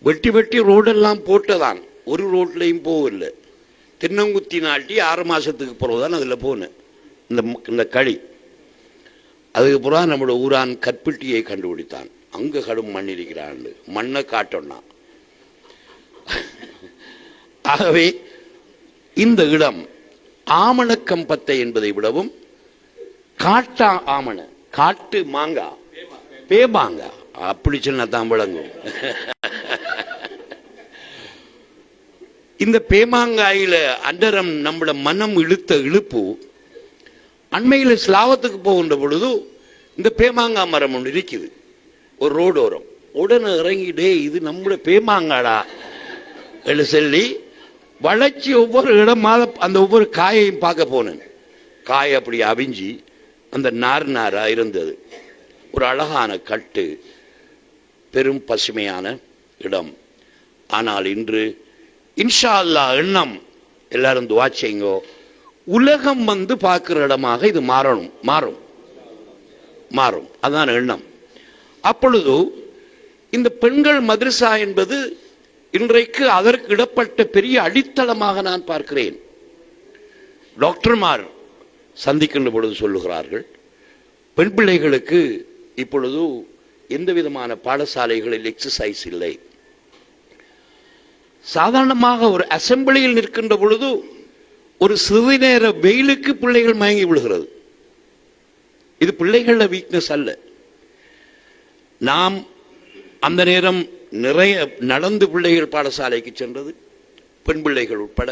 வெட்டி வெட்டி ரோடெல்லாம் போட்டதான், ஒரு ரோட்லையும் போகவில்லை. தென்னங்குத்தி நாட்டி 6 மாசத்துக்கு பிறகுதான் அதில் போனேன். இந்த களி அதுக்கு பிறகு நம்மளோட ஊரான் கற்பட்டியை கண்டுபிடித்தான். அங்க கடும் மண் இருக்கிறான், மண்ணை காட்டோன்னா. ஆகவே இந்த இடம் ஆமணக்கம்பத்தை என்பதை விடவும் காட்டா ஆமண, காட்டு மாங்கா, பேமாங்கா அப்படி சொன்னா தான் விளங்கும். இந்த பேமாங்காயில அண்டரம் நம்மள மனம் இழுத்த இழுப்பு. அண்மையில் ஸ்லாவத்துக்கு போகின்ற பொழுது இந்த பேமாங்கா மரம் ஒன்று இருக்குது ஒரு ரோடோரம். உடனே இறங்கிட்டே இது நம்மள பேமாங்காடா என்று சொல்லி வளைச்சி ஒவ்வொரு இடமாக அந்த ஒவ்வொரு காயையும் பார்க்க போனேன். காய் அப்படி அவிஞ்சி அந்த நாரா இருந்தது. ஒரு அழகான கட்டு, பெரும் பசுமையான இடம். ஆனால் இன்று இன்ஷா அல்லாஹ் எண்ணம், எல்லாரும் துஆ செய்யுங்கோ, உலகம் பார்க்கிற இடமாக இது மாறும். அதான் எண்ணம். அப்பொழுது இந்த பெண்கள் மദ്രസா என்பது இன்றைக்கு அதற்கு இடப்பட்ட பெரிய அடித்தளமாக நான் பார்க்கிறேன். டாக்டர்மார் சந்திக்கின்ற பொழுது சொல்லுகிறார்கள், பெண் பிள்ளைகளுக்கு இப்பொழுது எந்த விதமான பாடசாலைகளில் எக்ஸசைஸ் இல்லை. சாதாரணமாக ஒரு அசெம்பிளியில் நிற்கின்ற பொழுது ஒரு சிறு நேர வெயிலுக்கு பிள்ளைகள் மயங்கி விழுகிறது. இது பிள்ளைகள வீக்னஸ் அல்ல. நாம் அந்த நேரம் நிறைய நடந்து பிள்ளைகள் பாடசாலைக்கு சென்றது, பெண் பிள்ளைகள் உட்பட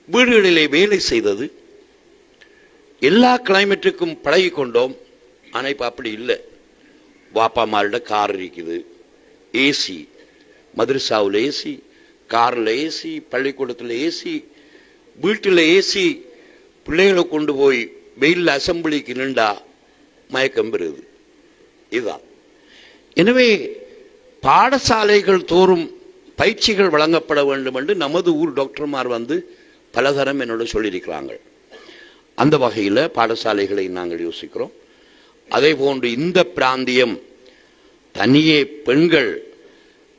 வீடுகளிலே வேலை செய்தது, எல்லா கிளைமேட்டுக்கும் பழகி கொண்டோம். ஆனால் இப்போ அப்படி இல்லை. வாப்பாமாரோட கார் இருக்குது, ஏசி, மதரசாவில் ஏசி, காரில் ஏசி, பள்ளிக்கூடத்தில் ஏசி, வீட்டில் ஏசி. பிள்ளைகளை கொண்டு போய் வெயில் அசம்பிளிக்கு நின்றா மயக்கம் பெறுது. இதுதான். எனவே பாடசாலைகள் தோறும் பயிற்சிகள் வழங்கப்பட வேண்டும் என்று நமது ஊர் டாக்டர்மார் வந்து பலதரம் என்னோட சொல்லியிருக்கிறாங்க. அந்த வகையில் பாடசாலைகளை நாங்கள் யோசிக்கிறோம். அதே போன்று இந்த பிராந்தியம் தனியே பெண்கள்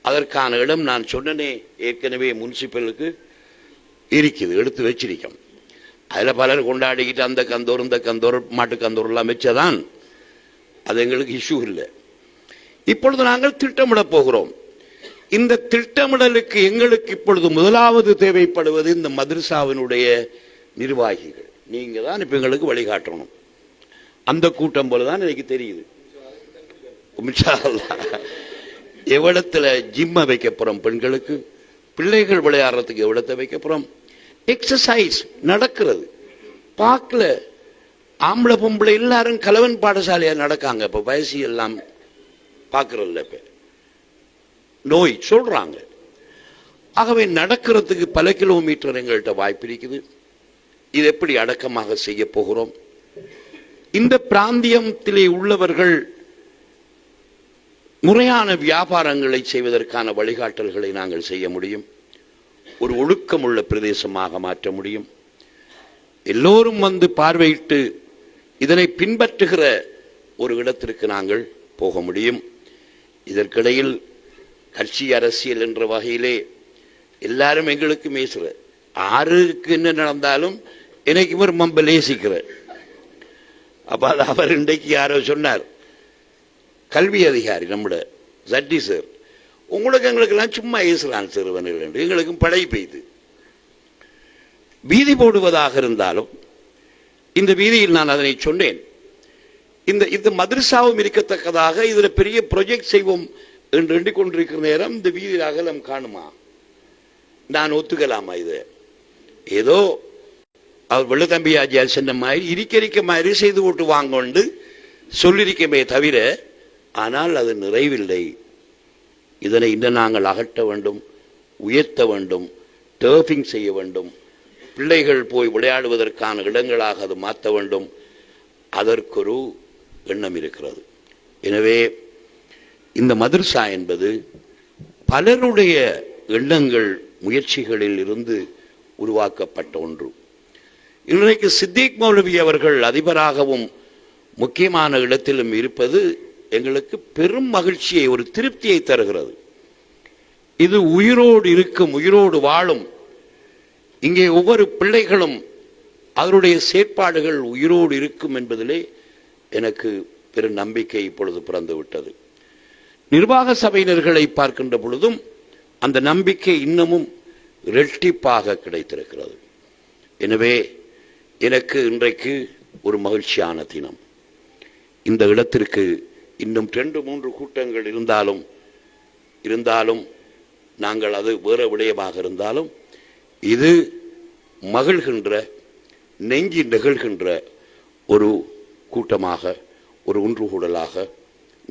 அதற்கான இடம் நான் சொன்னனே ஏற்கனவே முனிசிபலுக்கு இருக்குது, எடுத்து வச்சிருக்கோம். அதில் பலர் கொண்டாடிக்கிட்டு அந்த கந்தோர் இந்த கந்தோர் மாட்டு கந்தோர்லாம் வச்சதான், அது எங்களுக்கு இஷ்யூ இல்லை. இப்பொழுது நாங்கள் திட்டமிட போகிறோம். இந்த திட்டமிடலுக்கு எங்களுக்கு இப்பொழுது முதலாவது தேவைப்படுவது இந்த மதரசாவினுடைய நிர்வாகிகள். நீங்க தான் இப்ப எங்களுக்கு வழிகாட்டணும். அந்த கூட்டம் போலதான் எனக்கு தெரியுது. எவ்வளத்துல ஜிம்ம வைக்க போறோம் பெண்களுக்கு, பிள்ளைகள் விளையாடுறதுக்கு எவ்வளத்தை வைக்க போறோம். எக்ஸசைஸ் நடக்கிறது பார்க்கல. ஆம்பளை பொம்பளை எல்லாரும் கலவன் பாடசாலையா நடக்காங்க. இப்ப வயசு எல்லாம் பார்க்கறதில்ல. இப்ப நோய் சொல்றாங்க. ஆகவே நடக்கிறதுக்கு பல கிலோமீட்டர் எங்கள்கிட்ட வாய்ப்பு இருக்குது. இது எப்படி அடக்கமாக செய்ய போகிறோம்? இந்த பிராந்தியத்திலே உள்ளவர்கள் முறையான வியாபாரங்களை செய்வதற்கான வழிகாட்டல்களை நாங்கள் செய்ய முடியும். ஒரு ஒழுக்கமுள்ள பிரதேசமாக மாற்ற முடியும். எல்லோரும் வந்து பார்வையிட்டு இதனை பின்பற்றுகிற ஒரு இடத்திற்கு நாங்கள் போக முடியும். இதற்கிடையில் கட்சி அரசியல் என்ற வகையிலே எல்லாரும் எங்களுக்கு மேசுற, ஆருக்கு என்ன நடந்தாலும் எனக்கு ஒரு மம்ப லேசிக்கிற. அப்ப அது அவர் இன்றைக்கு யாரோ சொன்னார், கல்வி அதிகாரி நம்முடைய சட்டி சார், உங்களுக்கு எங்களுக்கெல்லாம் சும்மா ஏசுறான் சிறுவர்கள் என்று. எங்களுக்கும் படை பெய்து வீதி போடுவதாக இருந்தாலும் இந்த வீதியில் நான் அதனை சொன்னேன். இந்த மதரசாவும் இருக்கத்தக்கதாக இதுல பெரிய ப்ரொஜெக்ட் செய்வோம் என்று எண்ணிக்கொண்டிருக்கிற நேரம் இந்த வீதி அகலம் காணுமா? நான் ஒத்துக்கலாமா? இது ஏதோ அவர் வெள்ளத்தம்பியாஜியார் சொன்ன மாதிரி இருக்க மாதிரி செய்து போட்டு வாங்கொண்டு சொல்லியிருக்கமே தவிர, ஆனால் அது நிறைவில்லை. இதனை இன்னும் நாங்கள் அகற்ற வேண்டும், உயர்த்த வேண்டும், டர்ஃபிங் செய்ய வேண்டும், பிள்ளைகள் போய் விளையாடுவதற்கான இடங்களாக அது மாற்ற வேண்டும். அதற்கொரு எண்ணம் இருக்கிறது. எனவே இந்த மதரசா என்பது பலருடைய எண்ணங்கள் முயற்சிகளில் இருந்து உருவாக்கப்பட்ட ஒன்று. இன்றைக்கு சித்திக் மௌலவி அவர்கள் அதிபராகவும் முக்கியமான இடத்திலும் இருப்பது எங்களுக்கு பெரும் மகிழ்ச்சியை, ஒரு திருப்தியை தருகிறது. இது உயிரோடு இருக்கும், உயிரோடு வாழும். இங்கே ஒவ்வொரு பிள்ளைகளும் அவருடைய செயற்பாடுகள் உயிரோடு இருக்கும் என்பதிலே எனக்கு பெரும் நம்பிக்கை இப்பொழுது பிறந்து விட்டது. நிர்வாக சபையினர்களை பார்க்கின்ற பொழுதும் அந்த நம்பிக்கை இன்னமும் இரட்டிப்பாக கிடைத்திருக்கிறது. எனவே எனக்கு இன்றைக்கு ஒரு மகிழ்ச்சியான தினம். இந்த இடத்திற்கு இன்னும் 2-3 கூட்டங்கள் இருந்தாலும் நாங்கள் அது வேற விடயமாக இருந்தாலும் இது மகிழ்கின்ற, நெஞ்சி நிகழ்கின்ற ஒரு கூட்டமாக, ஒரு ஒன்றுகூடலாக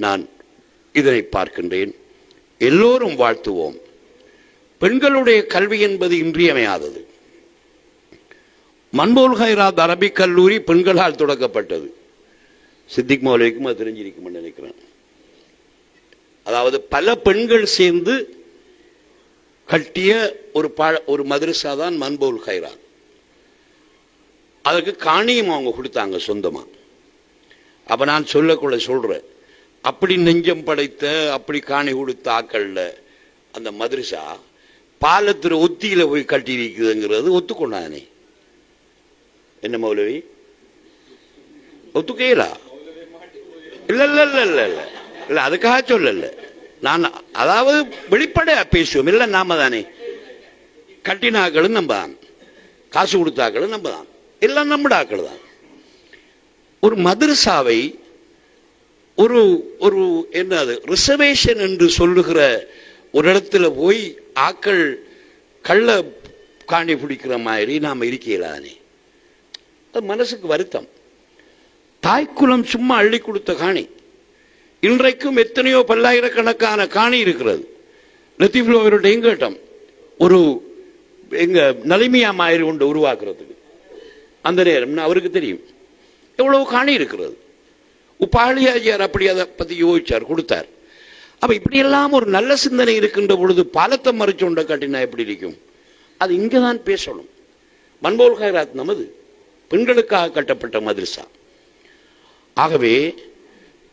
நான் இதனை பார்க்கின்றேன். எல்லோரும் வாழ்த்துவோம். பெண்களுடைய கல்வி என்பது இன்றியமையாதது. மன்போல் ஹைராத் அரபிக் கல்லூரி பெண்களால் தொடங்கப்பட்டது. சித்திக் மௌலவிக்கும் அது தெரிஞ்சிருக்கும் நினைக்கிறேன். அதாவது பல பெண்கள் சேர்ந்து கட்டிய ஒரு மதரசா தான் மன்போல் ஹைராத். அதுக்கு காணியும் அவங்க கொடுத்தாங்க சொந்தமா. அப்ப நான் சொல்றேன், அப்படி நெஞ்சம் படைத்த, அப்படி காணி கொடுத்த ஆக்கள்ல அந்த மதரசா பாலத்துல ஒத்தியில போய் கட்டி இருக்குதுங்கிறது ஒத்துக்கொண்டானே. என்ன மௌலவி ஒத்துக்கலா? இல்ல இல்ல இல்ல இல்ல இல்ல இல்ல அதுக்காக சொல்லல. நான் அதாவது வெளிப்படையா பேசுவோம். இல்ல நாம தானே கட்டினாக்களும் நம்ம தான், காசு கொடுத்தாக்களும் நம்ம தான், எல்லாம் நம்மட ஆக்கள் தான். ஒரு மதரசாவை ஒரு ஒரு என்னது ரிசர்வேஷன் என்று சொல்லுகிற ஒரு இடத்துல போய் ஆக்கள் கள்ள காணி பிடிக்கிற மாதிரி நாம இருக்கலானே, அது மனசுக்கு வருத்தம். தாய்க்குலம் சும்மா அள்ளி கொடுத்த காணி இன்றைக்கும் எத்தனையோ பல்லாயிரக்கணக்கான காணி இருக்கிறது. லத்தீஃபுல் அவருடைய எங்கட்டம் ஒரு எங்க நலிமியா மாதிரி ஒன்று உருவாக்குறதுக்கு அந்த நேரம் அவருக்கு தெரியும் எவ்வளவு காணி இருக்கிறது. உப்பாளியாஜியார் அப்படி அதை பத்தி யோசிச்சார், கொடுத்தார். அப்ப இப்படி எல்லாம் ஒரு நல்ல சிந்தனை இருக்கின்ற பொழுது பாலத்தை மறைச்சோண்ட காட்டினா எப்படி இருக்கும்? அது இங்கதான் பேசணும். மன்போல் ஹைராத் நமது பெண்களுக்காக கட்டப்பட்ட மதரசா. ஆகவே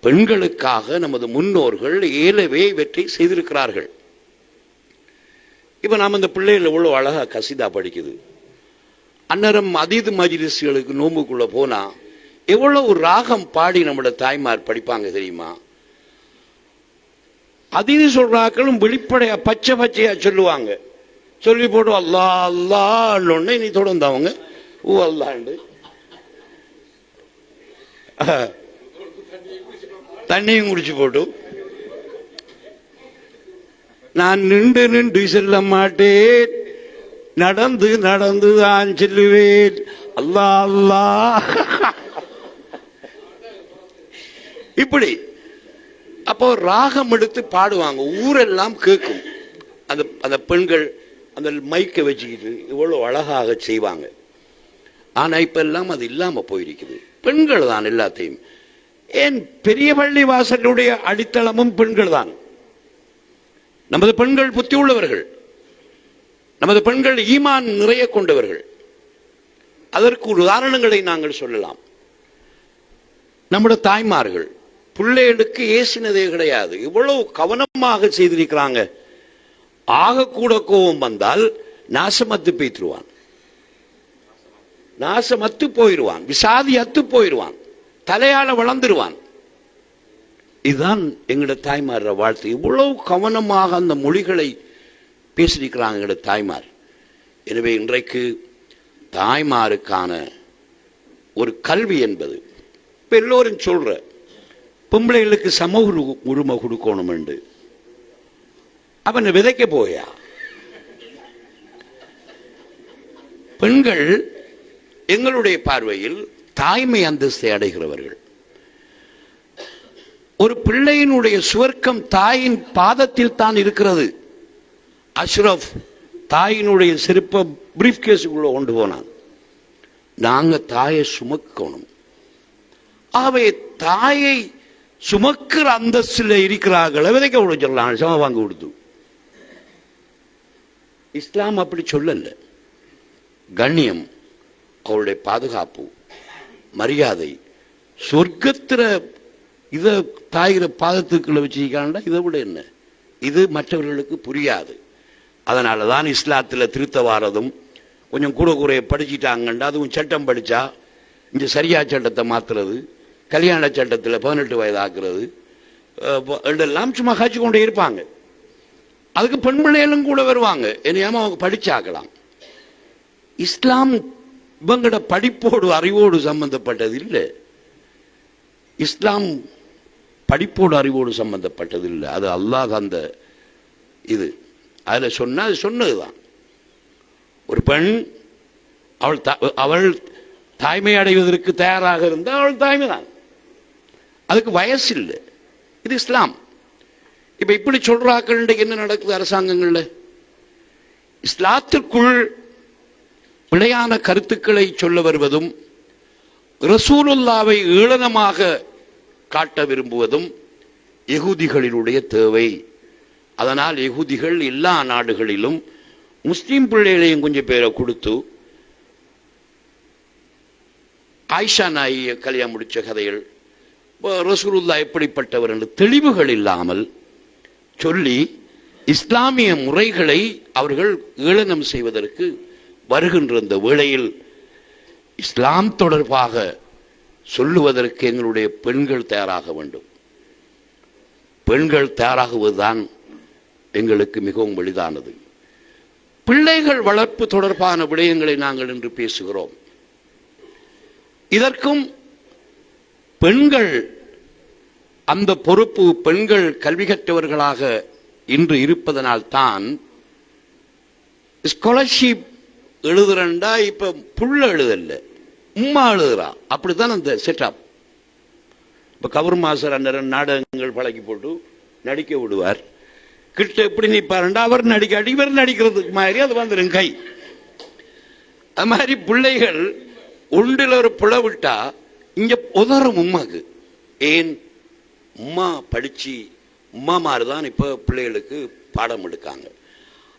பெண்களுக்காக நமது முன்னோர்கள் ஏலவே வெற்றி செய்திருக்கிறார்கள். இப்ப நாம இந்த பிள்ளைகள் எவ்வளவு அழகா கசிதா படிக்குது. அன்னரம் அதீது மஜ்லிஸ்களுக்கு நோம்புக்குள்ள போனா எவ்வளவு ராகம் பாடி நம்மளோட தாய்மார் படிப்பாங்க தெரியுமா? அதீது சொல்றாக்களும் வெளிப்படையா பச்சை பச்சையா சொல்லுவாங்க. சொல்லி போட்டு அல்லா அல்லான்னு நீ தொடர்ந்து அவங்க ஊ அல்லாண்டு தண்ணியும் குடிச்சு போட்டு நான் நின்று நின்று செல்ல மாட்டேன், நடந்து நடந்து தான் செல்லுவேன், அல்லா அல்லா இப்படி. அப்போ ராகம் எடுத்து பாடுவாங்க, ஊரெல்லாம் கேட்கும். அந்த அந்த பெண்கள் அந்த மைக்கை வச்சுக்கிட்டு இவ்வளவு அழகாக செய்வாங்க. ஆனா இப்ப எல்லாம் அது இல்லாம போயிருக்குது. பெண்கள் தான் எல்லாத்தையும். ஏன் பெரிய பள்ளி வாசலுடைய அடித்தளமும் பெண்கள் தான். நமது பெண்கள் புத்தி உள்ளவர்கள், நமது பெண்கள் ஈமான் நிறைய கொண்டவர்கள். அதற்கு உதாரணங்களை நாங்கள் சொல்லலாம். நம்முடைய தாய்மார்கள் பிள்ளைகளுக்கு ஏசினதே கிடையாது, இவ்வளவு கவனமாக செய்திருக்கிறாங்க. ஆக கூட கோபம் வந்தால் நாசமத்து பேத்துருவான், நாசமத்து போயிடுவான், விசாதி அத்து போயிடுவான், தலையால வளர்ந்துருவான். இதுதான் எங்களோட தாய்மார வாழ்த்து. இவ்வளவு கவனமாக அந்த மொழிகளை பேசியிருக்கிறாங்க எங்களோட தாய்மார். எனவே இன்றைக்கு தாய்மாருக்கான ஒரு கல்வி என்பது இப்ப எல்லோரும் சொல்ற பொம்பளைகளுக்கு சம உரிமை கொடுக்கணும் என்று. அவன் விதைக்க போயா? பெண்கள் எங்களுடைய பார்வையில் தாய்மை அந்தஸ்தை அடைகிறவர்கள். ஒரு பிள்ளையினுடைய சுவர்க்கம் தாயின் பாதத்தில் தான் இருக்கிறது. அஷ்ரப் தாயினுடைய செருப்பை பிரீஃப் கேஸுக்குள்ள கொண்டு போனான். நாங்க தாயை சுமக்கணும். ஆகவே தாயை சுமக்கிற அந்தஸ்தில் இருக்கிறார்கள். விதைக்க விட சொல்லலாம், சம வாங்க கொடுத்து. இஸ்லாம் அப்படி சொல்லல. கண்ணியம், அவருடைய பாதுகாப்பு, மரியாதை, சொர்க்கத்திர இதை தாயிர பாதத்துக்குள்ள வச்சிருக்காண்டா இதை விட என்ன? இது மற்றவர்களுக்கு புரியாது. அதனாலதான் இஸ்லாத்தில் திருத்த வாரதும் கொஞ்சம் கூட குறைய படிச்சுட்டாங்கண்டா அதுவும் சட்டம் படிச்சா இந்த சரியா சட்டத்தை மாத்துறது, கல்யாண சட்டத்தில் 18 வயது ஆக்குறது எல்லாம் சும்மா காய்ச்சி கொண்டே இருப்பாங்க. அதுக்கு பெண் பிள்ளைகளும் கூட வருவாங்க, என்னையாம அவங்க படிச்சாக்கலாம். இஸ்லாம் இவங்கட படிப்போடு அறிவோடு சம்பந்தப்பட்டது இல்லை. இஸ்லாம் படிப்போடு அறிவோடு சம்பந்தப்பட்டது இல்லை. அது அல்லாஹ் அந்த இது அதுல சொன்னா அது சொன்னதுதான். ஒரு பெண் அவள் தாய்மை அடைவதற்கு தயாராக இருந்தால் அவள் தாய்மை தான், அதுக்கு வயசு இல்லை. இது இஸ்லாம். இப்ப இப்படி சொல்றாக்கள் என்ன நடக்குது அரசாங்கங்கள்ல? இஸ்லாத்திற்குள் பிழையான கருத்துக்களை சொல்ல வருவதும் ரசூலுல்லாவை ஏளனமாக காட்ட விரும்புவதும் யகூதிகளினுடைய தேவை. அதனால் யகூதிகள் எல்லா நாடுகளிலும் முஸ்லீம் பிள்ளைகளையும் கொஞ்சம் பேரை கொடுத்து ஆயிஷா நாயை கல்யாணம் முடிச்ச கதைகள், ரசூலுல்லா எப்படிப்பட்டவர் என்று தெளிவுகள் இல்லாமல் சொல்லி இஸ்லாமிய முறைகளை அவர்கள் ஏளனம் செய்வதற்கு வருகின்ற இந்த வேளையில் இஸ்லாம் தொடர்பாக சொல்லுவதற்கு எங்களுடைய பெண்கள் தயாராக வேண்டும். பெண்கள் தயாராகுவதுதான் எங்களுக்கு மிகவும் எளிதானது. பிள்ளைகள் வளர்ப்பு தொடர்பான விடயங்களை நாங்கள் இன்று பேசுகிறோம். இதற்கும் பெண்கள் அந்த பொறுப்பு, பெண்கள் கல்வி கற்றவர்களாக இன்று இருப்பதனால் தான் ஸ்காலர்ஷிப் எழுதுறா. இப்ப புள்ள எழுதல்ல, உம்மா எழுதுறா. அப்படித்தான் அந்த செட்டப். இப்ப கவர் மாஸ்டர் அந்த நாடகங்கள் பழக்கி போட்டு நடிக்க விடுவார். கிட்ட எப்படி நிற்பாருண்டா அவர் நடிக்காட்டி இவர் நடிக்கிறதுக்கு மாதிரி அது வந்துடும் கை. அது மாதிரி பிள்ளைகள் ஒன்றில் ஒரு புல விட்டா இங்க உதறும் உமாக்கு. ஏன் உமா படிச்சு உமா மாதிரிதான் இப்ப பிள்ளைகளுக்கு பாடம் எடுக்காங்க.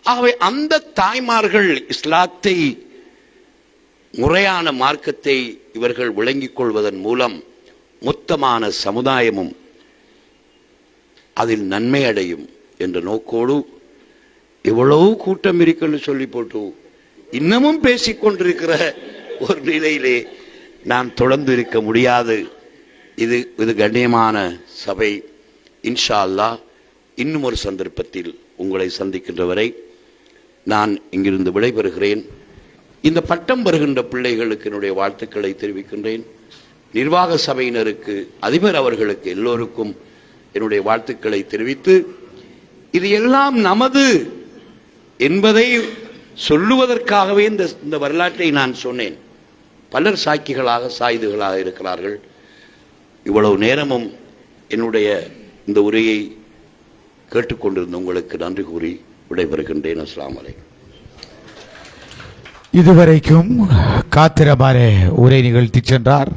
ஆகவே அந்த தாய்மார்கள் இஸ்லாத்தை, முறையான மார்க்கத்தை இவர்கள் விளங்கிக் கொள்வதன் மூலம் மொத்தமான சமுதாயமும் அதில் நன்மை அடையும் என்ற நோக்கோடு எவ்வளவு கூட்டம் இருக்குன்னு சொல்லி போட்டு இன்னமும் பேசிக்கொண்டிருக்கிற ஒரு நிலையிலே நான் தொடர்ந்து இருக்க முடியாது. இது கண்ணியமான சபை. இன்ஷா அல்லாஹ் இன்னும் ஒரு சந்தர்ப்பத்தில் உங்களை சந்திக்கின்ற வரை நான் இங்கிருந்து விடைபெறுகிறேன். இந்த பட்டம் பெறுகின்ற பிள்ளைகளுக்கு என்னுடைய வாழ்த்துக்களை தெரிவிக்கின்றேன். நிர்வாக சபையினருக்கு, அதிபர் அவர்களுக்கு, எல்லோருக்கும் என்னுடைய வாழ்த்துக்களை தெரிவித்து, இது எல்லாம் நமது என்பதை சொல்லுவதற்காகவே இந்த வரலாற்றை நான் சொன்னேன். பலர் சாட்சிகளாக, சாயுதுகளாக இருக்கிறார்கள். இவ்வளவு நேரமும் என்னுடைய இந்த உரையை கேட்டுக்கொண்டிருந்த உங்களுக்கு நன்றி கூறி விடைபெறுகின்றேன். அஸ்ஸலாமு அலைக்கும். இதுவரைக்கும் காத்திரமான உரை நிகழ்த்தி சென்றார்.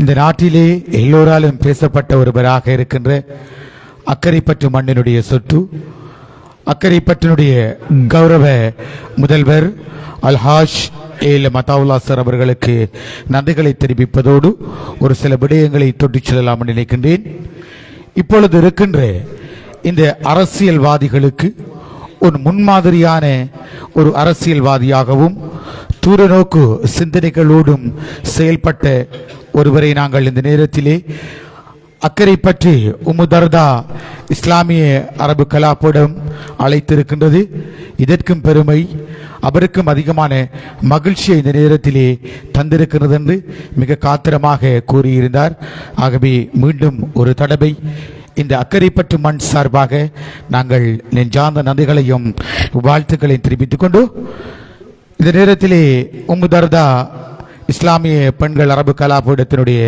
இந்த நாட்டிலே எல்லோராலும் பேசப்பட்ட ஒருவராக இருக்கின்ற அக்கரைப்பற்று மண்ணினுடைய சொத்து, அக்கரைப்பற்றினுடைய கௌரவ முதல்வர் அல்ஹாஜ் ஏலம் அதாவுல்லா சார் அவர்களுக்கு நன்றிகளை தெரிவிப்பதோடு ஒரு சில விடயங்களை தொட்டுச் செல்லலாம் நினைக்கின்றேன். இப்பொழுது இருக்கின்ற இந்த அரசியல்வாதிகளுக்கு ஒரு முன்மாதிரியான ஒரு அரசியல்வாதியாகவும் தூரநோக்கு சிந்தனைகளோடும் செயல்பட்ட ஒருவரை நாங்கள் இந்த நேரத்திலே அக்கறை பற்றி உம்முதர்தா இஸ்லாமிய அரபு கலாப்பீடம் அழைத்திருக்கின்றது. இதற்கும் பெருமை, அவருக்கும் அதிகமான மகிழ்ச்சியை இந்த நேரத்திலே தந்திருக்கிறது என்று மிக காத்திரமாக கூறியிருந்தார். ஆகவே மீண்டும் ஒரு தடவை இந்த அக்கரைப்பற்று மண் சார்பாக நாங்கள் நெஞ்சார்ந்த நன்றிகளையும் வாழ்த்துக்களையும் தெரிவித்துக் கொண்டு இந்த நேரத்திலே உம்முதர்தா இஸ்லாமிய பெண்கள் அரபு கலாபீடத்தினுடைய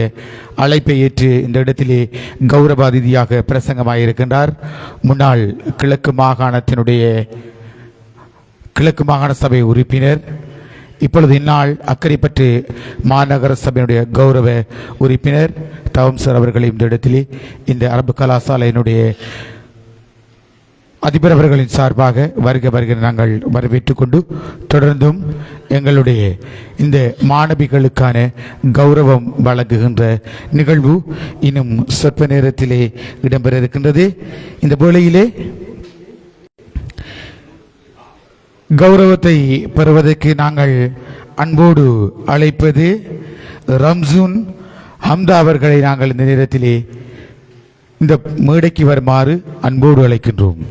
அழைப்பை ஏற்று இந்த இடத்திலே கௌரவ அதிதியாக பிரசங்கமாயிருக்கின்றார் முன்னாள் கிழக்கு மாகாண சபை உறுப்பினர், இப்பொழுது இந்நாள் அக்கரைப்பற்று மாநகர சபையினுடைய கௌரவ உறுப்பினர் தவம் சார் அவர்களை இந்த இடத்திலே இந்த அரபு கலாசாலையினுடைய அதிபர் அவர்களின் சார்பாக வருகிற நாங்கள் வரவேற்றுக் கொண்டு தொடர்ந்தும் எங்களுடைய இந்த மாணவிகளுக்கான கௌரவம் வழங்குகின்ற நிகழ்வு இன்னும் சொற்ப நேரத்திலே இடம்பெற இருக்கின்றது. இந்த வேளையிலே கௌரவத்தை பெறுவதற்கு நாங்கள் அன்போடு அழைப்பது ரம்சூன் ஹம்தா அவர்களை நாங்கள் இந்த நேரத்திலே இந்த மேடைக்கு வருமாறு அன்போடு அழைக்கின்றோம்.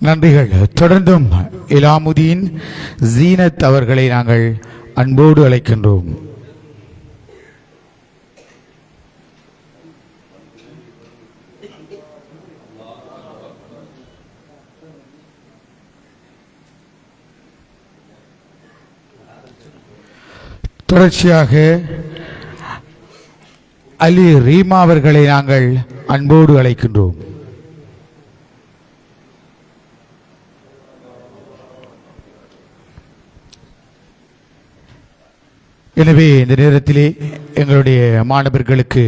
நன்றிகள். தொடர்ந்தும் இலாமுதீன் ஜீனத் அவர்களை நாங்கள் அன்போடு அழைக்கின்றோம். தொடர்ச்சியாக அலி ரீமா அவர்களை நாங்கள் அன்போடு அழைக்கின்றோம். எனவே இந்த நேரத்திலே எங்களுடைய மாணவர்களுக்கு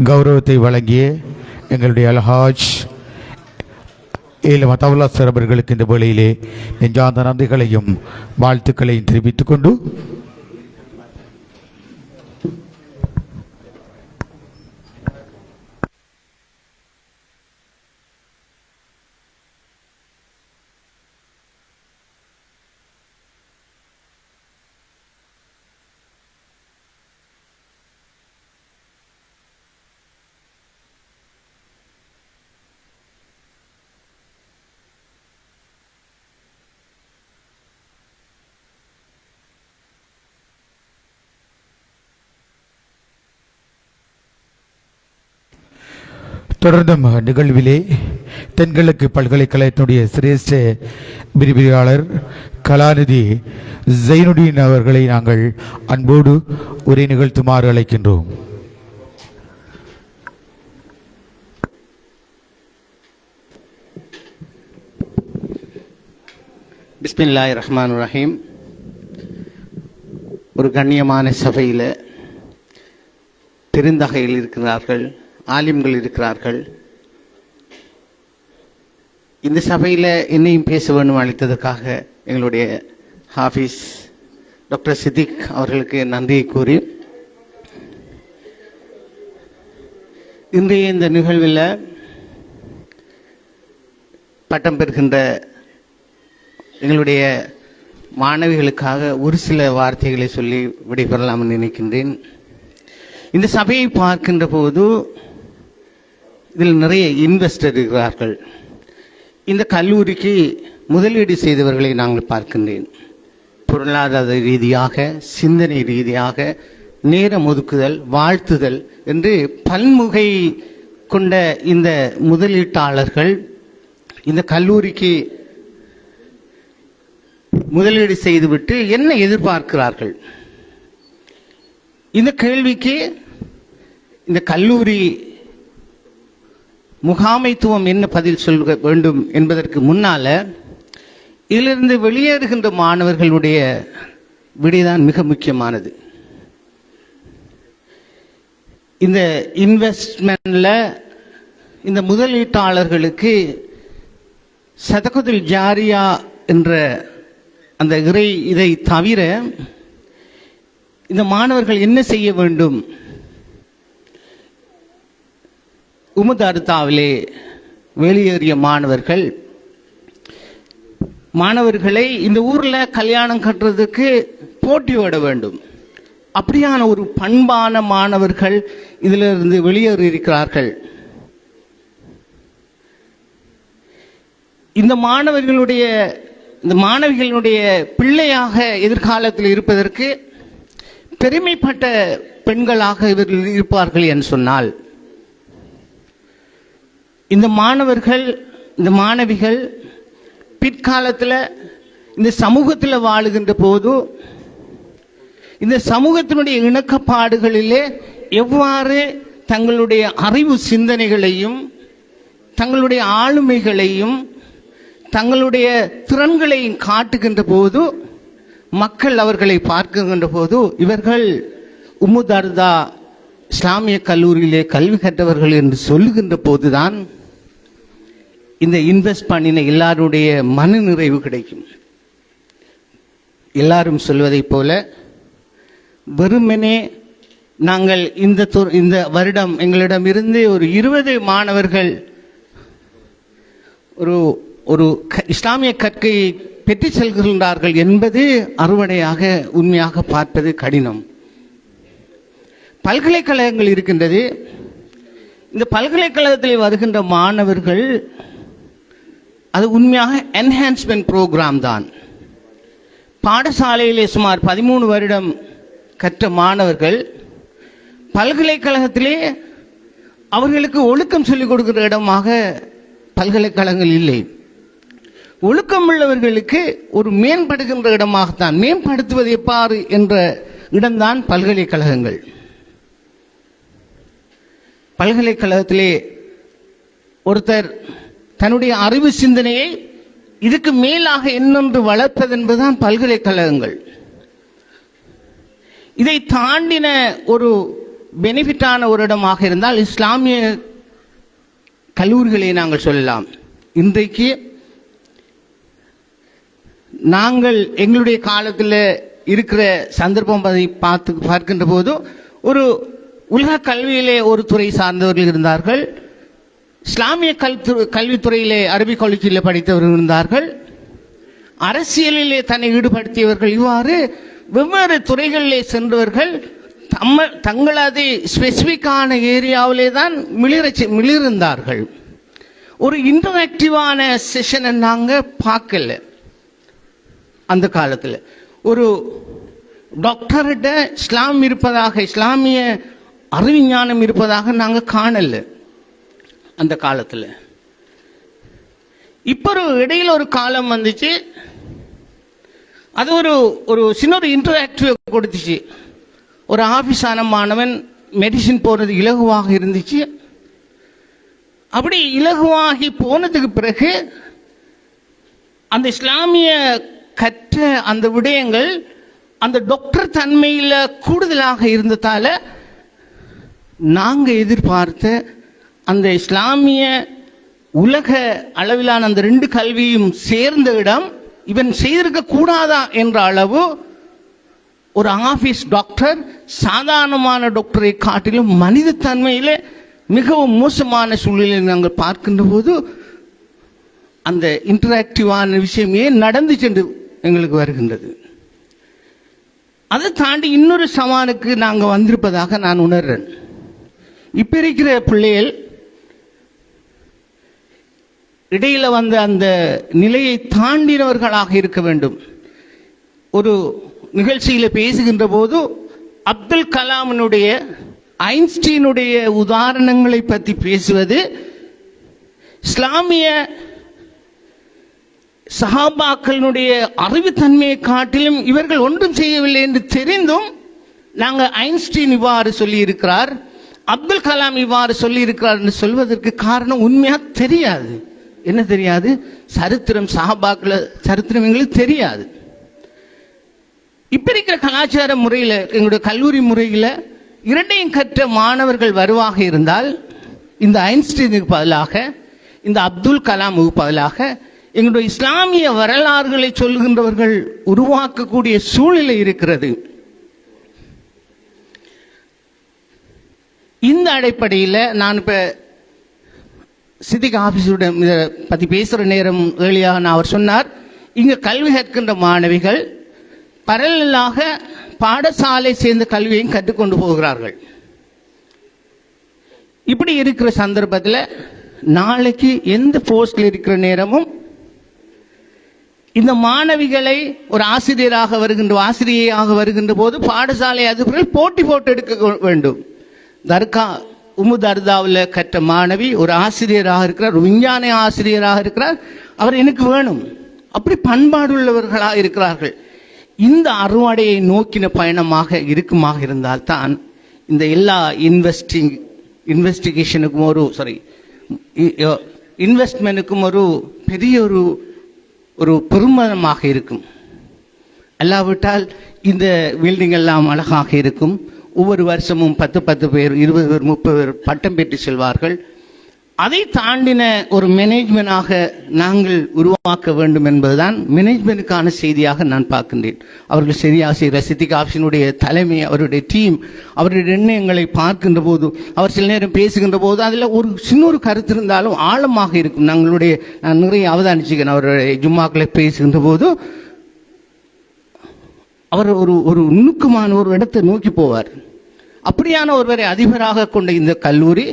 கௌரவத்தை வழங்கிய எங்களுடைய அல்ஹாஜ் ஏலம் அதாவுல்லா சார் அவர்களுக்கு இந்த வேளையிலே நெஞ்சார்ந்த நன்றிகளையும் வாழ்த்துக்களையும் தெரிவித்துக் கொண்டு தொடர்ந்தும் நிகழ்விலே தென்கிழக்கு பல்கலைக்கழகத்தினுடைய சிரேஷ்ட விரிவுரையாளர் கலாநிதி ஜைனுடீன் அவர்களை நாங்கள் அன்போடு உரை நிகழ்த்துமாறு அழைக்கின்றோம். பிஸ்மில்லாஹிர் ரஹ்மானிர் ரஹீம். ஒரு கண்ணியமான சபையில் பெருந்தகையில் இருக்கிறார்கள், ஆலிம்கள் இருக்கிறார்கள். இந்த சபையில் என்னையும் பேச வேண்டும் அளித்ததற்காக எங்களுடைய ஹாஃபிஸ் டாக்டர் சித்திக் அவர்களுக்கு நன்றியை கூறி, இன்றைய இந்த நிகழ்வில் பட்டம் பெறுகின்ற எங்களுடைய மாணவிகளுக்காக ஒரு சில வார்த்தைகளை சொல்லி விடைபெறலாம் நினைக்கின்றேன். இந்த சபையை பார்க்கின்ற போது இதில் நிறைய இன்வெஸ்டர் இருக்கிறார்கள். இந்த கல்லூரிக்கு முதலீடு செய்தவர்களை நாங்கள் பார்க்கின்றேன். பொருளாதார ரீதியாக, சிந்தனை ரீதியாக, நேரம் ஒதுக்குதல், வாழ்த்துதல் என்று பன்முகை கொண்ட இந்த முதலீட்டாளர்கள் இந்த கல்லூரிக்கு முதலீடு செய்துவிட்டு என்ன எதிர்பார்க்கிறார்கள்? இந்த கேள்விக்கு இந்த கல்லூரி முகாமைத்துவம் என்ன பதில் சொல்ல வேண்டும் என்பதற்கு முன்னால இதிலிருந்து வெளியேறுகின்ற மாணவர்களுடைய விடைதான் மிக முக்கியமானது. இந்த இன்வெஸ்ட்மெண்ட்ல இந்த முதலீட்டாளர்களுக்கு சதகத்துல் ஜாரியா என்ற அந்த இதை தவிர இந்த மாணவர்கள் என்ன செய்ய வேண்டும்? உமுதார்த்தாவிலே வெளியேறிய மாணவர்களை இந்த ஊர்ல கல்யாணம் கட்டுறதுக்கு போட்டியோட வேண்டும். அப்படியான ஒரு பண்பான மாணவர்கள் இதிலிருந்து வெளியேறி இருக்கிறார்கள். இந்த மாணவிகளுடைய பிள்ளையாக எதிர்காலத்தில் இருப்பதற்கு பெருமைப்பட்ட பெண்களாக இவர்கள் இருப்பார்கள் என்று சொன்னால், இந்த மாணவிகள் பிற்காலத்தில் இந்த சமூகத்தில் வாழுகின்ற போது இந்த சமூகத்தினுடைய இணக்கப்பாடுகளிலே எவ்வாறு தங்களுடைய அறிவு சிந்தனைகளையும் தங்களுடைய ஆளுமைகளையும் தங்களுடைய திறன்களையும் காட்டுகின்ற போது, மக்கள் அவர்களை பார்க்கின்ற போது, இவர்கள் உம்முதார்தா இஸ்லாமிய கல்லூரியிலே கல்வி கற்றவர்கள் என்று சொல்லுகின்ற போதுதான் இந்த இன்வெஸ்ட் பண்ணின எல்லாருடைய மன நிறைவு கிடைக்கும். எல்லாரும் சொல்வதைப் போல வெறுமனே நாங்கள் இந்த வருடம் எங்களிடமிருந்து ஒரு 20 மாணவர்கள் ஒரு இஸ்லாமிய கற்கையை பெற்று செல்கின்றார்கள் என்பது அறுவடையாக உண்மையாக பார்ப்பது கடினம். பல்கலைக்கழகங்கள் இருக்கின்றது. இந்த பல்கலைக்கழகத்தில் வருகின்ற மாணவர்கள் அது உண்மையாக என்ஹான்ஸ்மெண்ட் ப்ரோக்ராம் தான். பாடசாலையிலே சுமார் 13 வருடம் கற்ற மாணவர்கள் பல்கலைக்கழகத்திலே அவர்களுக்கு ஒழுக்கம் சொல்லிக் கொடுக்கிற இடமாக பல்கலைக்கழகங்கள் இல்லை. ஒழுக்கம் உள்ளவர்களுக்கு ஒரு மேம்படுகின்ற இடமாகத்தான், மேம்படுத்துவது எவ்வாறு என்ற இடம்தான் பல்கலைக்கழகங்கள். பல்கலைக்கழகத்திலே ஒருத்தர் தன்னுடைய அறிவு சிந்தனையை இதுக்கு மேலாக என்னொன்று வளர்ப்பது என்பதுதான் பல்கலைக்கழகங்கள். இதை தாண்டின ஒரு பெனிஃபிட்டான ஒரு இடமாக இருந்தால் இஸ்லாமிய கல்லூரிகளை நாங்கள் சொல்லலாம். இன்றைக்கு நாங்கள் எங்களுடைய காலத்தில் இருக்கிற சந்தர்ப்பம் பார்க்கின்ற போது ஒரு உலக கல்வியிலே ஒரு துறை சார்ந்தவர்கள் இருந்தார்கள், இஸ்லாமிய கல்வித்துறையிலே அரபிக் காலேஜில் படித்தவர்கள் இருந்தார்கள், அரசியலிலே தன்னை ஈடுபடுத்தியவர்கள், இவ்வாறு வெவ்வேறு துறைகளிலே சென்றவர்கள் தங்களது ஸ்பெசிபிக்கான ஏரியாவிலே தான் மிளிர்ந்தார்கள். ஒரு இன்டராக்டிவான செஷனை நாங்கள் பார்க்கல. அந்த காலத்தில் ஒரு டாக்டர்கிட்ட இஸ்லாம் இருப்பதாக, இஸ்லாமிய அறிவிஞானம் இருப்பதாக நாங்கள் காணல. அந்த காலத்தில். இப்போ ஒரு இடையில ஒரு காலம் வந்துச்சு, அது ஒரு சின்ன ஒரு இன்டராக்டிவ் கொடுத்துச்சு. ஒரு ஆஃபீஸான மாணவன் மெடிசின் போகிறது இலகுவாக இருந்துச்சு. அப்படி இலகுவாகி போனதுக்கு பிறகு அந்த இஸ்லாமிய கற்ற அந்த விடயங்கள் அந்த டாக்டர் தன்மையில் கூடுதலாக இருந்ததால நாங்கள் எதிர்பார்த்த அந்த இஸ்லாமிய உலக அளவிலான அந்த 2 கல்வியும் சேர்ந்த இடம் இவன் செய்திருக்க கூடாதா என்ற அளவு ஒரு ஆபீஸ் டாக்டர் சாதாரணமான டாக்டரை காட்டிலும் மனித தன்மையில் மிகவும் மோசமான சூழ்நிலையை நாங்கள் பார்க்கின்ற போது அந்த இன்டராக்டிவான விஷயமே நடந்து சென்று எங்களுக்கு வருகின்றது. அதை தாண்டி இன்னொரு சவாலுக்கு நாங்கள் வந்திருப்பதாக நான் உணர்றேன். இப்போ இருக்கிற பிள்ளைகள் இடையில வந்த அந்த நிலையை தாண்டினவர்களாக இருக்க வேண்டும். ஒரு நிகழ்ச்சியில் பேசுகின்ற போது அப்துல் கலாமினுடைய ஐன்ஸ்டீனுடைய உதாரணங்களை பற்றி பேசுவது இஸ்லாமிய சஹாபாக்களுடைய அறிவுத்தன்மையை காட்டிலும் இவர்கள் ஒன்றும் செய்யவில்லை என்று தெரிந்தும் நாங்கள் ஐன்ஸ்டீன் இவ்வாறு சொல்லியிருக்கிறார், அப்துல் கலாம் இவ்வாறு சொல்லியிருக்கிறார் என்று சொல்வதற்கு காரணம் உண்மையாக தெரியாது. என்ன தெரியாது? சரித்திரம், சஹாபாக்கள சரித்திரம் எங்களுக்கு தெரியாது. இப்ப இருக்கிற கலாச்சார முறையில், எங்களுடைய கல்லூரி முறையில் 2ஐயும் கற்ற மாணவர்கள் வருவாக இருந்தால் இந்த ஐன்ஸ்டீனுக்கு பதிலாக இந்த அப்துல் கலாமுக்கு பதிலாக எங்களுடைய இஸ்லாமிய வரலாறுகளை சொல்லுகின்றவர்கள் உருவாக்கக்கூடிய சூழ்நிலை இருக்கிறது. இந்த அடிப்படையில் நான் இப்போ சித்திக் ஆஃபீஸுடன் இதை பற்றி பேசுகிற நேரம் ஏழியாக அவர் சொன்னார், இங்கே கல்வி கற்கின்ற மாணவிகள் பரவலாக பாடசாலை சேர்ந்த கல்வியையும் கற்றுக்கொண்டு போகிறார்கள். இப்படி இருக்கிற சந்தர்ப்பத்தில் நாளைக்கு எந்த போஸ்டில் இருக்கிற நேரமும் இந்த மாணவிகளை ஒரு ஆசிரியராக வருகின்ற ஆசிரியையாக வருகின்ற போது பாடசாலை அதிபர்கள் போட்டி போட்டு எடுக்க வேண்டும். தர்கா உமுதர்தாவில் கற்ற மாணவி ஒரு ஆசிரியராக இருக்கிறார், ஒரு விஞ்ஞான ஆசிரியராக இருக்கிறார், அவர் எனக்கு வேணும். அப்படி பண்பாடுள்ளவர்களாக இருக்கிறார்கள். இந்த அறுவடையை நோக்கின பயணமாக இருக்குமாக இருந்தால்தான் இந்த எல்லா இன்வெஸ்டிகேஷனுக்கும் இன்வெஸ்ட்மெண்ட்டுக்கும் ஒரு பெரிய ஒரு பெருமதமாக இருக்கும். அல்லாவிட்டால் இந்த பில்டிங் எல்லாம் அழகாக இருக்கும். ஒவ்வொரு வருஷமும் 10 பேர் 20 பேர் 30 பேர் பட்டம் பெற்று செல்வார்கள். அதை தாண்டின ஒரு மேனேஜ்மெண்டாக நாங்கள் உருவாக்க வேண்டும் என்பதுதான் மேனேஜ்மெண்ட்டுக்கான செய்தியாக நான் பார்க்கின்றேன். அவர்கள் சரியாக செய்கிற சித்திக் ஆஃபீஸினுடைய தலைமை, அவருடைய டீம், அவருடைய எண்ணங்களை பார்க்கின்ற போது, அவர் சில நேரம் பேசுகின்ற போது அதில் ஒரு சின்ன கருத்து இருந்தாலும் ஆழமாக இருக்கும். நான் நிறைய அவதானிச்சுக்கிறேன். அவருடைய ஜும்மாக்களை பேசுகின்ற போது அவர் ஒரு நுணுக்கமான ஒரு இடத்தை நோக்கி போவார். அப்படியான ஒருவரை அதிபராக கொண்ட இந்த கல்லூரி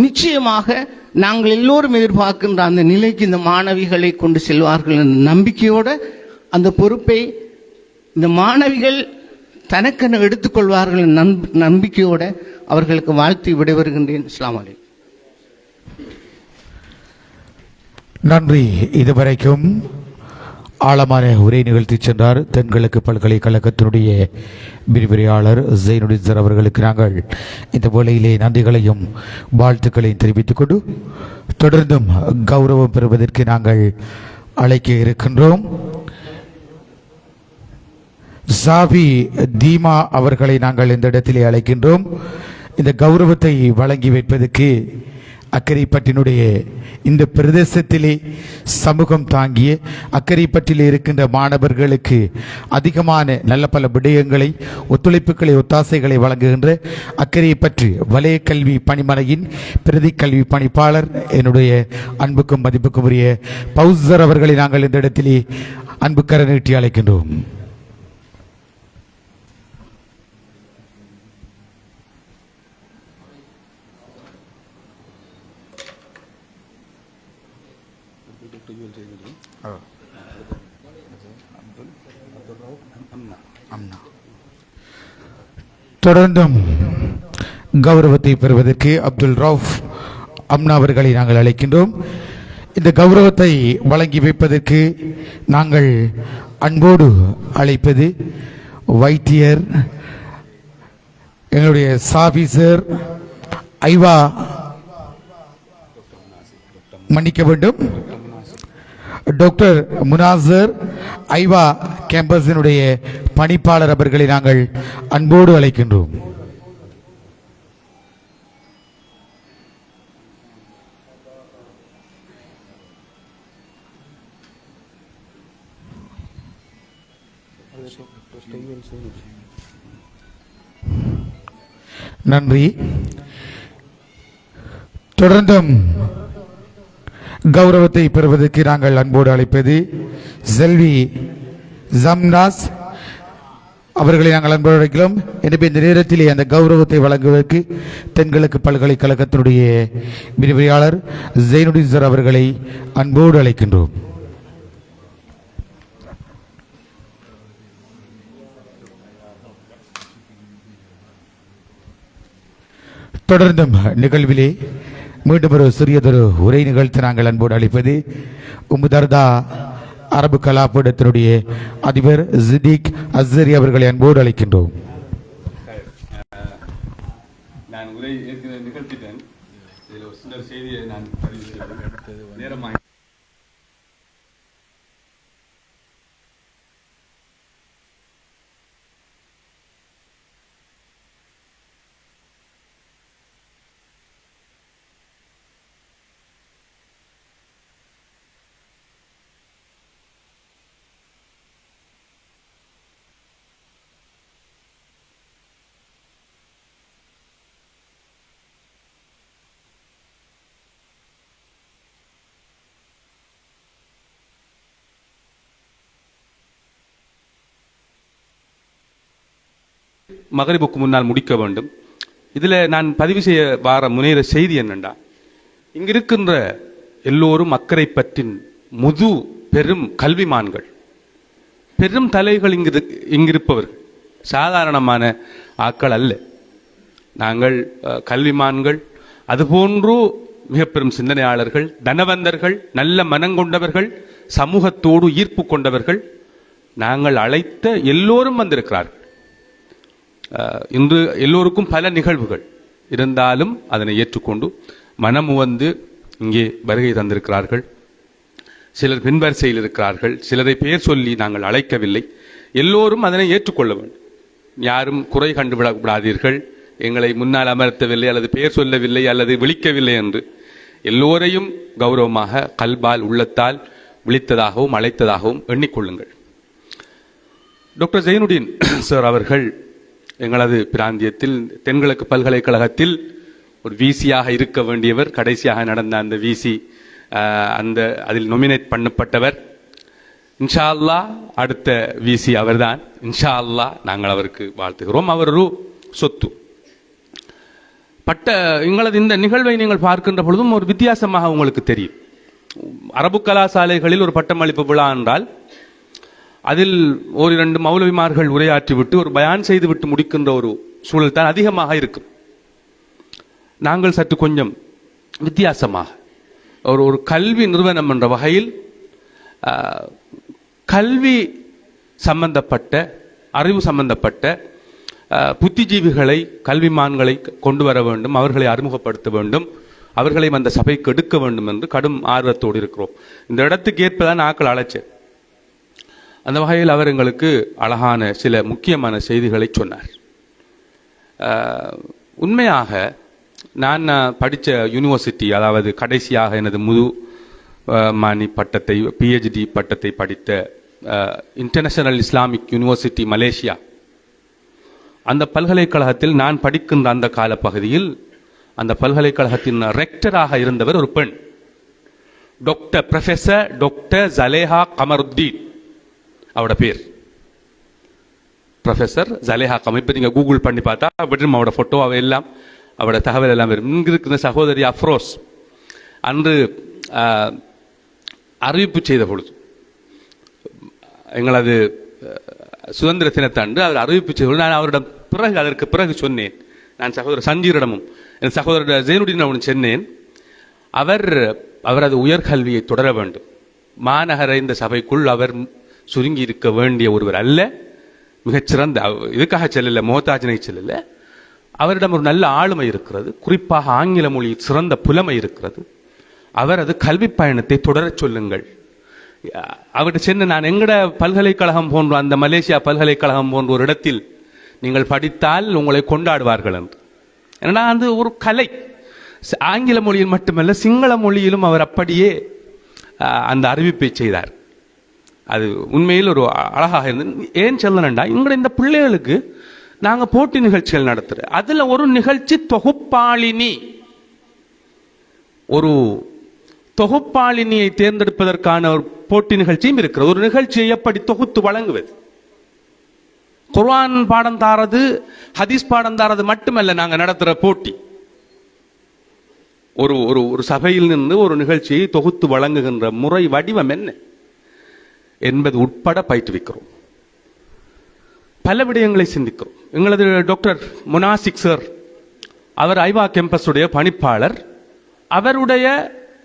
நிச்சயமாக நாங்கள் எல்லோரும் எதிர்பார்க்கின்ற அந்த நிலைக்கு இந்த மாணவிகளை கொண்டு செல்வார்கள் என்ற நம்பிக்கையோடு அந்த பொறுப்பை இந்த மாணவிகள் தனக்கென எடுத்துக்கொள்வார்கள் என்ற நம்பிக்கையோடு அவர்களுக்கு வாழ்த்தி விடைபெறுகின்றேன். அஸ்ஸலாமு அலைக்கும். நன்றி. இதுவரைக்கும் ஆழமான உரை நிகழ்த்தி சென்றார் தென்கிழக்கு பல்கலைக்கழகத்தினுடைய விரிவுரையாளர் ஜெயினுடின் சார் அவர்களுக்கு நாங்கள் இந்த வேளையிலே நன்றிகளையும் வாழ்த்துக்களையும் தெரிவித்துக் கொண்டு தொடர்ந்தும் கௌரவம் பெறுவதற்கு நாங்கள் அழைக்க இருக்கின்றோம். சாபி தீமா அவர்களை நாங்கள் இந்த இடத்திலே அழைக்கின்றோம். இந்த கௌரவத்தை வழங்கி வைப்பதற்கு அக்கரைப்பட்டினுடைய இந்த பிரதேசத்திலே சமூகம் தாங்கிய அக்கரைப்பட்டில் இருக்கின்ற மாணவர்களுக்கு அதிகமான நல்ல பல விடயங்களை, ஒத்துழைப்புகளை, ஒத்தாசைகளை வழங்குகின்ற அக்கரைப்பற்று வலய கல்வி பணிமனையின் பிரதி கல்வி பணிப்பாளர் என்னுடைய அன்புக்கும் மதிப்புக்கும் உரிய பௌசர் அவர்களை நாங்கள் இந்த இடத்திலே அன்பு கர நீட்டி அழைக்கின்றோம். தொடர்ந்தும் கௌரவத்தை பெறுவதற்கு அப்துல் ரவுஃப் அம்னா அவர்களை நாங்கள் அழைக்கின்றோம். இந்த கௌரவத்தை வழங்கி வைப்பதற்கு நாங்கள் அன்போடு அழைப்பது வைத்தியர், எங்களுடைய சாபிசர் ஐவா, மன்னிக்க வேண்டும், டாக்டர் முனாசர் ஐவா கேம்பஸினுடைய பணிப்பாளர் அவர்களை நாங்கள் அன்போடு அழைக்கின்றோம். நன்றி. தொடர்ந்தும் கௌரவத்தை பெறுவதற்கு நாங்கள் அன்போடு அழைப்பது செல்வி ஜம்னாஸ் அவர்களை நாங்கள் அன்போடு அழைக்கிறோம். எனவே இந்த நேரத்திலே அந்த கௌரவத்தை வழங்குவதற்கு தென்கிழக்கு பல்கலைக்கழகத்தினுடைய விரிவுரையாளர் ஜெயினுடின் சார் அவர்களை அன்போடு அழைக்கின்றோம். தொடர்ந்தும் நிகழ்விலே மீண்டும் ஒரு சிறியதொரு உரை நிகழ்த்து நாங்கள் அன்போடு அளிப்பது உம்முதர்தா அரபு கலாபீடத்தினுடைய அதிபர் ஜிதீக் அஸ்ஸரி அவர்களை அன்போடு அழைக்கின்றோம். நான் உரை நிகழ்த்திட்டேன். இதில் ஒரு சில செய்தியை நான் நேரமாக மகரிபுக்கு முன்னால் முடிக்க வேண்டும். இதில் நான் பதிவு செய்ய வார முனைகிற செய்தி என்னண்டா, இங்கிருக்கின்ற எல்லோரும் அக்கறை பற்றின் முது பெரும் கல்விமான்கள், பெரும் தலைகள் இங்கிருப்பவர்கள், சாதாரணமான ஆக்கள் அல்ல. நாங்கள் கல்விமான்கள், அதுபோன்று மிக பெரும் சிந்தனையாளர்கள், தனவந்தர்கள், நல்ல மனங்கொண்டவர்கள், சமூகத்தோடு ஈர்ப்பு கொண்டவர்கள். நாங்கள் அழைத்த எல்லோரும் வந்திருக்கிறார்கள். இன்று எல்லோருக்கும் பல நிகழ்வுகள் இருந்தாலும் அதனை ஏற்றுக்கொண்டு மனம் வந்து இங்கே வருகை தந்திருக்கிறார்கள். சிலர் பின்வரிசையில் இருக்கிறார்கள், சிலரை பெயர் சொல்லி நாங்கள் அழைக்கவில்லை. எல்லோரும் அதனை ஏற்றுக்கொள்ள வேண்டும். யாரும் குறை கண்டுவிடாதீர்கள், எங்களை முன்னால் அமர்த்தவில்லை அல்லது பெயர் சொல்லவில்லை அல்லது விழிக்கவில்லை என்று. எல்லோரையும் கௌரவமாக கல்பால் உள்ளத்தால் விழித்ததாகவும் அழைத்ததாகவும் எண்ணிக்கொள்ளுங்கள். டாக்டர் ஜெயினுடின் சார் அவர்கள் எங்களது பிராந்தியத்தில் தென்கிழக்கு பல்கலைக்கழகத்தில் ஒரு விசியாக இருக்க வேண்டியவர். கடைசியாக நடந்த அந்த விசி அதில் நொமினேட் பண்ணப்பட்டவர். இன்ஷா அல்லாஹ் அடுத்த விசி அவர்தான். இன்ஷா அல்லாஹ் நாங்கள் அவருக்கு வாழ்த்துகிறோம். அவர் ஒரு சொத்து எங்களது இந்த நிகழ்வை நீங்கள் பார்க்கின்ற பொழுதும் ஒரு வித்தியாசமாக உங்களுக்கு தெரியும். அரபு கலாசாலைகளில் ஒரு பட்டமளிப்பு விழா என்றால் அதில் ஒரு 2 மௌலவிமார்கள் உரையாற்றிவிட்டு ஒரு பயான் செய்துவிட்டு முடிக்கின்ற ஒரு சூழல் தான் அதிகமாக இருக்கும். நாங்கள் சற்று கொஞ்சம் வித்தியாசமாக ஒரு கல்வி நிறுவனம் என்ற வகையில் கல்வி சம்பந்தப்பட்ட, அறிவு சம்பந்தப்பட்ட புத்திஜீவிகளை, கல்விமான்களை கொண்டு வர வேண்டும், அவர்களை அறிமுகப்படுத்த வேண்டும், அவர்களை அந்த சபைக்கு எடுக்க வேண்டும் என்று கடும் ஆர்வத்தோடு இருக்கிறோம். இந்த இடத்துக்கு ஏற்பதான் ஆக்கள் அழைச்சேன். அந்த வகையில் அவர் எங்களுக்கு அழகான சில முக்கியமான செய்திகளை சொன்னார். உண்மையாக நான் படித்த யூனிவர்சிட்டி, அதாவது கடைசியாக எனது மானி பட்டத்தை, பிஹெச்டி பட்டத்தை படித்த இன்டர்நேஷனல் இஸ்லாமிக் யூனிவர்சிட்டி மலேசியா, அந்த பல்கலைக்கழகத்தில் நான் படிக்கின்ற அந்த காலப்பகுதியில் அந்த பல்கலைக்கழகத்தின் ரெக்டராக இருந்தவர் ஒரு பெண், ப்ரொஃபசர் டாக்டர் ஜலேஹா கமருத்தீன். அவட பேர் ப்ரொஃபசர் ஜலேஹா கமர். இப்போ நீங்கள் கூகுள் பண்ணி பார்த்தா வெறும் அவட ஃபோட்டோ அவை எல்லாம் அவட தகவல் எல்லாம் வரும். இங்கே இருக்கிற சகோதரி அஃப்ரோஸ் அன்று அறிவிப்பு செய்த பொழுது, எங்களது சுதந்திர தினத்தன்று அவர் அறிவிப்பு செய்த பொழுது நான் அவரிடம் அதற்கு பிறகு சொன்னேன். நான் சகோதரர் சஞ்சீரிடமும் என் சகோதரர் ஜெயினுடின் அவனும் சொன்னேன், அவரது உயர்கல்வியை தொடர வேண்டும். மாநகர இந்த சபைக்குள் அவர் சுருங்கி இருக்க வேண்டிய ஒருவர் அல்ல. மிகச்சிறந்த, இதுக்காக செல்லல, மோத்தாஜனை செல்லல, அவரிடம் ஒரு நல்ல ஆளுமை இருக்கிறது. குறிப்பாக ஆங்கில மொழியில் சிறந்த புலமை இருக்கிறது. அவரது கல்வி பயணத்தை தொடரச் சொல்லுங்கள். அவர்கிட்ட சென்று, நான் எங்கட பல்கலைக்கழகம் போன்ற அந்த மலேசியா பல்கலைக்கழகம் போன்ற ஒரு இடத்தில் நீங்கள் படித்தால் உங்களை கொண்டாடுவார்கள் என்று. ஏன்னா அது ஒரு கலை. ஆங்கில மொழியில் மட்டுமல்ல, சிங்கள மொழியிலும் அவர் அப்படியே அந்த அறிவிப்பை செய்தார். அது உண்மையில் ஒரு அழகாக இருந்தது. ஏன் சொல்லணும்டா, எங்கட இந்த பிள்ளைகளுக்கு நாங்கள் போட்டி நிகழ்ச்சிகள் நடத்துகிறோம். அதில் ஒரு நிகழ்ச்சி தொகுப்பாளினி, ஒரு தொகுப்பாளினியை தேர்ந்தெடுப்பதற்கான ஒரு போட்டி நிகழ்ச்சியும் இருக்கிறது. ஒரு நிகழ்ச்சியை எப்படி தொகுத்து வழங்குவது, குர்ஆன் பாடம் தாரது, ஹதீஸ் பாடம் தாரது மட்டுமல்ல நாங்கள் நடத்துகிற போட்டி. ஒரு ஒரு ஒரு சபையில் நின்று ஒரு நிகழ்ச்சியை தொகுத்து வழங்குகின்ற முறை வடிவம் என்ன என்பது உட்பட பயிற்றுவிக்கிறோம். பல விடயங்களை சிந்திக்கிறோம். எங்களது டாக்டர் முனாசிக் சார், அவர் ஐவா கேம்பஸுடைய பணிப்பாளர். அவருடைய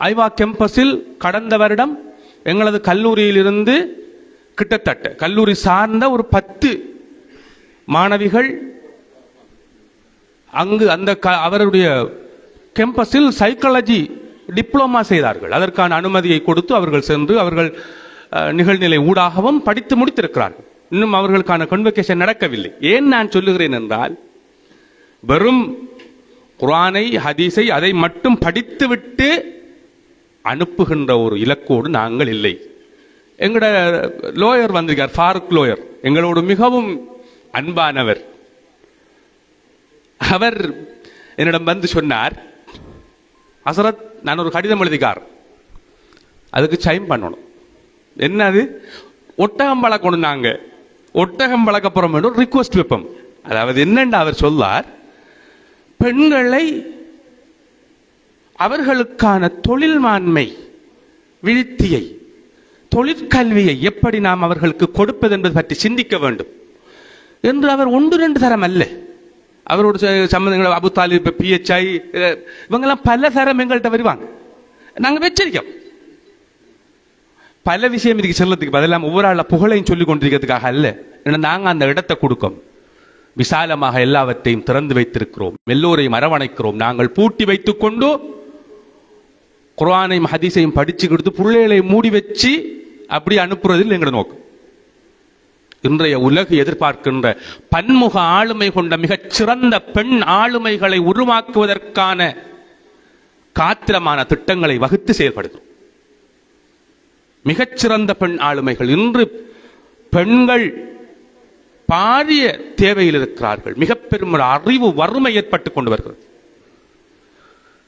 ஐவா கேம்பஸில் கடந்த வருடம் எங்களது கல்லூரியிலிருந்து கிட்டத்தட்ட கல்லூரி சார்ந்த ஒரு 10 மாணவிகள் அங்கு அந்த அவருடைய கேம்பஸில் சைக்காலஜி டிப்ளோமா செய்தார்கள். அதற்கான அனுமதியை கொடுத்து அவர்கள் சென்று அவர்கள் நிகழ்நிலை ஊடாகவும் படித்து முடித்திருக்கிறார்கள். இன்னும் அவர்களுக்கான கன்வகேஷன் நடக்கவில்லை. ஏன் நான் சொல்லுகிறேன் என்றால், வெறும் குர்ஆனை ஹதீஸை அதை மட்டும் படித்துவிட்டு அனுப்புகின்ற ஒரு இலக்கோடு நாங்கள் இல்லை. எங்களோட லோயர் வந்திருக்கார், ஃபாரூக் லோயர், எங்களோடு மிகவும் அன்பானவர். அவர் என்னிடம் வந்து சொன்னார், ஹசரத், நான் ஒரு கடிதம் எழுதிக்கார், அதுக்கு சைன் பண்ணணும். என்னது, ஒட்டகம் வளர்க்கணும். நாங்க ஒட்டகம் வளர்க்கப்புறம் வேண்டும் ரிக்வஸ்ட் வைப்போம். அதாவது என்னென்று அவர் சொல்லார், பெண்களை அவர்களுக்கான தொழில்மான்மை விழுத்தியை, தொழிற்கல்வியை எப்படி நாம் அவர்களுக்கு கொடுப்பது என்பது பற்றி சிந்திக்க வேண்டும் என்று அவர் 1-2 தரம் அல்ல, அவரோட சம்பந்தங்கள் அபு தாலிப், PHI, இவங்கெல்லாம் பல தரம் எங்கள்கிட்ட வருவாங்க. நாங்கள் வச்சிருக்கோம் பல விஷயம் இதுக்கு செல்லத்துக்கு பதிலாக ஒவ்வொரு ஆள புகழையும் சொல்லிக் கொண்டிருக்கிறதுக்காக அல்ல. ஏன்னா நாங்கள் அந்த இடத்தை கொடுக்கோம், விசாலமாக எல்லாவற்றையும் திறந்து வைத்திருக்கிறோம், எல்லோரையும் அரவணைக்கிறோம். நாங்கள் பூட்டி வைத்துக் கொண்டு குர்ஆனையும் ஹதீஸையும் படிச்சு கொடுத்து பிள்ளைகளை மூடி வச்சு அப்படி அனுப்புறதில் எங்களோட நோக்கம். இன்றைய உலகு எதிர்பார்க்கின்ற பன்முக ஆளுமை கொண்ட மிகச் சிறந்த பெண் ஆளுமைகளை உருவாக்குவதற்கான காத்திரமான திட்டங்களை வகுத்து செயல்படுகிறோம். மிகச்சிறந்த பெண் ஆளுமைகள். இன்று பெண்கள் பாரிய தேவையில் இருக்கிறார்கள். மிக பெரும் ஒரு அறிவு வறுமை ஏற்பட்டுக் கொண்டு வருகிறது.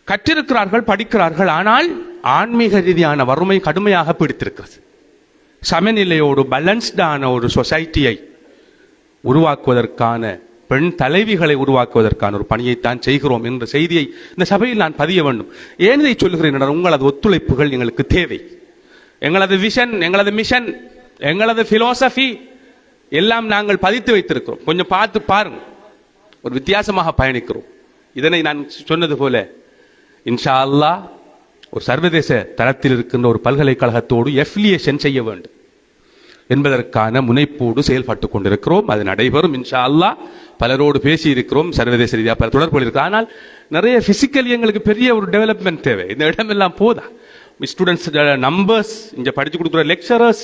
கற்றிருக்கிறார்கள், படிக்கிறார்கள், ஆனால் ஆன்மீக ரீதியான வறுமை கடுமையாக பிடித்திருக்கிறது. சமநிலையோடு பேலன்ஸ்டான ஒரு சொசைட்டியை உருவாக்குவதற்கான, பெண் தலைவிகளை உருவாக்குவதற்கான ஒரு பணியைத்தான் செய்கிறோம் என்ற செய்தியை இந்த சபையில் நான் பதிய வேண்டும். ஏன் இதை சொல்லுகிறேன்? உங்களது ஒத்துழைப்புகள் எங்களுக்கு தேவை. எங்களது விஷன், எங்களது மிஷன், எங்களது பிலோசபி எல்லாம் நாங்கள் பதித்து வைத்திருக்கிறோம். கொஞ்சம் பார்த்து பாருங்க, ஒரு வித்தியாசமாக பயணிக்கிறோம். இதனை நான் சொன்னது போல இன்ஷா அல்லாஹ் ஒரு சர்வதேச தரத்தில் இருக்கின்ற ஒரு பல்கலைக்கழகத்தோடு எஃபிலியேஷன் செய்ய வேண்டும் என்பதற்கான முனைப்போடு செயல்பட்டுக் கொண்டிருக்கிறோம். அது நடைபெறும் இன்ஷா அல்லாஹ். பலரோடு பேசி இருக்கிறோம், சர்வதேச ரீதியாக பல தொடர்புகள் இருக்கு. ஆனால் நிறைய பிசிக்கலி எங்களுக்கு பெரிய ஒரு டெவலப்மெண்ட் தேவை. இந்த இடமெல்லாம் போதா, ஸ்டூடெண்ட்ஸ் நம்பர்ஸ், இங்கே படித்து கொடுக்குற லெக்சரர்ஸ்,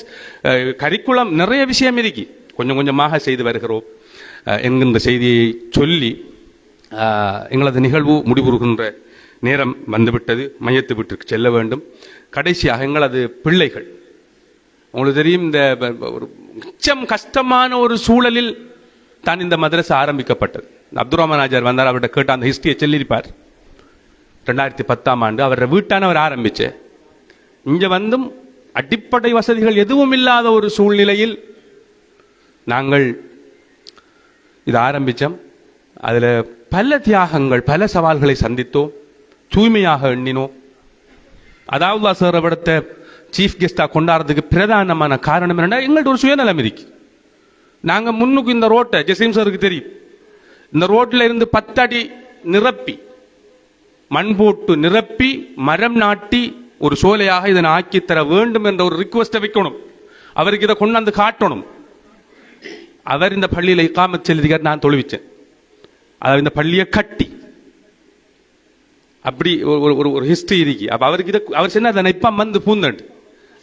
கரிக்குலம், நிறைய விஷயம் இருக்கு. கொஞ்சம் கொஞ்சமாக செய்து வருகிறோம் என்கின்ற செய்தியை சொல்லி எங்களது நிகழ்வு முடிவுறுகின்ற நேரம் வந்துவிட்டது. மையத்து வீட்டிற்கு செல்ல வேண்டும். கடைசியாக எங்களது பிள்ளைகள், உங்களுக்கு தெரியும், இந்த ஒரு மிச்சம் கஷ்டமான ஒரு சூழலில் தான் இந்த மதரசா ஆரம்பிக்கப்பட்டது. அப்துல் ரஹ்மான் ஆஜார் வந்தார், அவர்கிட்ட கேட்ட அந்த ஹிஸ்டரியை சொல்லியிருப்பார். 2010ஆம் ஆண்டு அவரை வீட்டானவர் ஆரம்பிச்சு, இங்க வந்தும் அடிப்படை வசதிகள் எதுவும் இல்லாத ஒரு சூழ்நிலையில் நாங்கள் இது ஆரம்பித்தோம். அதில் பல தியாகங்கள், பல சவால்களை சந்தித்தோம், தூய்மையாக எண்ணினோம். அதாவது சார் அவடத்தை சீஃப் கெஸ்டா கொண்டாடுறதுக்கு பிரதானமான காரணம் என்னன்னா, எங்கள்கிட்ட ஒரு சுயநலம் இருக்கு. நாங்கள் முன்னுக்கு இந்த ரோட்டை, ஜசீம் சாருக்கு தெரியும், இந்த ரோட்டில் இருந்து 10 அடி நிரப்பி மண் போட்டு நிரப்பி மரம் நாட்டி ஒரு சோலையாக இதனை ஆக்கி தர வேண்டும் என்ற ஒரு ரிக்வெஸ்ட் வைக்கணும். அவருக்கு இதை கொண்டாந்து காட்டணும். அவர் இந்த பள்ளியில இகாமத் செலுத்திக்கார், நான் தொழுவிச்சேன். அவர் இந்த பள்ளியை கட்டி அப்படி ஒரு ஹிஸ்டரி இருக்கு. அப்ப அவருக்கு இதை அவர் சொன்ன அதை இப்ப வந்து பூந்தண்டு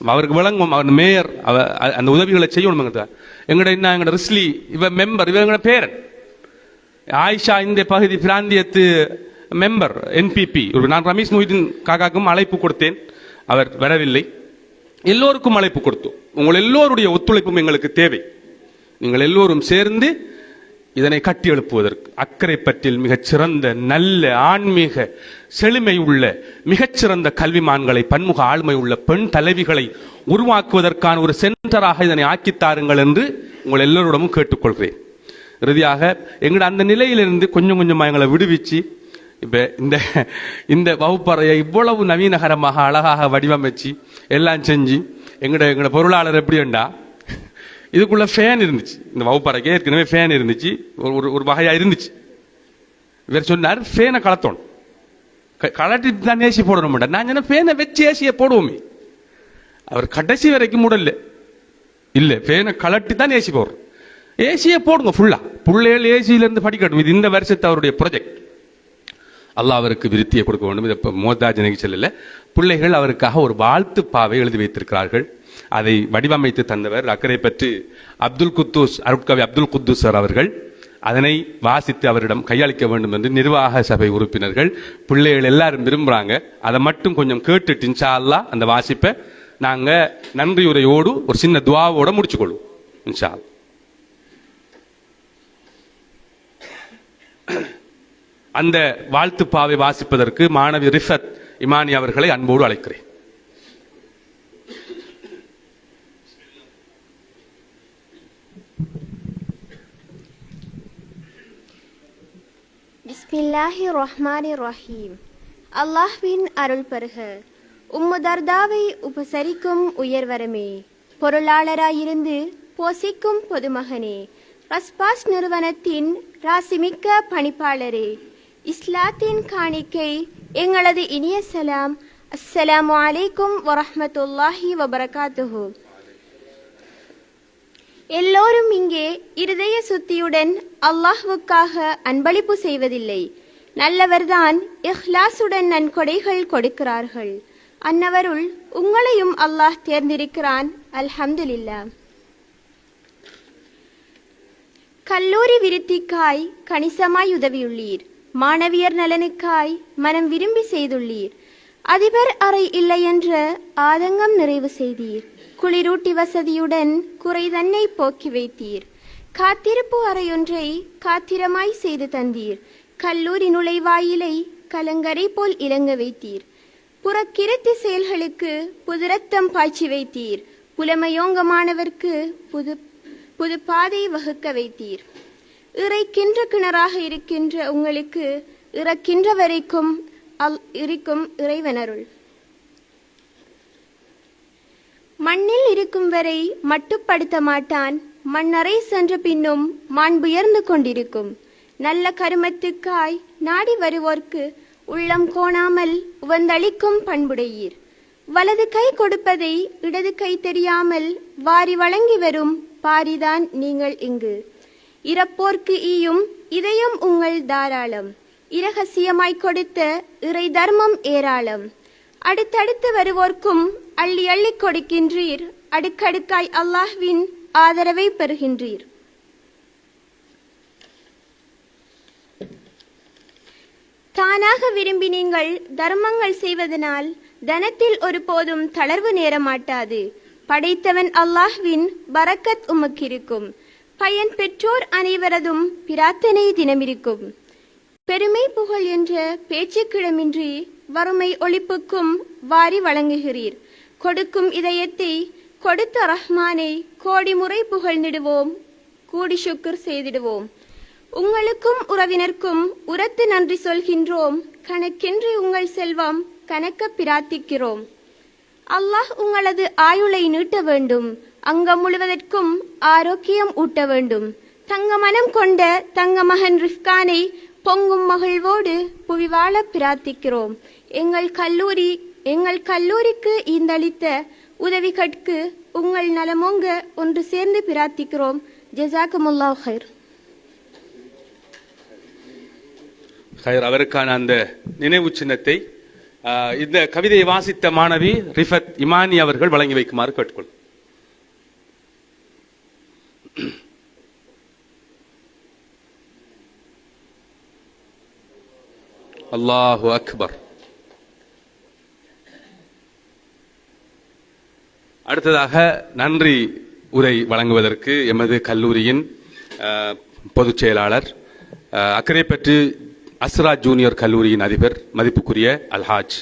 அவருக்கு விளங்கும். அவர் மேயர் அந்த உதவிகளை செய்யணும். எங்கட ரிஸ்லி இவ மெம்பர், இவ எங்கட பேரன் ஆயிஷா இந்த பகுதி பிராந்தியத்து மெம்பர் என்பிபி. நான் ரமேஷ் மொய்தீன் காக்காக்கும் அழைப்பு கொடுத்தேன், அவர் வரவில்லை. எல்லோருக்கும் அழைப்பு கொடுத்தோம். உங்கள் எல்லோருடைய ஒத்துழைப்பும் எங்களுக்கு தேவை. நீங்கள் எல்லோரும் சேர்ந்து இதனை கட்டி எழுப்புவதற்கு அக்கரைப்பற்றில் மிகச்சிறந்த நல்ல ஆன்மீக செழுமை உள்ள மிகச்சிறந்த கல்விமான்களை, பன்முக ஆளுமை உள்ள பெண் தலைவிகளை உருவாக்குவதற்கான ஒரு சென்டராக இதனை ஆக்கித்தாருங்கள் என்று உங்கள் எல்லோரிடமும் கேட்டுக்கொள்கிறேன். இறுதியாக எங்கட அந்த நிலையிலிருந்து கொஞ்சம் கொஞ்சமாக எங்களை விடுவிச்சு இப்ப இந்த வகுப்பறையை இவ்வளவு நவீனகரமாக அழகாக வடிவமைச்சு எல்லாம் செஞ்சு எங்கட பொருளாளர் எப்படிண்டா இதுக்குள்ள ஃபேன் இருந்துச்சு. இந்த வகுப்பறைக்கு ஏற்கனவே ஃபேன் இருந்துச்சு, ஒரு வகையா இருந்துச்சு. இவர் சொன்னார் ஃபேனை கலத்தோணும், கலட்டிட்டு தான் ஏசி போடணும். நான் சொன்ன ஃபேனை வச்சு ஏசியை போடுவோமே. அவர் கடைசி வரைக்கும் மூடல, இல்ல ஃபேனை கலட்டி தான் ஏசி போடுறோம். ஏசியை போடுங்க ஃபுல்லா, பிள்ளைகள் ஏசியில இருந்து படிக்கட்டும். இது இந்த வருஷத்து அவருடைய ப்ராஜெக்ட். அல்லாஹ் அவருக்கு விருத்தியை கொடுக்க வேண்டும். இது இப்போ மோதாஜ் நிகழ்ச்சியில் பிள்ளைகள் அவருக்காக ஒரு வாழ்த்து பாவை எழுதி வைத்திருக்கிறார்கள். அதை வடிவமைத்து தந்தவர் அக்கறை பற்றி அப்துல் குத்தூஸ், அருட்கவி அப்துல் குத்தூஸ் சார் அவர்கள். அதனை வாசித்து அவரிடம் கையளிக்க வேண்டும் என்று நிர்வாக சபை உறுப்பினர்கள் பிள்ளைகள் எல்லாரும் விரும்புறாங்க. அதை மட்டும் கொஞ்சம் கேட்டுட்டு இன்ஷா அல்லாஹ் அந்த வாசிப்பை நாங்க நன்றியுரையோடு ஒரு சின்ன துவாவோட முடிச்சுக்கொள்வோம் இன்ஷா அல்லாஹ். அந்த வாழ்த்து பாவை வாசிப்பதற்கு மாணவி ரிஃபத் இமானி அவர்களை அன்போடு அழைக்கிறேன். பிஸ்மில்லாஹிர் ரஹ்மானிர் ரஹீம். அல்லாஹ்வின் அருள் பெறுக. உம்முதர்தாவை உபசரிக்கும் உயர்வரமே, பொருளாளராயிருந்து போசிக்கும் பொதுமகனே, ரஸ்பாஸ் நிறுவனத்தின் ராசிமிக்க பணிப்பாளரே, இஸ்லாத்தின் காணிக்கை எங்களது இனிய சலாம். அஸ்ஸலாமு அலைக்கும் வரஹ்மத்துல்லாஹி வபரகாத்துஹு. எல்லோரும் இங்கே இருதய சுத்தியுடன் அல்லாஹ்வுக்காக அன்பளிப்பு செய்வதில்லை. நல்லவர்தான் இஹ்லாசுடன் நன்கொடைகள் கொடுக்கிறார்கள். அன்னவருள் உங்களையும் அல்லாஹ் தேர்ந்திருக்கிறான். அல்ஹம்துலில்லாஹ். கல்லூரி விருத்திக்காய் கணிசமாய் உதவியுள்ளீர். மாணவியர் நலனுக்காய் மனம் விரும்பி செய்துள்ளீர். அதிபர் அறை இல்லை என்ற ஆதங்கம் நிறைவு செய்தீர். குளிரூட்டி வசதியுடன் குறை தன்னை போக்கி வைத்தீர். காத்திருப்பு அறையொன்றை காத்திரமாய் செய்து தந்தீர். கல்லூரி நுழைவாயிலை கலங்கரை போல் இலங்க வைத்தீர். புறக்கிருத்தி செயல்களுக்கு புதுரத்தம் பாய்ச்சி வைத்தீர். புலமையோங்க மாணவர்க்கு புது பாதை வகுக்க வைத்தீர். இறைக்கின்ற கிணறாக இருக்கின்ற உங்களுக்கு இறக்கின்ற வரைக்கும் இருக்கும் இறைவனருள். மண்ணில் இருக்கும் வரை மட்டுப்படுத்த மாட்டான். மண்ணறை சென்ற பின்னும் மாண்புயர்ந்து கொண்டிருக்கும். நல்ல கருமத்துக்காய் நாடி வருவோர்க்கு உள்ளம் கோணாமல் உவந்தளிக்கும் பண்புடையீர். வலது கை கொடுப்பதை இடது கை தெரியாமல் வாரி வழங்கி வரும் பாரிதான் நீங்கள் இங்கு. இறப்போர்க்கு ஈயும் இதயம் உங்கள் தாராளம். இரகசியமாய் கொடுத்த இறை தர்மம் ஏராளம். அடுத்தடுத்து வருவோர்க்கும் அள்ளி அள்ளி கொடுக்கின்றீர். அடுக்கடுக்காய் அல்லாஹ்வின் ஆதரவை பெறுகின்றீர். தானாக விரும்பி நீங்கள் தர்மங்கள் செய்வதனால் தனத்தில் ஒருபோதும் தளர்வு நேரமாட்டாது. படைத்தவன் அல்லாஹ்வின் பரக்கத் உமக்கிருக்கும். பயன் பெற்றோர் அனைவரதும் பிரார்த்தனை தினமிருக்கும். பெருமை புகழ் என்ற பேச்சுக்கிடமின்றி வறுமை ஒழிப்புக்கும் வாரி வழங்குகிறீர். கொடுக்கும் இதயத்தை கொடுத்த ரஹ்மானை கோடி முறை புகழ்ந்திடுவோம், கூடி சுக்குர் செய்திடுவோம். உங்களுக்கும் உறவினர்க்கும் உரத்து நன்றி சொல்கின்றோம். கணக்கின்றி உங்கள் செல்வம் கணக்க பிரார்த்திக்கிறோம். அல்லாஹ் உங்களது ஆயுளை நீட்ட வேண்டும். அங்கம் முழுவதற்கும் ஆரோக்கியம் ஊட்ட வேண்டும். தங்க மனம் கொண்ட தங்க மகன் ரிஃப்கானை பொங்கும் மகிழ்வோடு புவி வாழ பிரார்த்திக்கிறோம். எங்கள் கல்லூரிக்கு ஈந்தளித்த உதவிகளுக்கு உங்கள் நலமோங்க ஒன்று சேர்ந்து பிரார்த்திக்கிறோம். ஜஸாக்குமுல்லாஹ் ஹைர். அவருக்கான அந்த நினைவு சின்னத்தை இந்த கவிதையை வாசித்த மாணவி ரிஃபத் இமானி அவர்கள் வழங்கி வைக்குமாறு கேட்டுக்கொள். அல்லாஹு அக்பர். அடுத்ததாக நன்றி உரை வழங்குவதற்கு எமது கல்லூரியின் பொதுச் செயலாளர் அக்கரைப்பற்று அஸ்ரா ஜூனியர் கல்லூரியின் அதிபர் மதிப்புக்குரிய அல்ஹாஜ்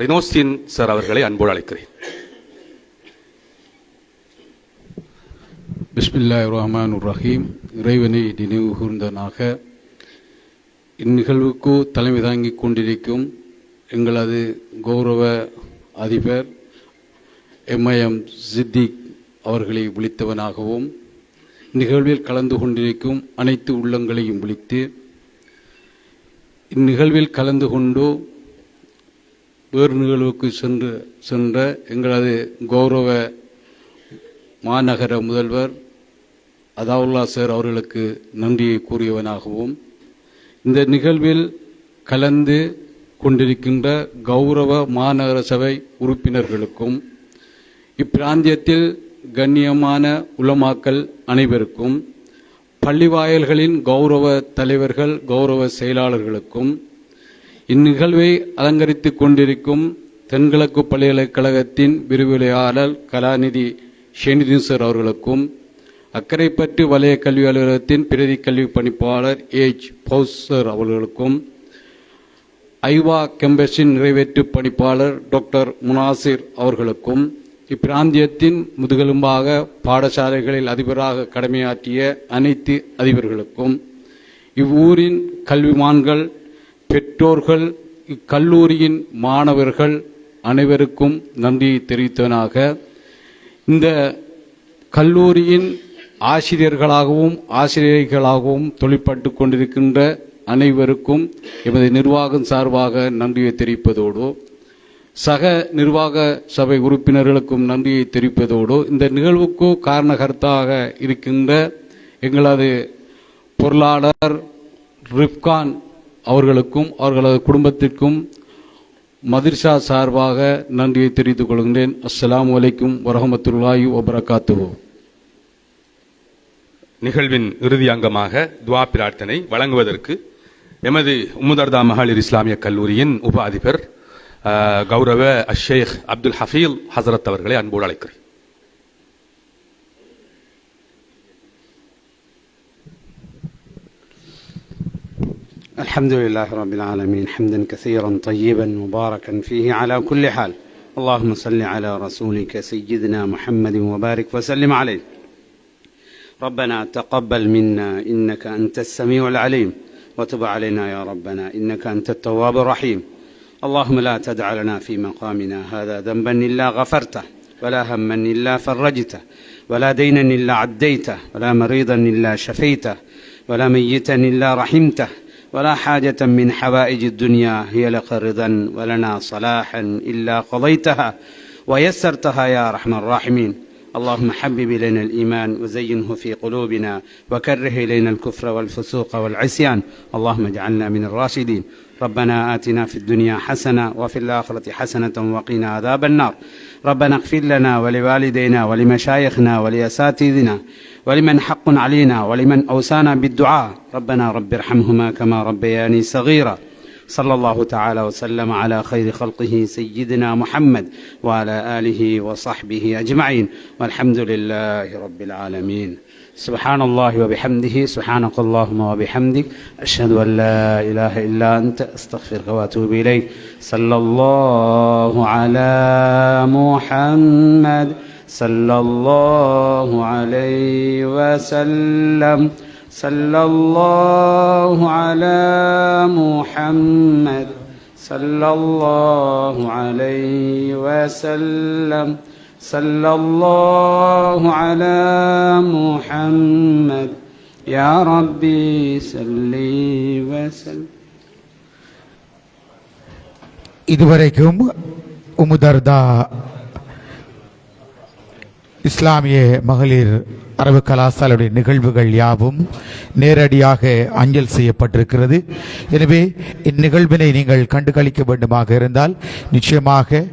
ரினோஸ்தீன் சார் அவர்களை அன்போடு அழைக்கிறேன். பிஸ்மில்லாஹிர் ரஹ்மானிர் ரஹீம். இறைவனை நினைவு கூர்ந்தனாக இந்நிகழ்வுக்கு தலைமை தாங்கிக் கொண்டிருக்கும் எங்களது கௌரவ அதிபர் எம்ஐஎம் சித்திக் அவர்களை விழித்தவனாகவும் நிகழ்வில் கலந்து கொண்டிருக்கும் அனைத்து உள்ளங்களையும் விழித்து இந்நிகழ்வில் கலந்து கொண்டு வேறு நிகழ்வுக்கு சென்ற எங்களது கௌரவ மாநகர முதல்வர் அதாவுல்லா சார் அவர்களுக்கு நன்றியை கூறியவனாகவும் இந்த நிகழ்வில் கலந்து கொண்டிருக்கின்ற கௌரவ மாநகர சபை உறுப்பினர்களுக்கும் இப்பிராந்தியத்தில் கண்ணியமான உலமாக்கள் அனைவருக்கும் பள்ளிவாயல்களின் கௌரவ தலைவர்கள் கௌரவ செயலாளர்களுக்கும் இந்நிகழ்வை அலங்கரித்துக் கொண்டிருக்கும் தென்கிழக்கு பல்கலைக்கழகத்தின் விரிவுரையாளர் கலாநிதி ஷெனிதின் சார் அவர்களுக்கும் அக்கரைப்பற்று வலய கல்வி அலுவலகத்தின் பிரதி கல்வி பணிப்பாளர் ஏஜ் பவுஸ் சார் அவர்களுக்கும் ஐவா கேம்பஸின் நிறைவேற்று பணிப்பாளர் டாக்டர் முனாசிர் அவர்களுக்கும் இப்பிராந்தியத்தின் முதுகெலும்பாக பாடசாலைகளில் அதிபராக கடமையாற்றிய அனைத்து அதிபர்களுக்கும் இவ்வூரின் கல்விமான்கள் பெற்றோர்கள் இக்கல்லூரியின் மாணவர்கள் அனைவருக்கும் நன்றியை தெரிவித்தவனாக இந்த கல்லூரியின் ஆசிரியர்களாகவும் ஆசிரியர்களாகவும் தொழிற்பட்டு கொண்டிருக்கின்ற அனைவருக்கும் எமது நிர்வாகம் சார்பாக நன்றியை தெரிவிப்பதோடு சக நிர்வாக சபை உறுப்பினர்களுக்கும் நன்றியை தெரிவிப்பதோடு இந்த நிகழ்வுக்கு காரணகர்த்தாக இருக்கின்ற எங்களது பொருளாளர் ரிப்கான் அவர்களுக்கும் அவர்களது குடும்பத்திற்கும் மதர்சா சார்பாக நன்றியை தெரிவித்துக் கொள்கின்றேன். அஸ்ஸலாமு அலைக்கும் வரஹ்மத்துல்லாஹி வபரகாத்துஹு. நிகழ்வின் இறுதி அங்கமாக துவா பிரார்த்தனை வழங்குவதற்கு எமது உம்முதர்தா மகளிர் இஸ்லாமிய கல்லூரியின் உப அதிபர் கௌரவ ஷேக் அப்துல் ஹஃபீல் ஹசரத் அவர்களை அன்போடு அழைக்கிறேன். الحمد لله رب العالمين حمدا كثيرا طيبا مباركا فيه على كل حال. اللهم صل على رسولك سيدنا محمد وبارك وسلم عليه. ربنا تقبل منا إنك أنت السميع العليم وتب علينا يا ربنا إنك أنت التواب الرحيم. اللهم لا تدع لنا في مقامنا هذا ذنبا إلا غفرته ولا هما إلا فرجته ولا دينا إلا عديته ولا مريضا إلا شفيته ولا ميتا إلا رحمته ولا حاجة من حوائج الدنيا هي لك رضا ولنا صلاحا إلا قضيتها ويسرتها يا أرحم الراحمين. اللهم حبب إلينا الإيمان وزينه في قلوبنا وكره إلينا الكفر والفسوق والعصيان. اللهم اجعلنا من الراشدين. ربنا آتنا في الدنيا حسنة وفي الآخرة حسنة وقنا عذاب النار. ربنا اغفر لنا ولوالدينا ولمشايخنا ولأساتذتنا ولمن حق علينا ولمن أوصانا بالدعاء. ربنا رب ارحمهما كما ربياني صغيرا. صلى الله تعالى وسلم على خير خلقه سيدنا محمد وعلى آله وصحبه أجمعين والحمد لله رب العالمين. سبحان الله وبحمده سبحانك اللهم وبحمدك أشهد أن لا إله إلا أنت أستغفرك وأتوب إليك. صلى الله على محمد صلى الله عليه وسلم. صلى الله على محمد صلى الله عليه وسلم. صلى الله على محمد يا ربي صل وسلم. இதுவரைக்கும் உமுதர்தா இஸ்லாமிய மகளிர் அரபு கலாசாலையுடைய நிகழ்வுகள் யாவும் நேரடியாக அஞ்சல் செய்யப்பட்டிருக்கிறது. எனவே இந்நிகழ்வினை நீங்கள் கண்டுகளிக்க வேண்டுமாக இருந்தால் நிச்சயமாக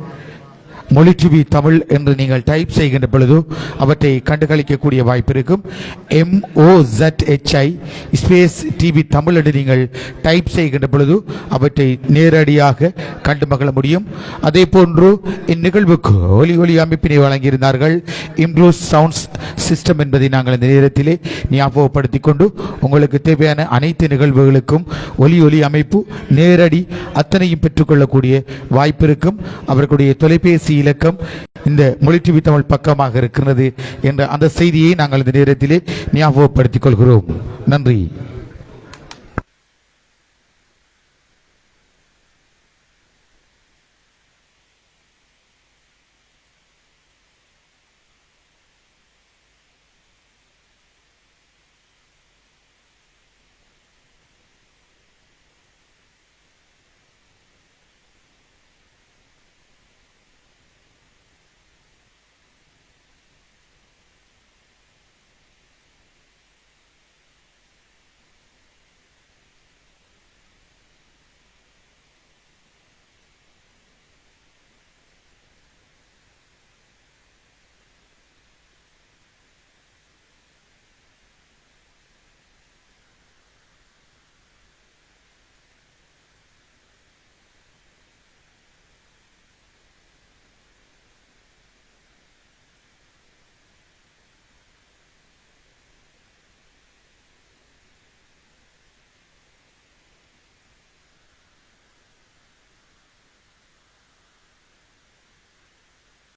மொழி டிவி தமிழ் என்று நீங்கள் டைப் செய்கின்ற பொழுது அவற்றை கண்டுகளிக்கக்கூடிய வாய்ப்பு இருக்கும். MOZHI ஸ்பேஸ் டிவி தமிழ் என்று நீங்கள் டைப் செய்கின்ற பொழுது அவற்றை நேரடியாக கண்டு மகிழ முடியும். அதே போன்று இந்நிகழ்வுக்கு ஒலி அமைப்பினை வழங்கியிருந்தார்கள் இம்ப்ரூவ் சவுண்ட்ஸ் சிஸ்டம் என்பதை நாங்கள் இந்த நேரத்திலே ஞாபகப்படுத்திக் கொண்டு உங்களுக்கு தேவையான அனைத்து நிகழ்வுகளுக்கும் ஒலி அமைப்பு நேரடி அத்தனையும் பெற்றுக்கொள்ளக்கூடிய வாய்ப்பு இருக்கும். அவர்களுடைய தொலைபேசி இலக்கம் இந்த மொழி டிவி தமிழ் பக்கமாக இருக்கிறது என்ற அந்த செய்தியை நாங்கள் இந்த நேரத்திலே ஞாபகப்படுத்திக் கொள்கிறோம். நன்றி.